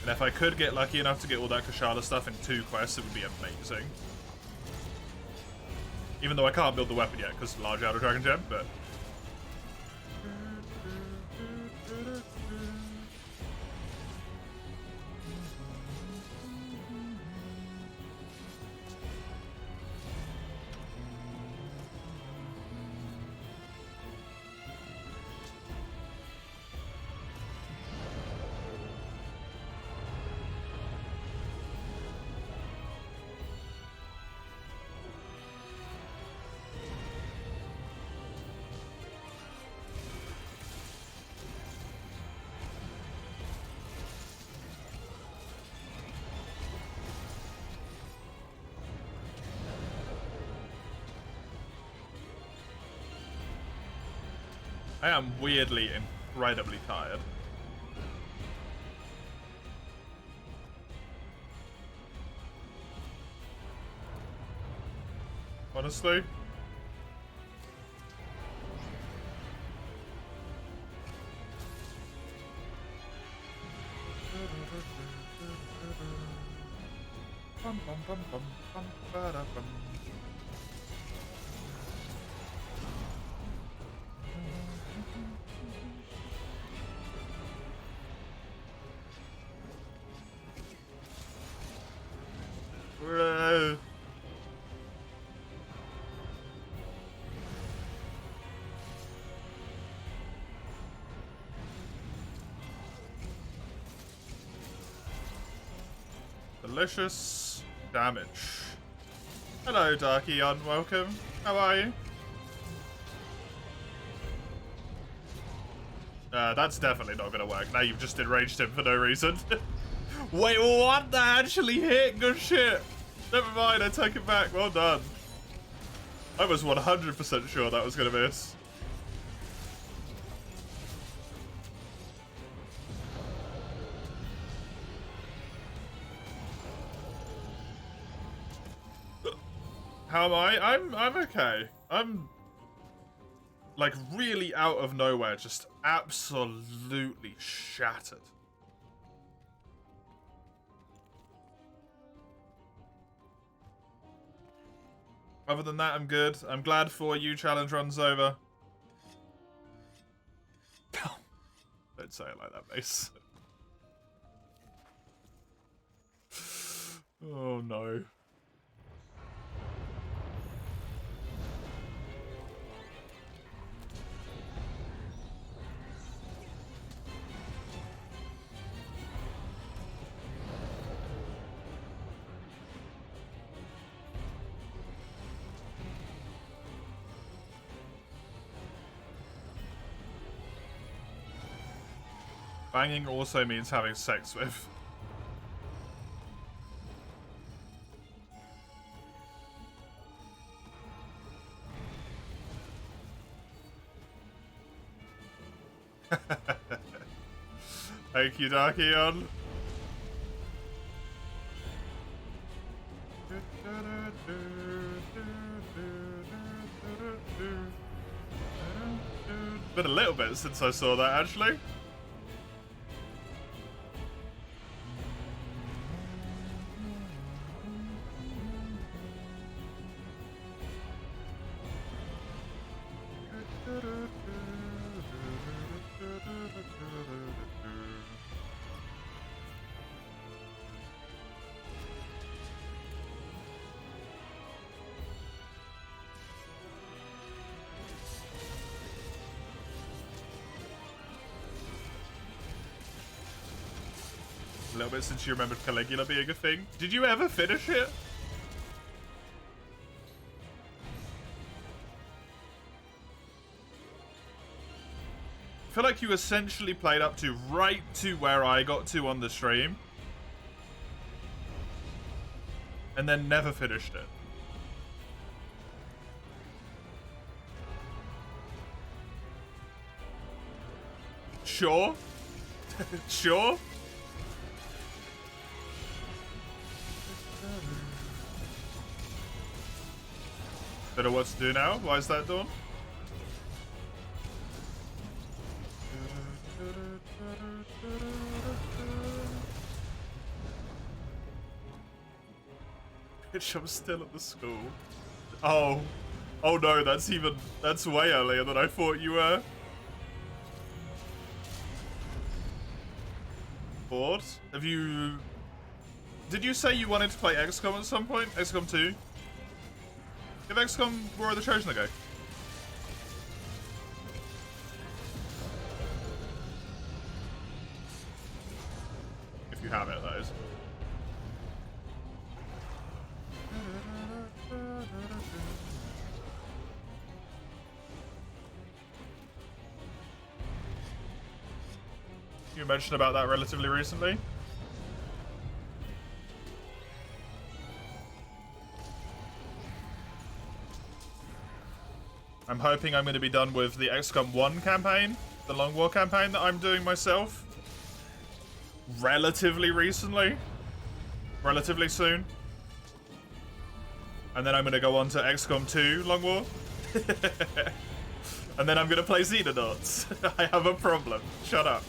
And if I could get lucky enough to get all that Kushala stuff in 2 quests, it would be amazing. Even though I can't build the weapon yet because large Outer Dragon Gem, but... I am weirdly incredibly tired. Honestly. Bum, bum, bum, bum, bum, ba-da-bum. Bro. Delicious damage. Hello, Darkion. Welcome. How are you? That's definitely not gonna work. Now you've just enraged him for no reason. Wait, what? That actually hit? Good shit. Never mind, I take it back. Well done. I was 100% sure that was gonna miss. How am I? I'm okay. I'm like really out of nowhere, just absolutely shattered. Other than that, I'm good. I'm glad for you. Challenge runs over. Don't say it like that, Mace. Oh no. Banging also means having sex with. Thank you, Darkion. Been a little bit since I saw that, actually. little bit since you remembered Caligula being a thing. Did you ever finish it? I feel like you essentially played up to right to where I got to on the stream. And then never finished it. Sure. Sure. Don't know what to do now. Why is that done? Bitch, I'm still at the school. Oh. Oh no, that's way earlier than I thought you were. Bored? Have you... Did you say you wanted to play XCOM at some point? XCOM 2? Give XCOM War of the Trojan a go. If you have it, that is. You mentioned about that relatively recently. I'm hoping I'm going to be done with the XCOM 1 campaign, the Long War campaign that I'm doing myself. Relatively recently. Relatively soon. And then I'm going to go on to XCOM 2 Long War. And then I'm going to play Xenonauts. I have a problem. Shut up.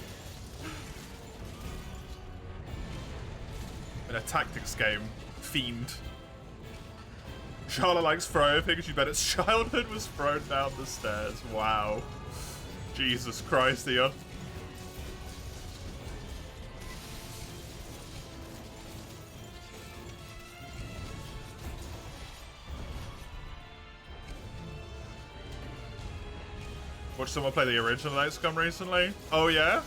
In a tactics game. Fiend. Charlotte likes Froyo. Figures you bet its childhood was thrown down the stairs. Wow. Jesus Christ, Ian. Watched someone play the original XCOM recently. Oh yeah?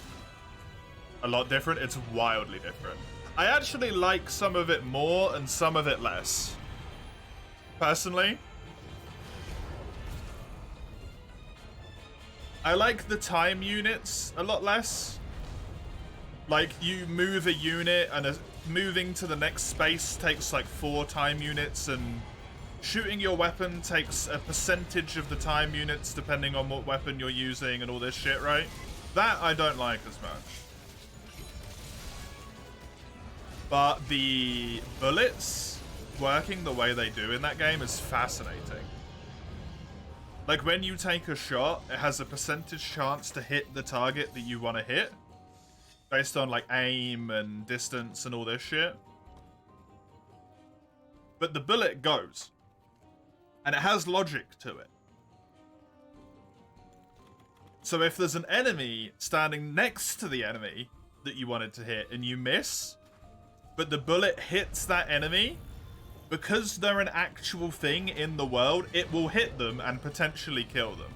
A lot different? It's wildly different. I actually like some of it more and some of it less. Personally. I like the time units a lot less. Like, you move a unit and moving to the next space takes like 4 time units, and shooting your weapon takes a percentage of the time units depending on what weapon you're using and all this shit, right? That I don't like as much. But the bullets working the way they do in that game is fascinating. Like, when you take a shot, it has a percentage chance to hit the target that you want to hit, based on like aim and distance and all this shit. But the bullet goes, and it has logic to it. So if there's an enemy standing next to the enemy that you wanted to hit and you miss, but the bullet hits that enemy, because they're an actual thing in the world, it will hit them and potentially kill them.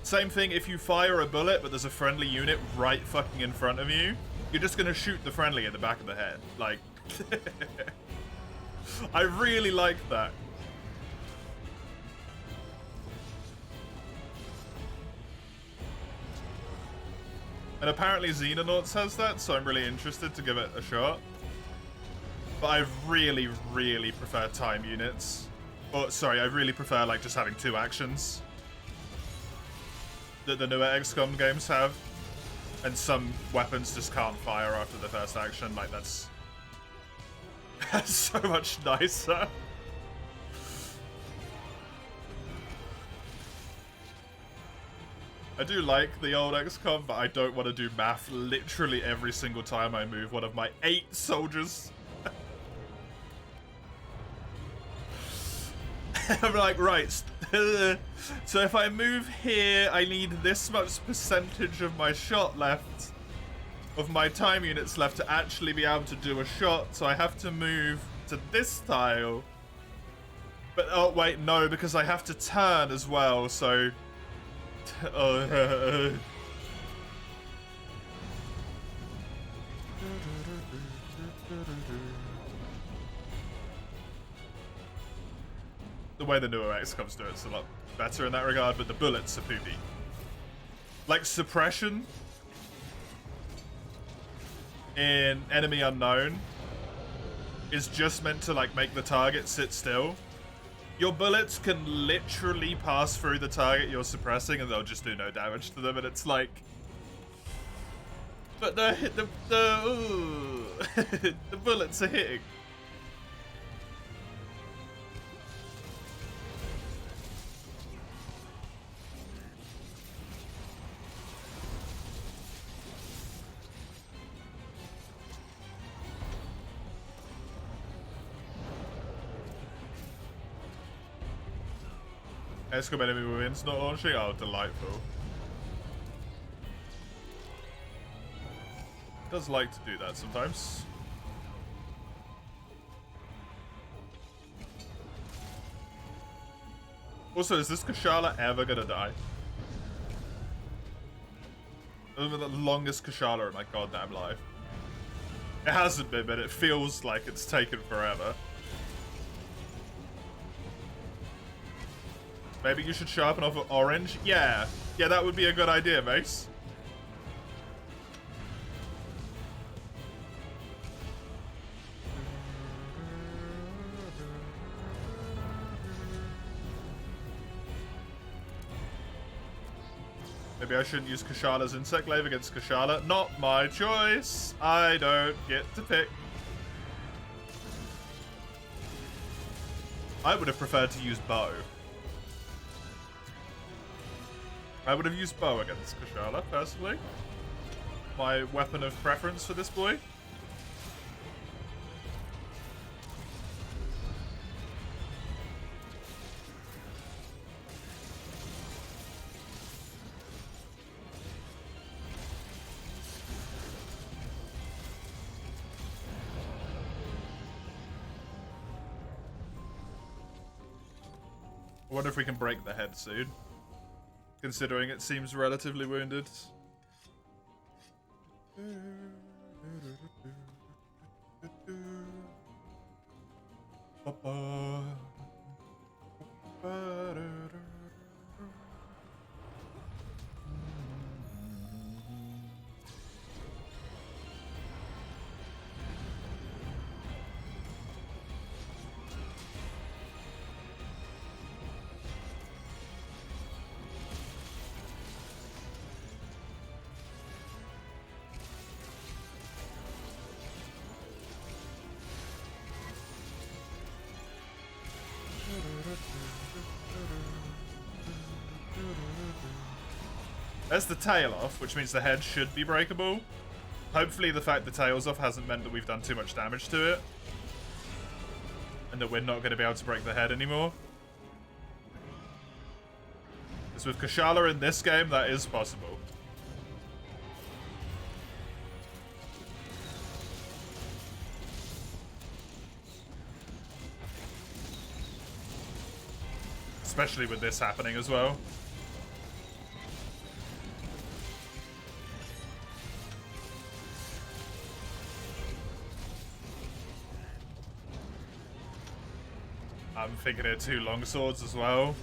Same thing if you fire a bullet, but there's a friendly unit right fucking in front of you, you're just gonna shoot the friendly in the back of the head. Like, I really like that. And apparently Xenonauts has that, so I'm really interested to give it a shot. But I really, really prefer time units. Or, sorry, I really prefer, like, just having 2 actions that the newer XCOM games have. And some weapons just can't fire after the first action. Like, that's so much nicer. I do like the old XCOM, but I don't want to do math literally every single time I move one of my 8 soldiers. I'm like, right, so if I move here, I need this much percentage of my shot left, of my time units left to actually be able to do a shot, so I have to move to this tile. But, oh wait, no, because I have to turn as well, so... the way the newer X comes to it's a lot better in that regard, but the bullets are poopy. Like, suppression in Enemy Unknown is just meant to, like, make the target sit still. Your bullets can literally pass through the target you're suppressing and they'll just do no damage to them, and it's like... But the bullets are hitting. Escom enemy wins, not launching? Oh, delightful. Does like to do that sometimes. Also, is this Kushala ever gonna die? This is the longest Kushala in my goddamn life. It hasn't been, but it feels like it's taken forever. Maybe you should sharpen off an orange? Yeah. Yeah, that would be a good idea, Mace. Maybe I shouldn't use Kushala's Insect Glaive against Kushala. Not my choice. I don't get to pick. I would have preferred to use Bow. I would have used Bow against Kushala, personally. My weapon of preference for this boy. I wonder if we can break the head soon. Considering it seems relatively wounded. There's the tail off, which means the head should be breakable. Hopefully the fact the tail's off hasn't meant that we've done too much damage to it. And that we're not going to be able to break the head anymore. Because with Kushala in this game, that is possible. Especially with this happening as well. I'm thinking of 2 long swords as well.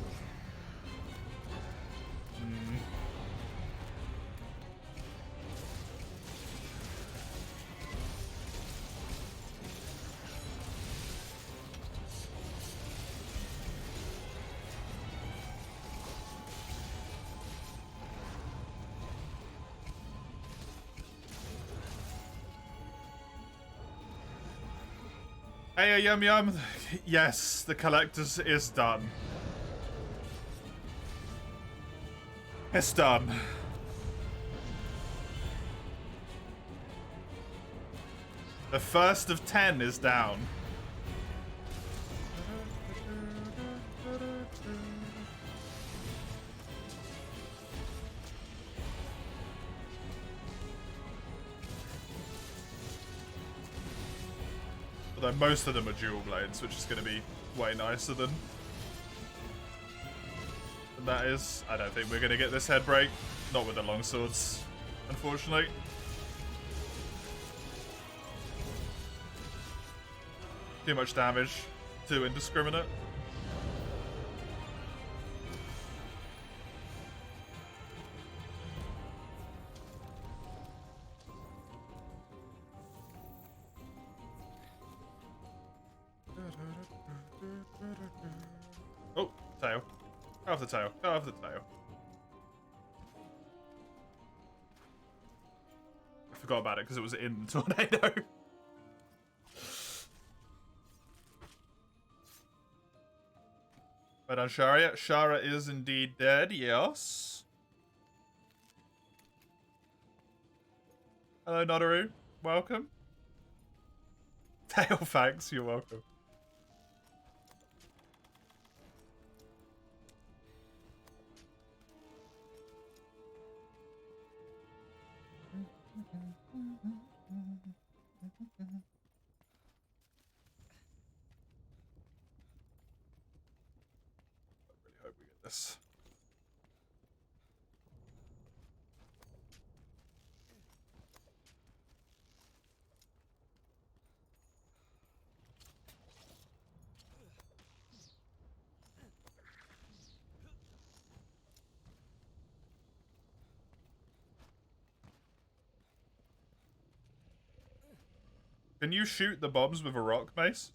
Hey, Yum Yum. Yes, the Collector's is done. It's done. The first of 10 is down. Although most of them are dual blades, which is going to be way nicer than that is. I don't think we're going to get this head break. Not with the long swords, unfortunately. Too much damage. Too indiscriminate. Oh, tail. Go off the tail. Go off the tail. I forgot about it because it was in the tornado. But on Sharia, Shara is indeed dead, yes. Hello, Nodaru. Welcome. Tail, thanks. You're welcome. This. Can you shoot the bombs with a rock mace?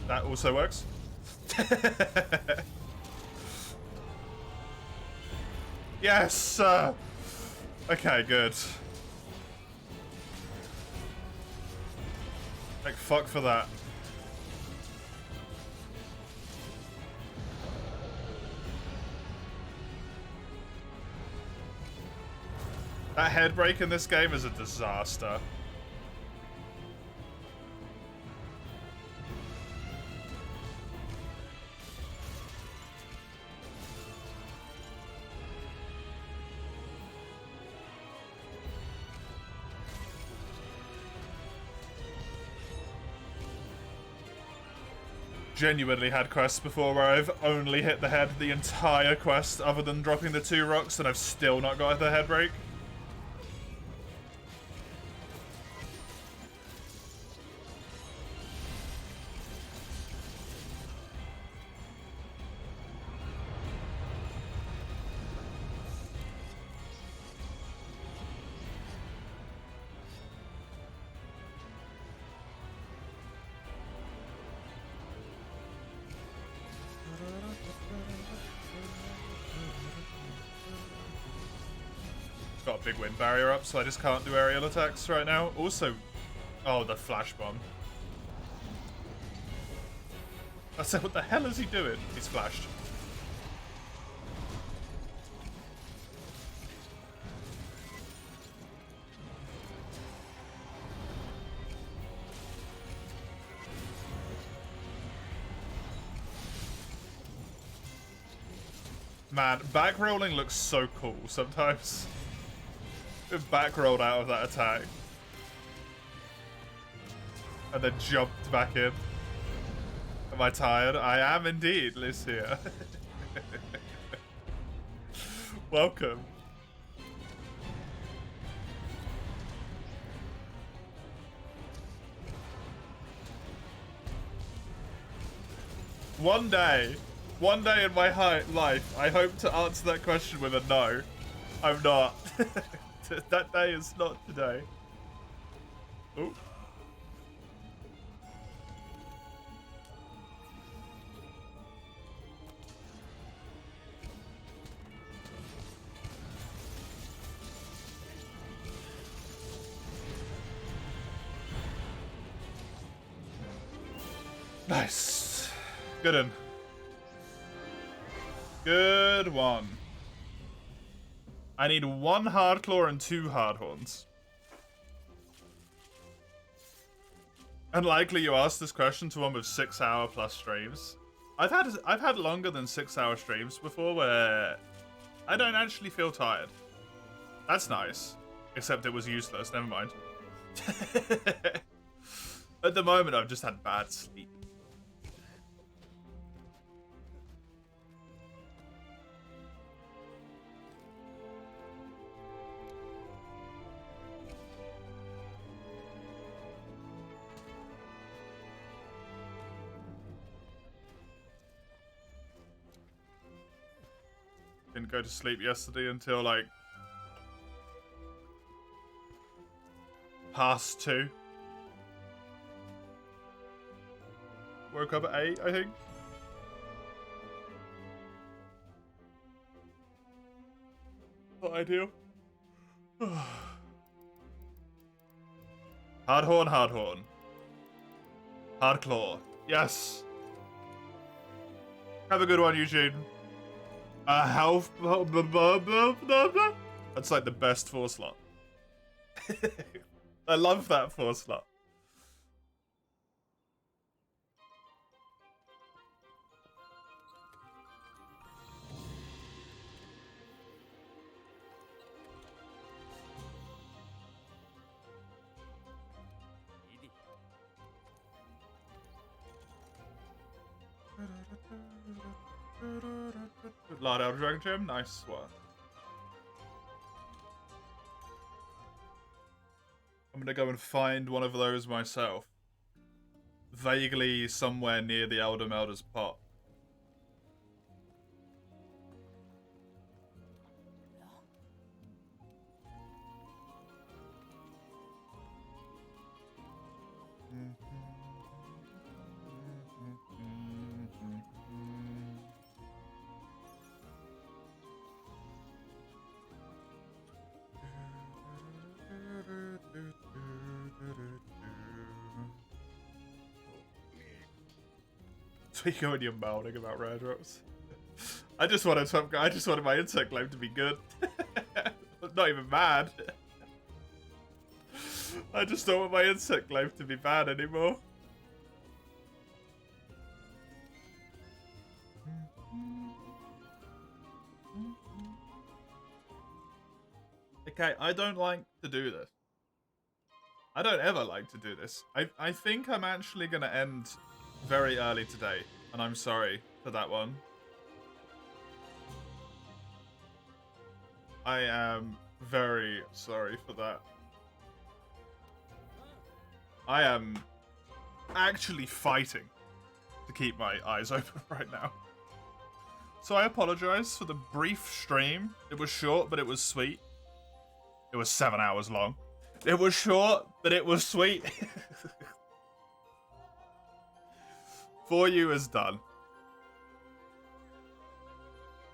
That also works. Yes! Okay, good. Like, fuck for that. That head break in this game is a disaster. Genuinely had quests before where I've only hit the head the entire quest other than dropping the 2 rocks and I've still not got the head break. Got a big wind barrier up, so I just can't do aerial attacks right now. Also, oh, the flash bomb. I said, what the hell is he doing? He's flashed. Man, back rolling looks so cool sometimes. Back rolled out of that attack. And then jumped back in. Am I tired? I am indeed, Lucia. Welcome. One day in my life, I hope to answer that question with a no. I'm not. That day is not today. Ooh. Nice. Good one. Good one. I need 1 Hardclaw and 2 Hardhorns. Unlikely you asked this question to one with 6-hour plus streams. I've had longer than 6-hour streams before where I don't actually feel tired. That's nice. Except it was useless, never mind. At the moment I've just had bad sleep. Didn't go to sleep yesterday until like past 2. Woke up at 8, I think. Not ideal. Hard horn, hard horn. Hard claw. Yes. Have a good one, Eugene. Health. That's like the best 4 slot. I love that 4 slot. Lord Elder Dragon Gem, nice one. I'm gonna go and find one of those myself. Vaguely somewhere near the Elder Melder's pot. So you go and you're moaning about rare drops. I just wanted my insect glaive to be good. I'm not even mad. I just don't want my insect glaive to be bad anymore. Okay, I don't like to do this. I don't ever like to do this. I think I'm actually going to end very early today, and I'm sorry for that one. I am very sorry for that. I am actually fighting to keep my eyes open right now. So I apologize for the brief stream. It was short, but it was sweet. It was 7 hours long. It was short, but it was sweet. 4U is done.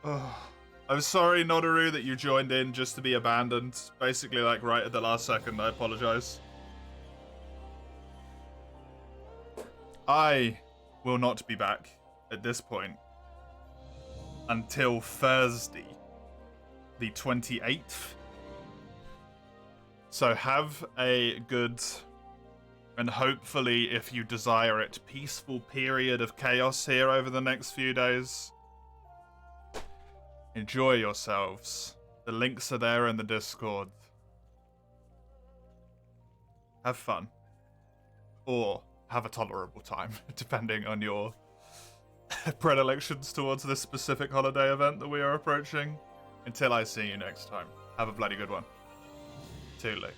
Oh, I'm sorry, Nodoru, that you joined in just to be abandoned. Basically, like, right at the last second. I apologize. I will not be back at this point until Thursday, the 28th. So have a good, and hopefully, if you desire it, peaceful period of chaos here over the next few days. Enjoy yourselves. The links are there in the Discord. Have fun. Or have a tolerable time, depending on your predilections towards this specific holiday event that we are approaching. Until I see you next time, have a bloody good one. Toodaloo.